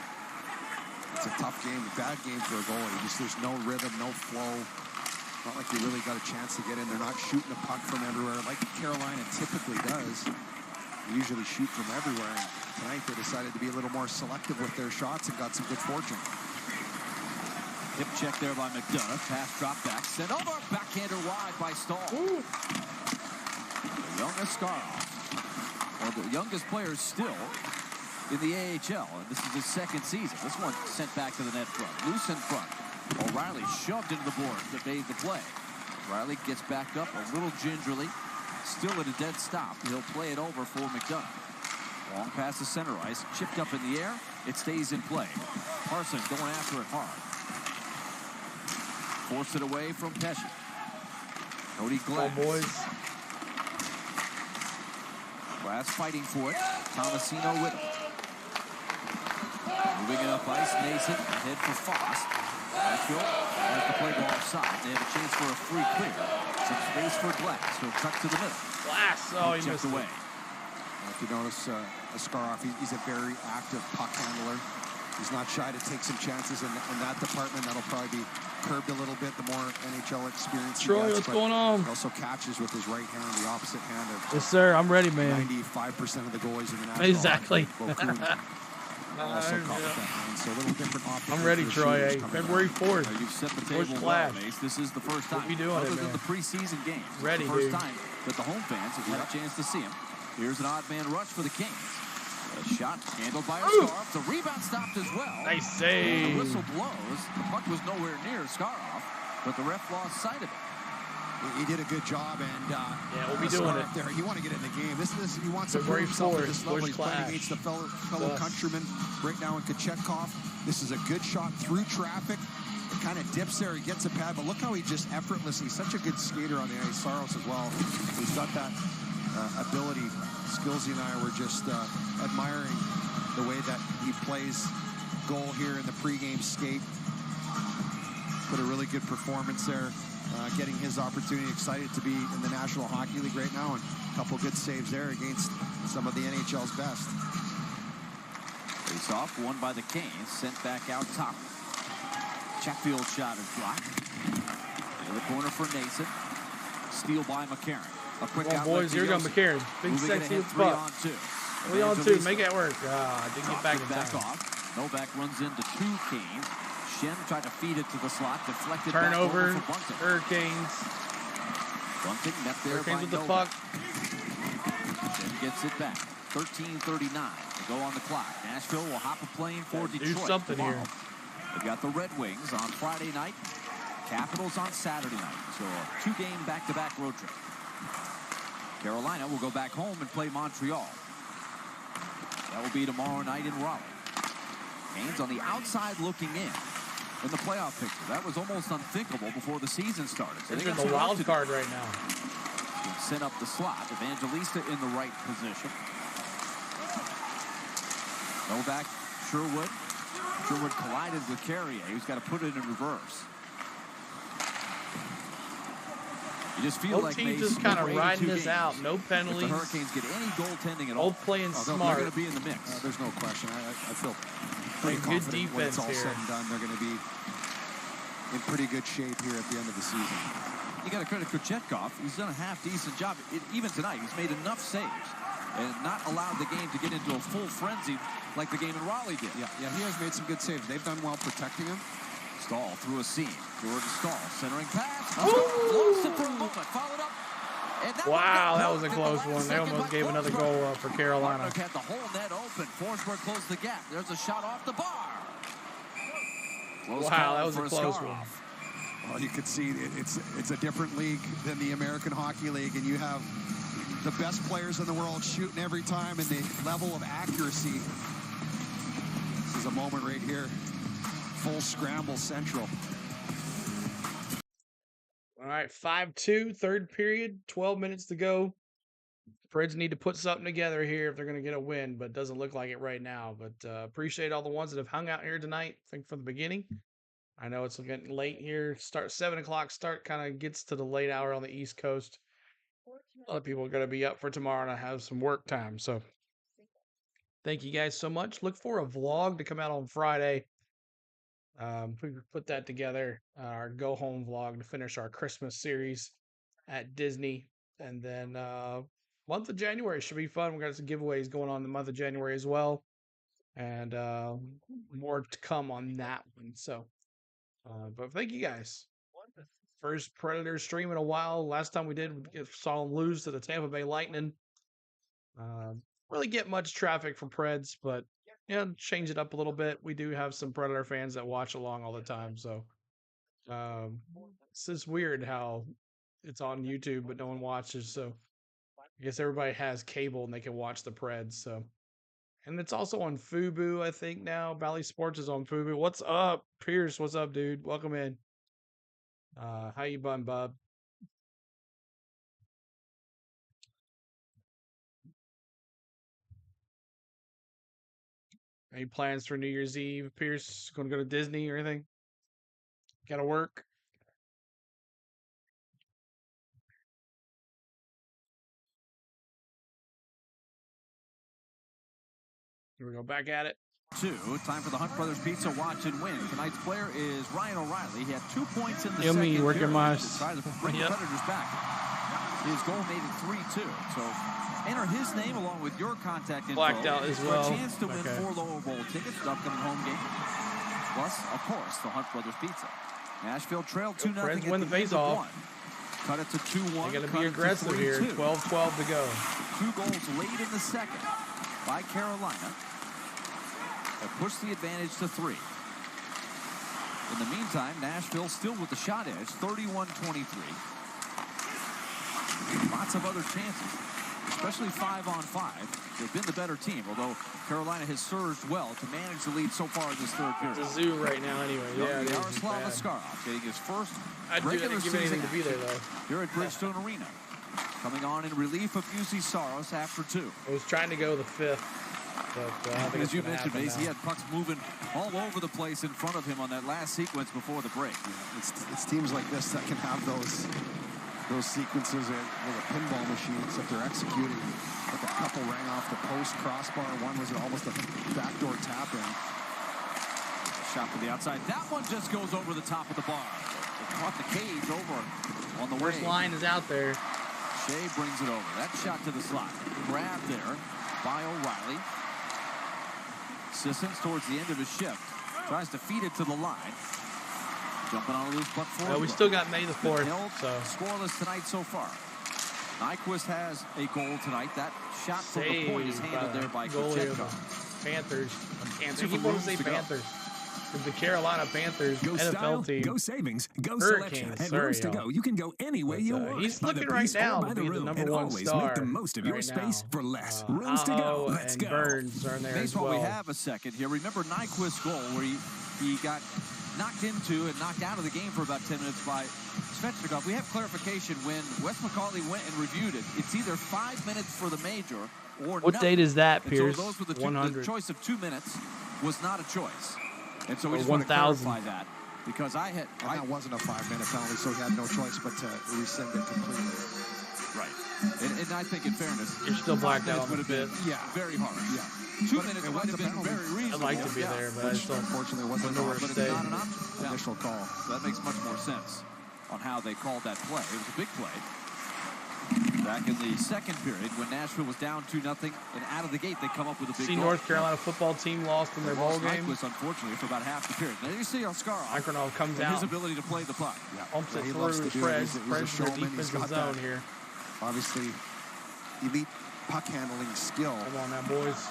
It's a tough game, a bad game for a goalie. There's no rhythm, no flow. Not like they really got a chance to get in. They're not shooting a puck from everywhere like Carolina typically does. They usually shoot from everywhere. And tonight they decided to be a little more selective with their shots and got some good fortune. Hip check there by McDonough. Pass drop back. Sent over. Backhander wide by Stahl. The young Askarov. Well, the youngest player still in the AHL. And this is his 2nd season. This one sent back to the net front. Loose in front. O'Reilly shoved into the boards that made the play. Riley gets back up a little gingerly. Still at a dead stop. He'll play it over for McDonough. Long pass to center ice. Chipped up in the air. It stays in play. Parsons going after it hard. Forced it away from Pesci. Cody Glass. Oh, boys. Glass fighting for it. Tomasino with it. Moving it up ice. Nason ahead for Foss. Nashville has to play ball offside. They have a chance for a free clear. Some space for Glass. He'll cut to the middle. Glass. Oh, he missed away. If you notice, Askarov, he's a very active puck handler. He's not shy to take some chances in that department. That'll probably be curbed a little bit the more NHL experience he Troy, gets, what's going on? He also catches with his right hand, the opposite hand of Yes, sir. I'm ready, man. 95% of the goalies in the National Exactly. also caught with that hand, so a little different offense. I'm ready, Troy. Hey, February 4th. You've set the table well, Mace. This is the first time. What we doing other it, than man? the preseason games. Ready, the first dude. time that the home fans have had a chance to see him. Here's an odd man rush for the Kings. A shot handled by Askarov. The rebound stopped as well. Nice save. The whistle blows. The puck was nowhere near Askarov, but the ref lost sight of it. He did a good job, and yeah, we'll be doing it. There, you want to get in the game. He wants to February prove himself at 4th, this level. He's Clash. playing against the fellow countryman right now in Kochetkov. This is a good shot through traffic. It kind of dips there. He gets a pad, but look how he just effortlessly. He's such a good skater on the ice. Saros as well. He's got that ability. Skillsy and I were just admiring the way that he plays goal here in the pregame skate. Put a really good performance there. Getting his opportunity, excited to be in the National Hockey League right now, and a couple good saves there against some of the NHL's best. Face off, won by the Canes, sent back out top. Chatfield shot is blocked. In the corner for Nason. Steal by McCarron. A quick Come on, boys, here comes McCarron. Big sexy spot. 3-on-2. Make it work. I didn't get back in time. Off. Novak runs into 2 Canes. Shen tried to feed it to the slot, deflected turnover. Back over for Bunting. Hurricanes. Bunting met there Hurricanes by with the Novak. puck. Shen gets it back. 13:39 to go on the clock. Nashville will hop a plane for Detroit. Do something tomorrow. here. They've got the Red Wings on Friday night. Capitals on Saturday night. So a 2-game back-to-back road trip. Carolina will go back home and play Montreal. That will be tomorrow night in Raleigh. Canes on the outside looking in the playoff picture. That was almost unthinkable before the season started. So they're in the wild card right now. Sent up the slot. Evangelista in the right position. Novak, Sherwood. Sherwood collided with Carrier. He's got to put it in reverse. You just feel both like teams Mace, just kind of riding this games. out. No penalties. If the Hurricanes get any goaltending at all, both playing smart. They're going to be in the mix. There's no question. I feel pretty good confident when it's all defense said and done. They're going to be in pretty good shape here at the end of the season. You got to credit Kochetkov. He's done a half-decent job. Even tonight, he's made enough saves and not allowed the game to get into a full frenzy like the game in Raleigh did. Yeah, he has made some good saves. They've done well protecting him. Stahl through a seam. Jordan Stahl centering pass. Lost it for a moment. Followed up. Wow, that was a close one. They almost gave another goal up for Carolina. Had the whole net open. Forsberg closed the gap. There's a shot off the bar. Wow, that was a close one. Well, you could see it's a different league than the American Hockey League, and you have the best players in the world shooting every time, and the level of accuracy. This is a moment right here. Full scramble central. All right, 5-2, third period, 12 minutes to go. Preds need to put something together here if they're going to get a win, but it doesn't look like it right now. But appreciate all the ones that have hung out here tonight, I think from the beginning. I know it's getting late here. 7 o'clock start kind of gets to the late hour on the East Coast. A lot of people are going to be up for tomorrow and have some work time. So thank you guys so much. Look for a vlog to come out on Friday. We put that together, our go home vlog to finish our Christmas series at Disney. And then month of January should be fun. We got some giveaways going on in the month of January as well. And more to come on that one. So, but thank you guys. First Predators stream in a while. Last time we did, we saw them lose to the Tampa Bay Lightning. Really get much traffic from Preds, but yeah, change it up a little bit. We do have some Predator fans that watch along all the time. So it's just weird how it's on YouTube, but no one watches. So I guess everybody has cable and they can watch the Preds. So, and it's also on Fubo, I think now. Bally Sports is on Fubo. What's up, Pierce? What's up, dude? Welcome in. How you bun, bub? Any plans for New Year's Eve, Pierce? Going to go to Disney or anything? Got to work? Here we go, back at it. Time for the Hunt Brothers Pizza Watch and Win. Tonight's player is Ryan O'Reilly. He had 2 points in the second period. Working my... Try to bring the Predators back. His goal made it 3-2. So enter his name along with your contact info blacked out as well. For a chance to win 4 lower bowl tickets to the upcoming home game. Plus, of course, the Hunt Brothers Pizza. Nashville trailed 2-0. Win the face-off. Cut it to 2-1. They got to be aggressive here. 12-12 to go. 2 goals late in the second by Carolina. That pushed the advantage to 3. In the meantime, Nashville still with the shot edge, 31-23. Lots of other chances, especially 5-on-5. They've been the better team, although Carolina has surged well to manage the lead so far in this third period. It's a zoo right now anyway. Yeah, Yaroslav Askarov getting his first I'd regular give season anything to be there, though. Here at Bridgestone Arena. Coming on in relief of UC Saros after 2. I was trying to go the 5th. But, as you mentioned, Mace, he had pucks moving all over the place in front of him on that last sequence before the break. Yeah, it's teams like this that can have those sequences with a pinball machine, except they're executing. Like a couple rang off the post crossbar. One was almost a backdoor tap in. Shot to the outside. That one just goes over the top of the bar. They caught the cage over on the first line is out there. Shea brings it over. That shot to the slot. Grabbed there by O'Reilly. Sissons towards the end of his shift. Tries to feed it to the line. Jumping on a loose puck forward. We still got May the 4th. So scoreless tonight so far. Nyquist has a goal tonight. That shot from the point is handled there by Kochetkov. Panthers. He wanted to say Panthers. The Carolina Panthers go NFL style, team. Go savings, go Hurricanes. selection. At Rooms to Go, you can go any way you want. He's looking right now to be the number one always star. Make the most of your space for less. Rooms to Go. Let's go. Burns are in there as well. While we have a second here, remember Nyquist's goal where he got knocked into and knocked out of the game for about 10 minutes by Svechnikov. We have clarification when Wes McCauley went and reviewed it. It's either 5 minutes for the major or what date is that, Pierce? So those with the choice of 2 minutes was not a choice. And so we just want to clarify that because that wasn't a 5-minute penalty, so he had no choice but to rescind it completely. Right. And I think, in fairness, you're still blacked out. Would have been very hard. Yeah. 2 minutes might have been very reasonable. I'd like to be there, but I still unfortunately wasn't nowhere to stay. Not an option. Initial call. So that makes much more sense on how they called that play. It was a big play. Back in the second period, when Nashville was down 2-0, and out of the gate, they come up with a big goal. North Carolina football team lost in their bowl game. Unfortunately, for about half the period. Now you see Oscarov. Ikonov comes out. His ability to play the puck. Umps it through Preds. Preds in the defensive zone here. Obviously, elite puck handling skill. Come on now, boys.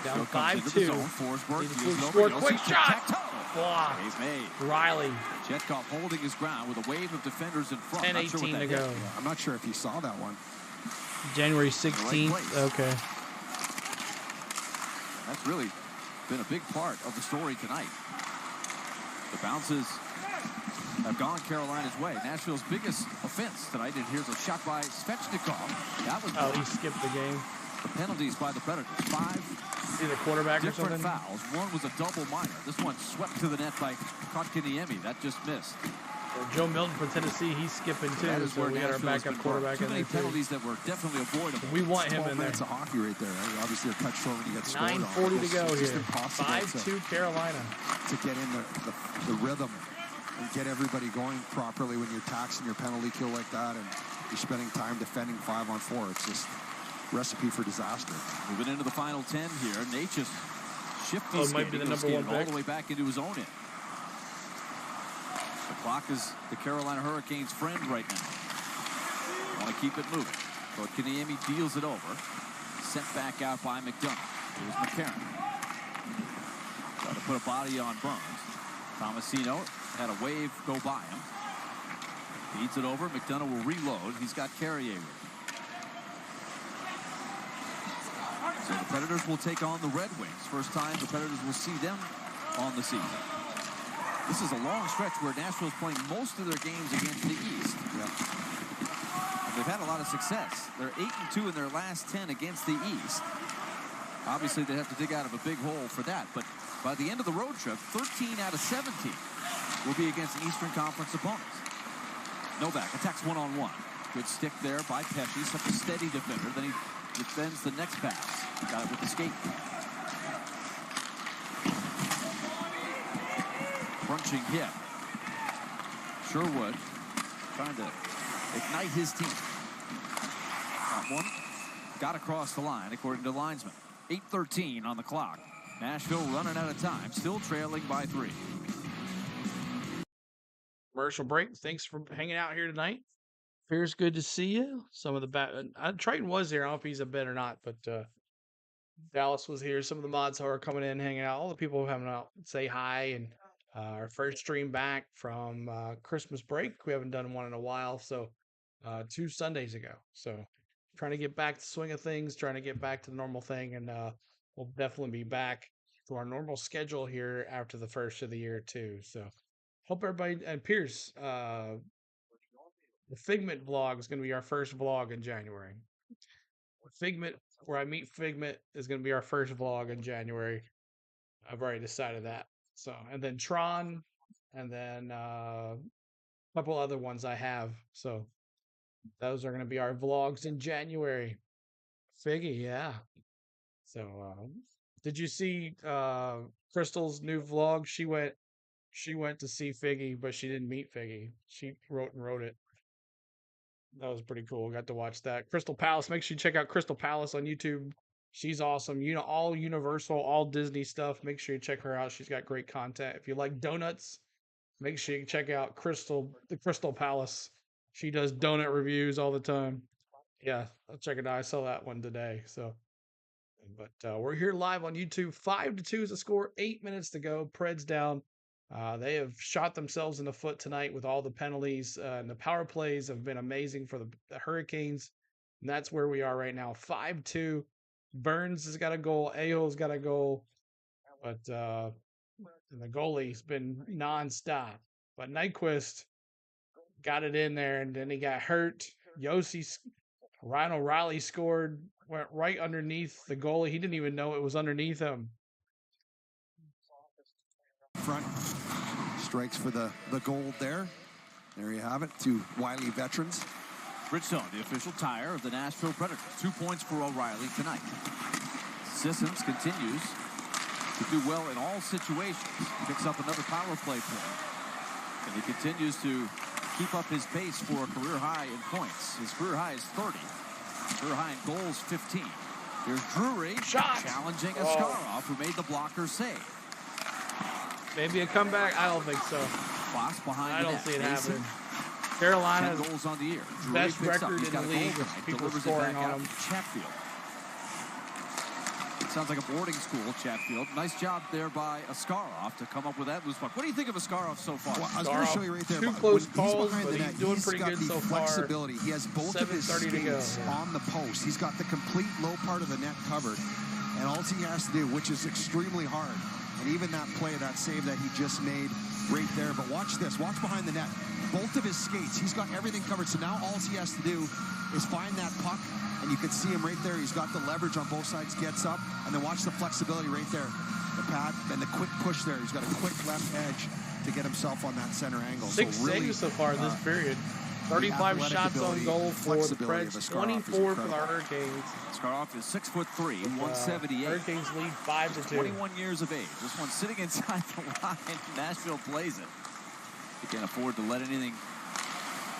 Down 5-2. Score quick shot. He's made. Riley. Chetkov holding his ground with a wave of defenders in front. 10-18 to go. I'm not sure if you saw that one. January 16th. Okay. That's really been a big part of the story tonight. The bounces have gone Carolina's way. Nashville's biggest offense tonight, and here's a shot by Svechnikov. That was he skipped the game. The penalties by the Predators. 5 either quarterback different or something. Fouls. One was a double minor. This one swept to the net by Kotkaniemi. That just missed. Well, Joe Milton from Tennessee, he's skipping too. That is so where we got our backup quarterback in there too. Penalties that were definitely avoidable. We want him in there. It's a hockey right there. Right? Obviously, you're cut short when you get scored on. 9:40 to go here. 5-2 Carolina. To get in the rhythm and get everybody going properly when you're taxing your penalty kill like that, and you're spending time defending 5-on-4. It's just recipe for disaster. Moving into the final 10 here. Natchez shifty it might be the number one all the way back into his own end. The clock is the Carolina Hurricanes' friend right now. Want to keep it moving. So Kaniemi deals it over. Sent back out by McDonough. Here's McCarron. Trying to put a body on Burns. Tomasino had a wave go by him. Feeds it over. McDonough will reload. He's got Carrier with him. So the Predators will take on the Red Wings. First time the Predators will see them on the season. This is a long stretch where Nashville's playing most of their games against the East. Yep. They've had a lot of success. They're 8-2 in their last 10 against the East. Obviously, they have to dig out of a big hole for that. But by the end of the road trip, 13 out of 17 will be against Eastern Conference opponents. Novak attacks one-on-one. Good stick there by Pesce. Such a steady defender. Then he defends the next pass. Got it with the skate. Crunching hit. Sherwood trying to ignite his team. That one got across the line, according to linesman. 8:13 on the clock. Nashville running out of time, still trailing by 3. Commercial break. Thanks for hanging out here tonight. Fears good to see you. Some of the Triton was here. I don't know if he's a bet or not, but Dallas was here. Some of the mods who are coming in, hanging out. All the people having out, say hi, and our first stream back from Christmas break. We haven't done one in a while, so 2 Sundays ago. So trying to get back to the swing of things, trying to get back to the normal thing, and we'll definitely be back to our normal schedule here after the first of the year too. So hope everybody, and Pierce, the Figment vlog is going to be our first vlog in January. Figment, where I meet Figment, is going to be our first vlog in January. I've already decided that. So, and then Tron, and then a couple other ones I have. So those are going to be our vlogs in January. Figgy, yeah. So, did you see Crystal's new vlog? She went to see Figgy, but she didn't meet Figgy. She wrote it. That was pretty cool. Got to watch that. Crystal Palace. Make sure you check out Crystal Palace on YouTube. She's awesome. You know, all Universal, all Disney stuff. Make sure you check her out. She's got great content. If you like donuts, make sure you check out the Crystal Palace. She does donut reviews all the time. Yeah, I'll check it out. I saw that one today. So, but we're here live on YouTube. 5-2 is the score. 8 minutes to go. Preds down. They have shot themselves in the foot tonight with all the penalties, and the power plays have been amazing for the Hurricanes. And that's where we are right now. 5-2. Burns has got a goal. Aho's got a goal. But and the goalie's been nonstop. But Nyquist got it in there, and then he got hurt. Ryan O'Reilly scored, went right underneath the goalie. He didn't even know it was underneath him. front. Strikes for the gold there. There you have it, 2 wily veterans. Bridgestone, the official tire of the Nashville Predators. 2 points for O'Reilly tonight. Sissons continues to do well in all situations. Picks up another power play point. And he continues to keep up his pace for a career high in points. His career high is 30. Career high in goals, 15. Here's Drury challenging Askarov, who made the blocker save. Maybe a comeback? I don't think so. Fox behind I don't net. see it Mason, happening. Carolina's 10 goals on the year. Drury best picks up. record He's in got the a goal league. tonight. People Delivers it scoring back on out him. to Chatfield. It sounds like a boarding school, Chatfield. Nice job there by Askarov to come up with that loose puck. What do you think of Askarov so far? Well, I was going to show you right there. 2 close He's calls, behind but the net. he's doing pretty got good the so far. flexibility. He has both of his 7:30 to go. skates on the post. He's got the complete low part of the net covered. And all he has to do, which is extremely hard, and even that play, that save that he just made right there. But watch this. Watch behind the net. Both of his skates, he's got everything covered. So now all he has to do is find that puck, and you can see him right there. He's got the leverage on both sides, gets up, and then watch the flexibility right there. The pad and the quick push there. He's got a quick left edge to get himself on that center angle. 6 so really, saves so far this period. 35 shots on goal for the Preds, 24 for the Hurricanes. Askarov is 6'3", 178. Hurricanes lead 5-2. 21 years of age. This one sitting inside the line. Nashville plays it. They can't afford to let anything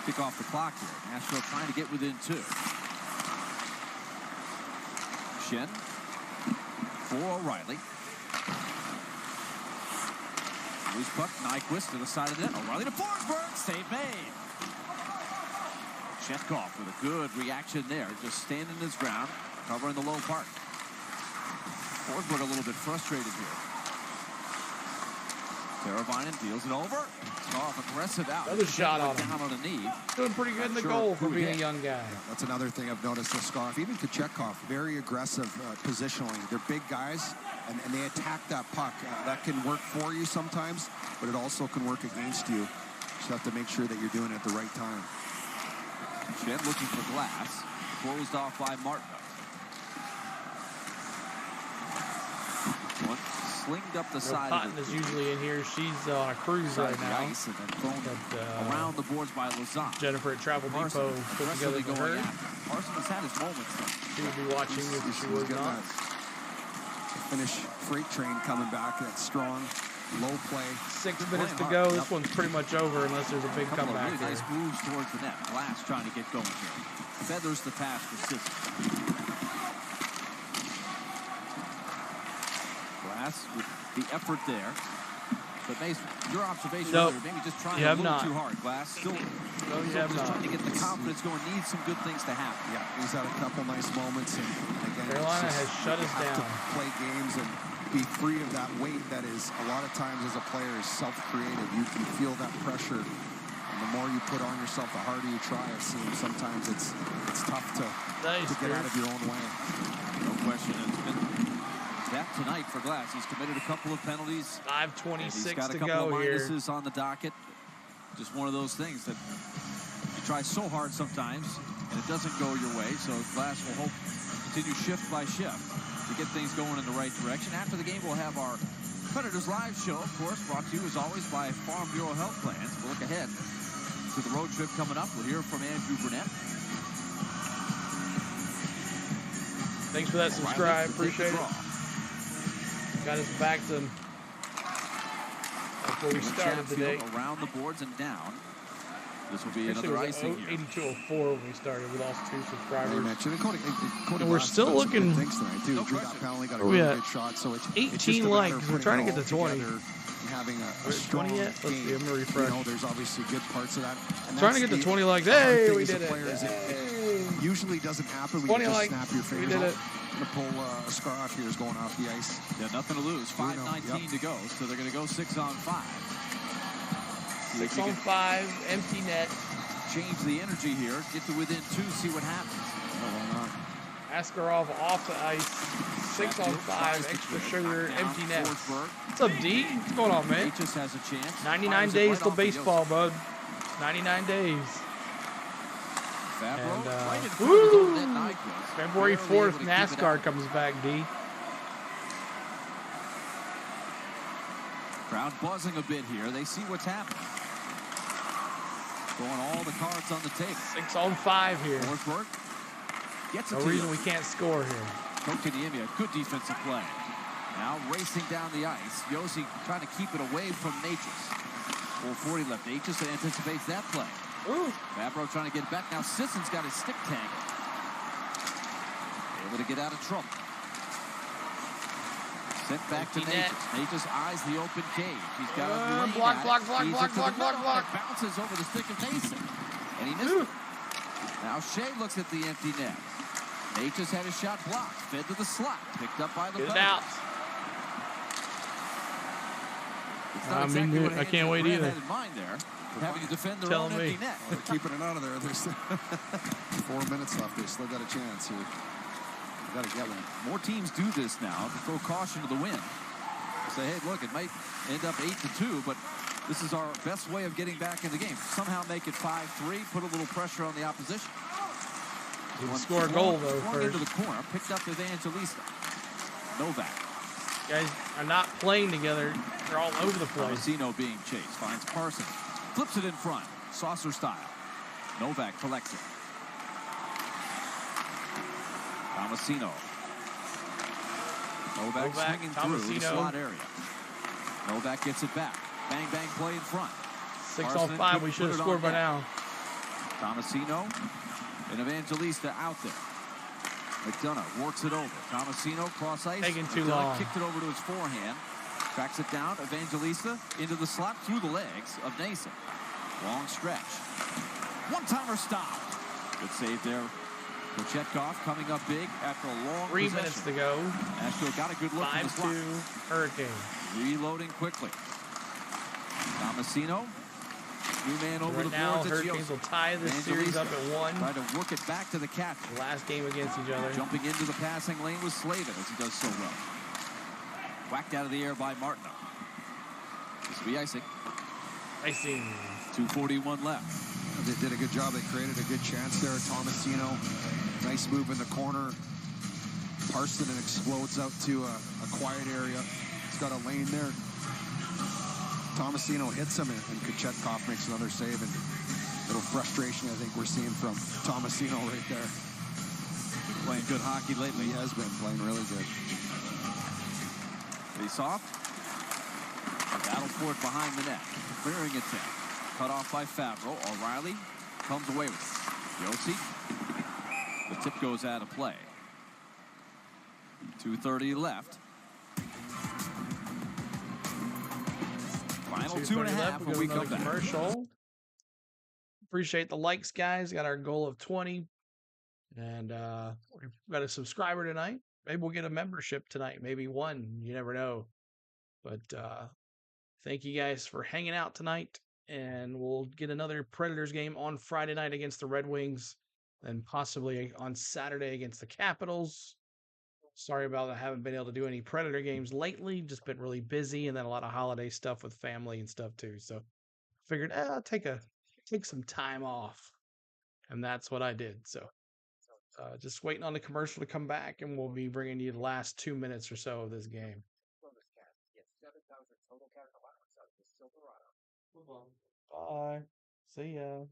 kick off the clock here. Nashville trying to get within 2. Shen for O'Reilly. Loose puck, Nyquist to the side of the net. O'Reilly to Forsberg. Save made. Chetkov with a good reaction there. Just standing his ground, covering the low part. Forsberg a little bit frustrated here. Teravainen deals it over. Off aggressive out. Another shot on him. Down on a knee. Doing pretty good in the goal for being a young guy. Yeah, that's another thing I've noticed with Scarf. Even Kochetkov, very aggressive positionally. They're big guys, and they attack that puck. That can work for you sometimes, but it also can work against you. Just have to make sure that you're doing it at the right time. Shen looking for Glass. Closed off by Martin. One slinged up the side Cotton of it. is usually in here. She's on a cruise right now. Ice and then thrown around the boards by Lazat. Jennifer at Travel Depot put together for her. Carson has had his moments. She would be watching if she was not. Finnish freight train coming back. That strong, low play. 6 minutes to go. This one's pretty much over unless there's a big comeback. Really nice moves towards the net. Glass trying to get going here. Feathers the pass for Sissons. Glass with the effort there. But Mason, your observation earlier, maybe just trying a little too hard. Glass still just trying to get the confidence going. Needs some good things to happen. Yeah, he's had a couple nice moments, and again, Carolina has shut us down. To play games and be free of that weight that is a lot of times as a player is self-created. You can feel that pressure, and the more you put on yourself, the harder you try. It seems sometimes it's tough to get out of your own way. No question. It's been that tonight for Glass. He's committed a couple of penalties. 5:26 He's got a to couple go of here. minuses on the docket. Just one of those things that you try so hard sometimes, and it doesn't go your way. So Glass will hope continue shift by shift to get things going in the right direction. After the game, we'll have our Predators live show, of course, brought to you as always by Farm Bureau Health Plans. We'll look ahead to the road trip coming up. We'll hear from Andrew Burnett. Thanks for that subscribe. Appreciate it. Got us back to before we started today. Around the boards and down. This will be another icing here. 8204 when we started. We lost 2 subscribers. And we're still looking. Thanks tonight too. Drew got penalty, got a really good shot. So it's 18 likes. We're trying to get to 20. Having a strong 20 yet? Let's see. I'm gonna refresh. You know, there's obviously good parts of that. And trying to get to 20 likes. Hey, we did it. Usually doesn't happen when 20 you just likes. snap your fingers. We did it. I'm gonna pull a scar off here is going off the ice. Yeah, nothing to lose. 5:19 to go, so they're going to go 6 on 5. 6 on 5, empty net. Change the energy here. Get to within 2, see what happens. Askarov off the ice. 6 on 5, extra sugar, empty net. What's up, D? What's going on, man? Just has a chance. 99 days till baseball, bud. 99 days. And, woo! February 4th, NASCAR comes back, D. Crowd buzzing a bit here. They see what's happening. Throwing all the cards on the table. 6-on-5 here. Forsberg gets it. No reason we can't score here. Kotkaniemi, a good defensive play. Now racing down the ice. Josi trying to keep it away from Natchez. 4:40 left. Natchez anticipates that play. Ooh. Fabro trying to get back. Now Sisson's got his stick tangled. Able to get out of trouble. Sent back to Natchez. Natchez eyes the open cage. He's got a block. Bounces over the stick of Mason. And he missed it. Now Shea looks at the empty net. Natchez had his shot blocked. Fed to the slot. Picked up by the Get it out. Exactly I can't wait either. Had in mind there, having to defend their own empty net. Well, they're keeping it out of there. There's 4 minutes left. They still got a chance here. Got to get one. More teams do this now to throw caution to the wind. Say, hey, look, it might end up 8-2, but this is our best way of getting back in the game. Somehow make it 5-3, put a little pressure on the opposition. Score a goal though first. Into the corner, picked up Evangelista. Novak. Guys are not playing together. They're all over the place. Tomasino being chased. Finds Parson. Flips it in front. Saucer style. Novak collects it. Tomasino. Novak swinging through the slot area. Novak gets it back. Bang, bang play in front. 6-on-5. We should have scored by now. Tomasino and Evangelista out there. McDonough works it over. Tomasino cross ice. Taking too long. Kicked it over to his forehand. Tracks it down. Evangelista into the slot through the legs of Nason. Long stretch. One-timer stop. Good save there. Kochetkov coming up big after a long 3 minutes to go. Nashville got a good look at the slot. 5-2 Hurricane. Reloading quickly. Tomasino. New man over the now, boards. Hurricanes will tie this series up at 1. Try to work it back to the captain. Last game against each other. Jumping into the passing lane with Slavin as he does so well. Whacked out of the air by Martino. This will be icing. Icing. 2:41 left. They did a good job. They created a good chance there. Tomasino, nice move in the corner. Parson explodes out to a quiet area. He's got a lane there. Tomasino hits him, and Kochetkov makes another save. And a little frustration, I think, we're seeing from Tomasino right there. Playing good hockey lately. He has been playing really good. Face off. Battle for it behind the net. Clearing it down. Cut off by Fabro. O'Reilly comes away with it. Josi. The tip goes out of play. 2:30 left. Final 2.5 when we come back. Commercial. Appreciate the likes, guys. Got our goal of 20. And we've got a subscriber tonight. Maybe we'll get a membership tonight. Maybe one. You never know. But thank you guys for hanging out tonight. And we'll get another Predators game on Friday night against the Red Wings. And possibly on Saturday against the Capitals. Sorry about I haven't been able to do any Predator games lately. Just been really busy, and then a lot of holiday stuff with family and stuff too. So figured I'll take some time off, and that's what I did. So just waiting on the commercial to come back, and we'll be bringing you the last 2 minutes or so of this game. Bye. See ya.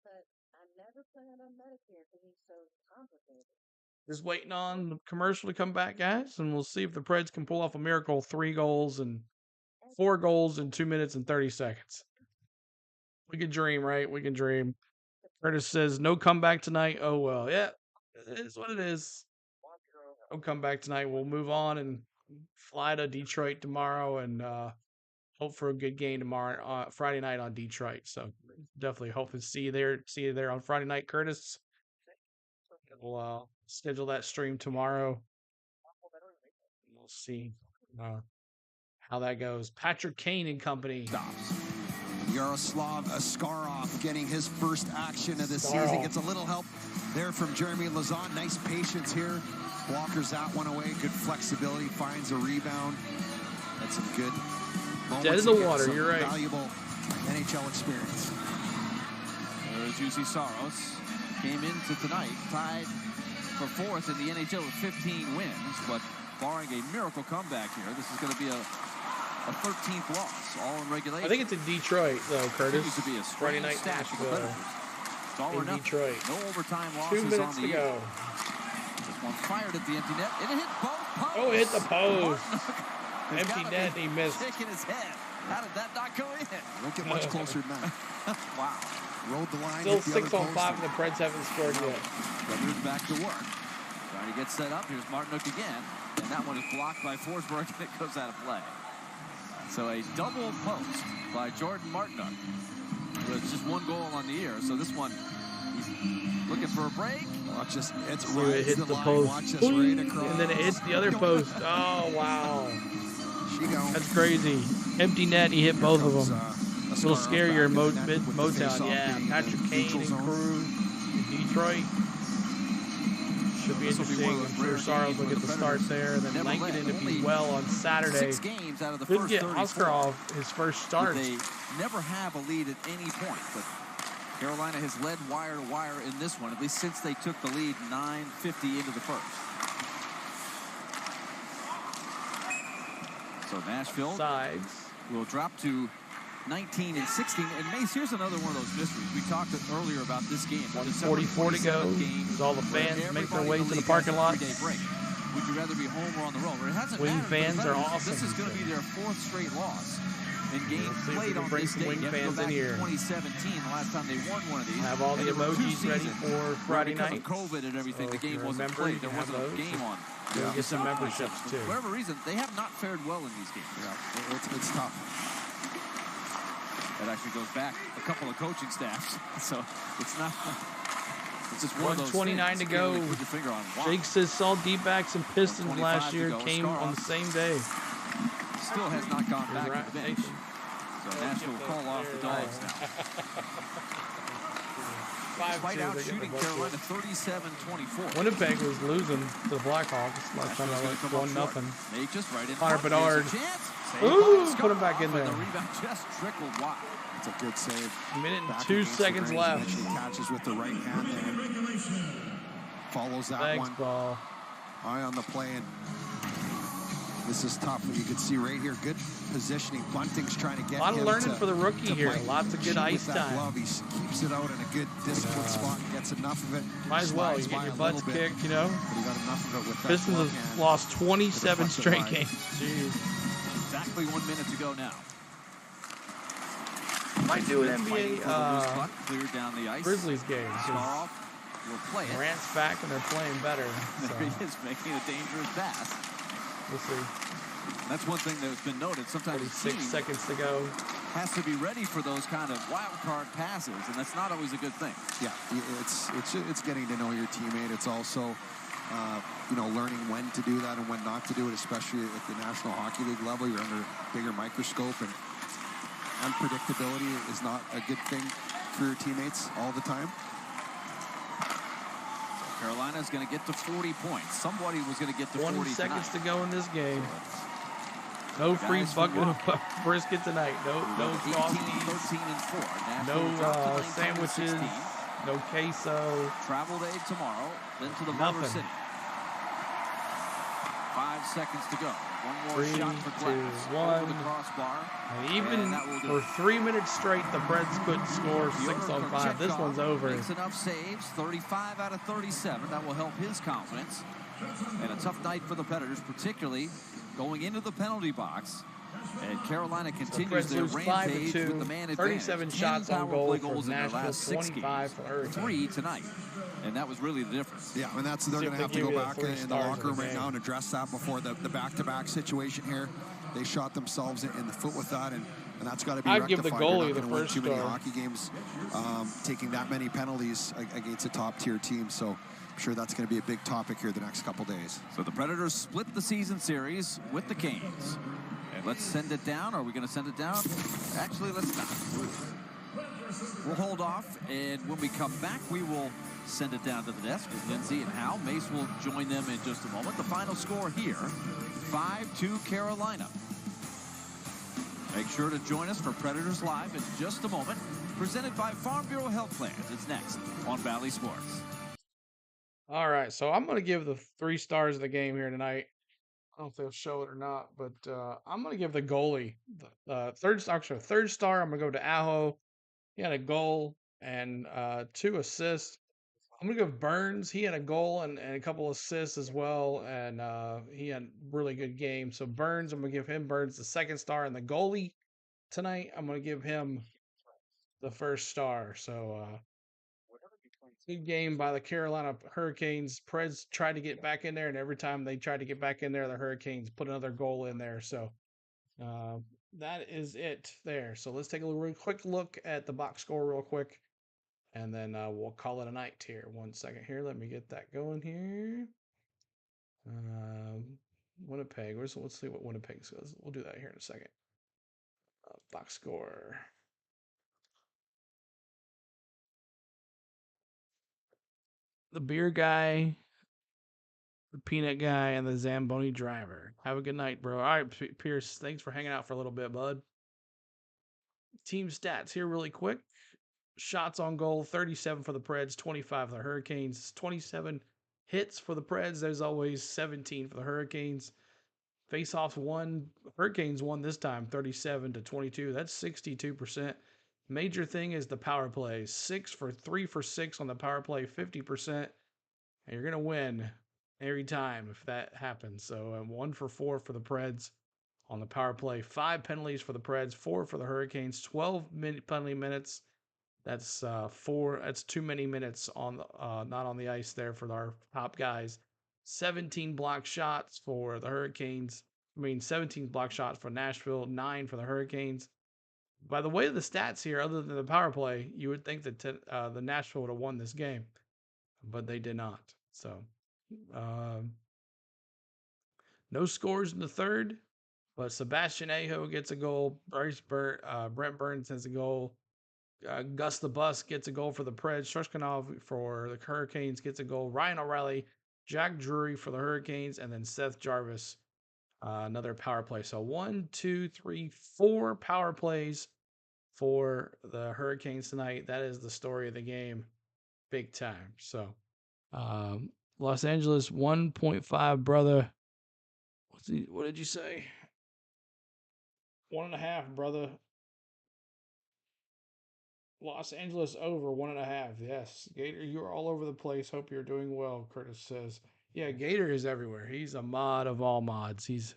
But I never planned on Medicare to be so complicated. Just waiting on the commercial to come back, guys, and we'll see if the Preds can pull off a miracle. 4 goals in 2 minutes and 30 seconds. We can dream, right? We can dream. Curtis says, no comeback tonight. Oh, well. Yeah, it is what it is. No comeback tonight. We'll move on and fly to Detroit tomorrow and hope for a good game tomorrow, Friday night on Detroit. So definitely hope to see you there on Friday night, Curtis. We'll schedule that stream tomorrow. We'll see how that goes. Patrick Kane and company. Stops. Yaroslav Askarov getting his first action of the season. Gets a little help there from Jeremy Lauzon. Nice patience here. Walkers that one away. Good flexibility. Finds a rebound. That's some good moments. Dead in the water. You're right. Valuable NHL experience. There's UC Saros. Came into tonight tied for 4th in the NHL with 15 wins, but barring a miracle comeback here, this is going to be a 13th loss, all in regulation. I think it's in Detroit, though, Curtis. Continues to be a Friday strange night stat for the Nashville. Predators. It's all or In nothing. Detroit. No overtime 2 losses minutes on the to year. go. This one fired at the empty net. It hit both posts. Oh, it hit the post. He's Empty gotta net, be he missed. shaking his head. How did that not go in? Won't get much closer than that. Wow. Rode the line. Still hit the 6 other on post, 5, and the Preds haven't scored yet. Predators back to work. Trying to get set up. Here's Martinook again. And that one is blocked by Forsberg, and it goes out of play. So a double post by Jordan Martinook. With just 1 goal on the year. So this one, he's looking for a break. Watch this. It's See, right it hit the the line. post. Watch this right across. And then it hits the other post. Oh, wow. She go. That's crazy. Empty net, he hit both of them. A little scarier in Motown. Yeah, Patrick Kane and crew in Detroit. Should be interesting. I'm sure Saros will get the start there. And then Lankinen, if he's well on Saturday, 6 games out of the could first get 34. Oskarov his first start. They never have a lead at any point, but Carolina has led wire to wire in this one, at least since they took the lead 9:50 into the first. So Nashville will drop to 19 and 16. And Mace, here's another one of those mysteries. We talked earlier about this game. 1:44 to go. As all the fans make their way to the parking lot. Would you rather be home or on the road? It hasn't Wing mattered. fans are awesome. This is going to be their 4th straight loss in games See if we played can on bring this some date. Wing You have to go fans back in here. to 2017, the last time they won one of these. Have all the And there were 2 emojis ready seasons for where Friday because night. of COVID and everything, So the game if you're a wasn't member, played. you There can have wasn't a those. game on. You'll get some memberships, too. For whatever reason, they have not fared well in these games. Yeah, it's tough. That actually goes back a couple of coaching staffs. So it's not. It's just one of those 1:29 to things. go. You can't really put your finger on why. Jake says saw D-backs and Pistons 1:25 last to year go. came on the same day. Still has not gone back Right. to the bench. So Nashville will call off the Dogs now. Despite out shooting Carolina 37-24. Winnipeg was losing to the Blackhawks last time I looked 1-0. Nate just right in Connor front. Bedard. Here's a chance. Saved Ooh, by put him back in Skarov, there. and the rebound just trickled wide. It's a good save. Minute and Back 2 against the seconds grain. left. He catches with the right hand there. Follows that Thanks, one. ball. Eye on the play, and this is tough. You can see right here, good positioning. Bunting's trying to get A lot of him learning to, for the rookie to here. bite. Lots of good Cheat ice with that time. glove. He keeps it out in a good disciplined spot and gets enough of it. Might as well. Slides You get by your a butts little bit, kicked, you know. but he got enough of it with that Pistons glove have hand. lost 27 Deflected straight by. games. Jeez. Exactly 1 minute to go now. Might do an Fighting NBA for the loose puck, cleared down the ice. Grizzlies game. Skarov will play it. Morant's back and they're playing better. There he is, making a dangerous pass. We'll see. That's one thing that's been noted. Sometimes the 36 team seconds to go. has to be ready for those kind of wild card passes, and that's not always a good thing. Yeah, it's getting to know your teammate. It's also, learning when to do that and when not to do it, especially at the National Hockey League level. You're under bigger microscope, and unpredictability is not a good thing for your teammates all the time. Carolina's going to get to 40 points. Somebody was going to get to 40 20 seconds tonight. to go in this game. No free bucket of brisket tonight. No 18, frosties. 13, and 4. No Nashville dropped to 19 and sandwiches. 16. No queso. Travel day tomorrow, then to the Motor Nothing. City. 5 seconds to go. One more 3, shot for 2, Glass. 1. Over the crossbar. And even that will do for it. 3 minutes straight, the Preds couldn't score 6 on 5. This Kochetkov one's over. makes enough saves, 35 out of 37. That will help his confidence. And a tough night for the Predators, particularly going into the penalty box. And Carolina continues Preds their lose rampage 5-2, with the man advantage. 37 shots 10 on power goal play for goals in their Nashville, last 6 25 games. for Hurricanes. 3 tonight. And that was really the difference. Yeah, and they're See going if to they have to give go you the back 3 in the stars locker of room the right game. now and address that before the back-to-back situation here. They shot themselves in the foot with that, and that's got to be I'd rectified. give the You're goalie not the gonna win first too many star. hockey games taking that many penalties against a top-tier team, so I'm sure that's going to be a big topic here the next couple days. So the Predators split the season series with the Canes. And let's send it down. Are we going to send it down? Actually, let's not. We'll hold off, and when we come back, we will send it down to the desk with Lindsay and Hal. Mace will join them in just a moment. The final score here, 5-2 Carolina. Make sure to join us for Predators Live in just a moment. presented by Farm Bureau Health Plans. It's next on Valley Sports. All right, so I'm going to give the 3 stars of the game here tonight. I don't know if they'll show it or not, but I'm going to give the goalie the third star. I'm going to go to Aho. He had a goal and 2 assists. I'm going to give Burns. He had a goal and a couple assists as well, and he had a really good game. So Burns, I'm going to give him Burns the 2nd star, and the goalie tonight, I'm going to give him the 1st star. So good game by the Carolina Hurricanes. Preds tried to get back in there, and every time they tried to get back in there, the Hurricanes put another goal in there. So that is it there. So let's take a real quick look at the box score real quick, and then we'll call it a night here. 1 second here. Let me get that going here. Winnipeg. Let's see what Winnipeg says. We'll do that here in a second. Box score. The beer guy, the peanut guy, and the Zamboni driver. Have a good night, bro. All right, Pierce, thanks for hanging out for a little bit, bud. Team stats here really quick. Shots on goal, 37 for the Preds, 25 for the Hurricanes. 27 hits for the Preds. There's always 17 for the Hurricanes. Face-offs won. Hurricanes won this time, 37-22. That's 62%. Major thing is the power play. 3 for 6 on the power play, 50%. And you're going to win every time if that happens. So 1 for 4 for the Preds on the power play. 5 penalties for the Preds, 4 for the Hurricanes. 12 penalty minutes. That's 4. That's too many minutes on not on the ice there for our top guys. 17 block shots for the Hurricanes. 17 block shots for Nashville, 9 for the Hurricanes. By the way of the stats here, other than the power play, you would think that the Nashville would have won this game, but they did not. So, no scores in the third, but Sebastian Aho gets a goal. Brent Burns has a goal. Gus the Bus gets a goal for the Preds. Shoshkanov for the Hurricanes gets a goal. Ryan O'Reilly, Jack Drury for the Hurricanes, and then Seth Jarvis, another power play. So 1, 2, 3, 4 power plays for the Hurricanes tonight. That is the story of the game, big time. So Los Angeles 1.5, brother. What did you say? 1.5, brother. Los Angeles over 1.5. Yes. Gator, you're all over the place. Hope you're doing well, Curtis says. Yeah, Gator is everywhere. He's a mod of all mods. He's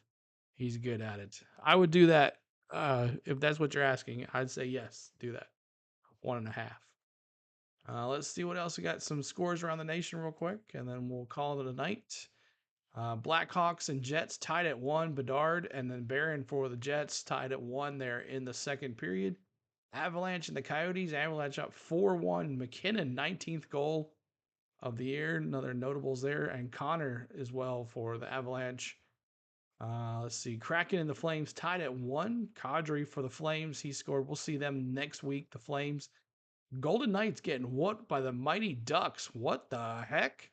good at it. I would do that if that's what you're asking. I'd say yes, do that. 1.5. Let's see what else we got. Some scores around the nation real quick, and then we'll call it a night. Blackhawks and Jets tied at 1. Bedard and then Barron for the Jets tied at 1 there in the second period. Avalanche and the Coyotes. Avalanche up 4-1. McKinnon, 19th goal of the year. Another notables there. And Connor as well for the Avalanche. Let's see. Kraken and the Flames tied at 1. Kadri for the Flames. He scored. We'll see them next week, the Flames. Golden Knights getting whooped by the mighty Ducks. What the heck?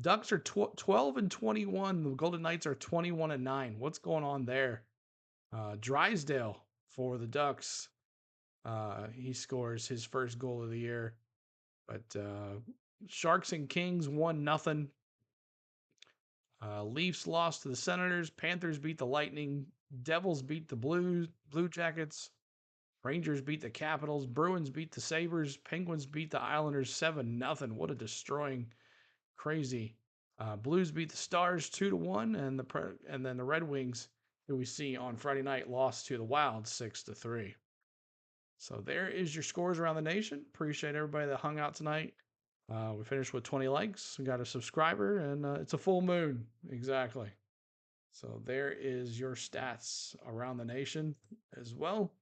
Ducks are 12-21. The Golden Knights are 21-9. What's going on there? Drysdale for the Ducks. He scores his first goal of the year. But Sharks and Kings 1-0. Leafs lost to the Senators. Panthers beat the Lightning. Devils beat the Blue Jackets. Rangers beat the Capitals. Bruins beat the Sabres. Penguins beat the Islanders 7-0. What a destroying, crazy. Blues beat the Stars 2-1, and then the Red Wings, who we see on Friday night, lost to the Wild 6-3. So there is your scores around the nation. Appreciate everybody that hung out tonight. We finished with 20 likes. We got a subscriber, and it's a full moon. Exactly. So there is your stats around the nation as well.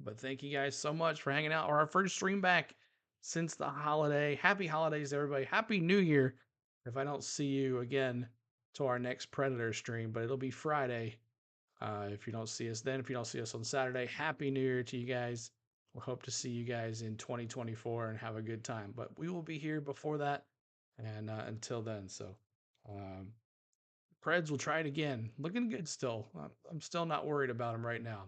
But thank you guys so much for hanging out. Our first stream back since the holiday. Happy holidays, everybody. Happy New Year. If I don't see you again to our next Predator stream, but it'll be Friday. If you don't see us then, if you don't see us on Saturday, Happy New Year to you guys. We hope to see you guys in 2024 and have a good time. But we will be here before that and until then. So Preds will try it again. Looking good still. I'm still not worried about them right now.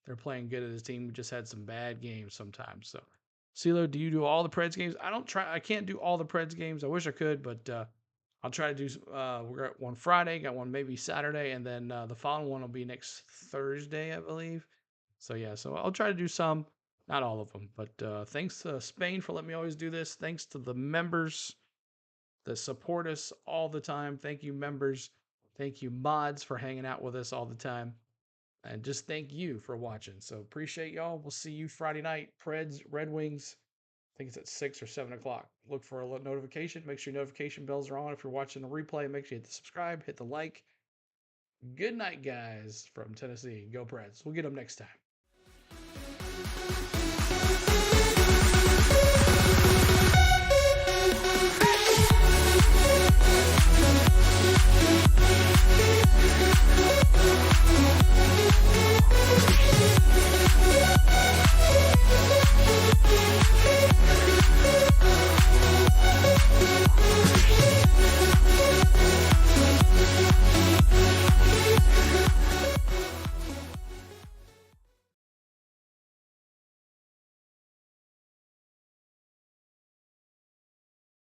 they're playing good as a team. We just had some bad games sometimes. So, CeeLo, do you do all the Preds games? I can't do all the Preds games. I wish I could, but I'll try to do. We're at one Friday, got one maybe Saturday, and then the following one will be next Thursday, I believe. So yeah, so I'll try to do some, not all of them. But thanks to Spain for letting me always do this. Thanks to the members that support us all the time. Thank you, members. Thank you, mods, for hanging out with us all the time. And just thank you for watching. So appreciate y'all. We'll see you Friday night. Preds, Red Wings. I think it's at 6 or 7 o'clock. Look for a notification. Make sure your notification bells are on. If you're watching the replay, make sure you hit the subscribe, hit the like. Good night, guys, from Tennessee. Go Preds. We'll get them next time.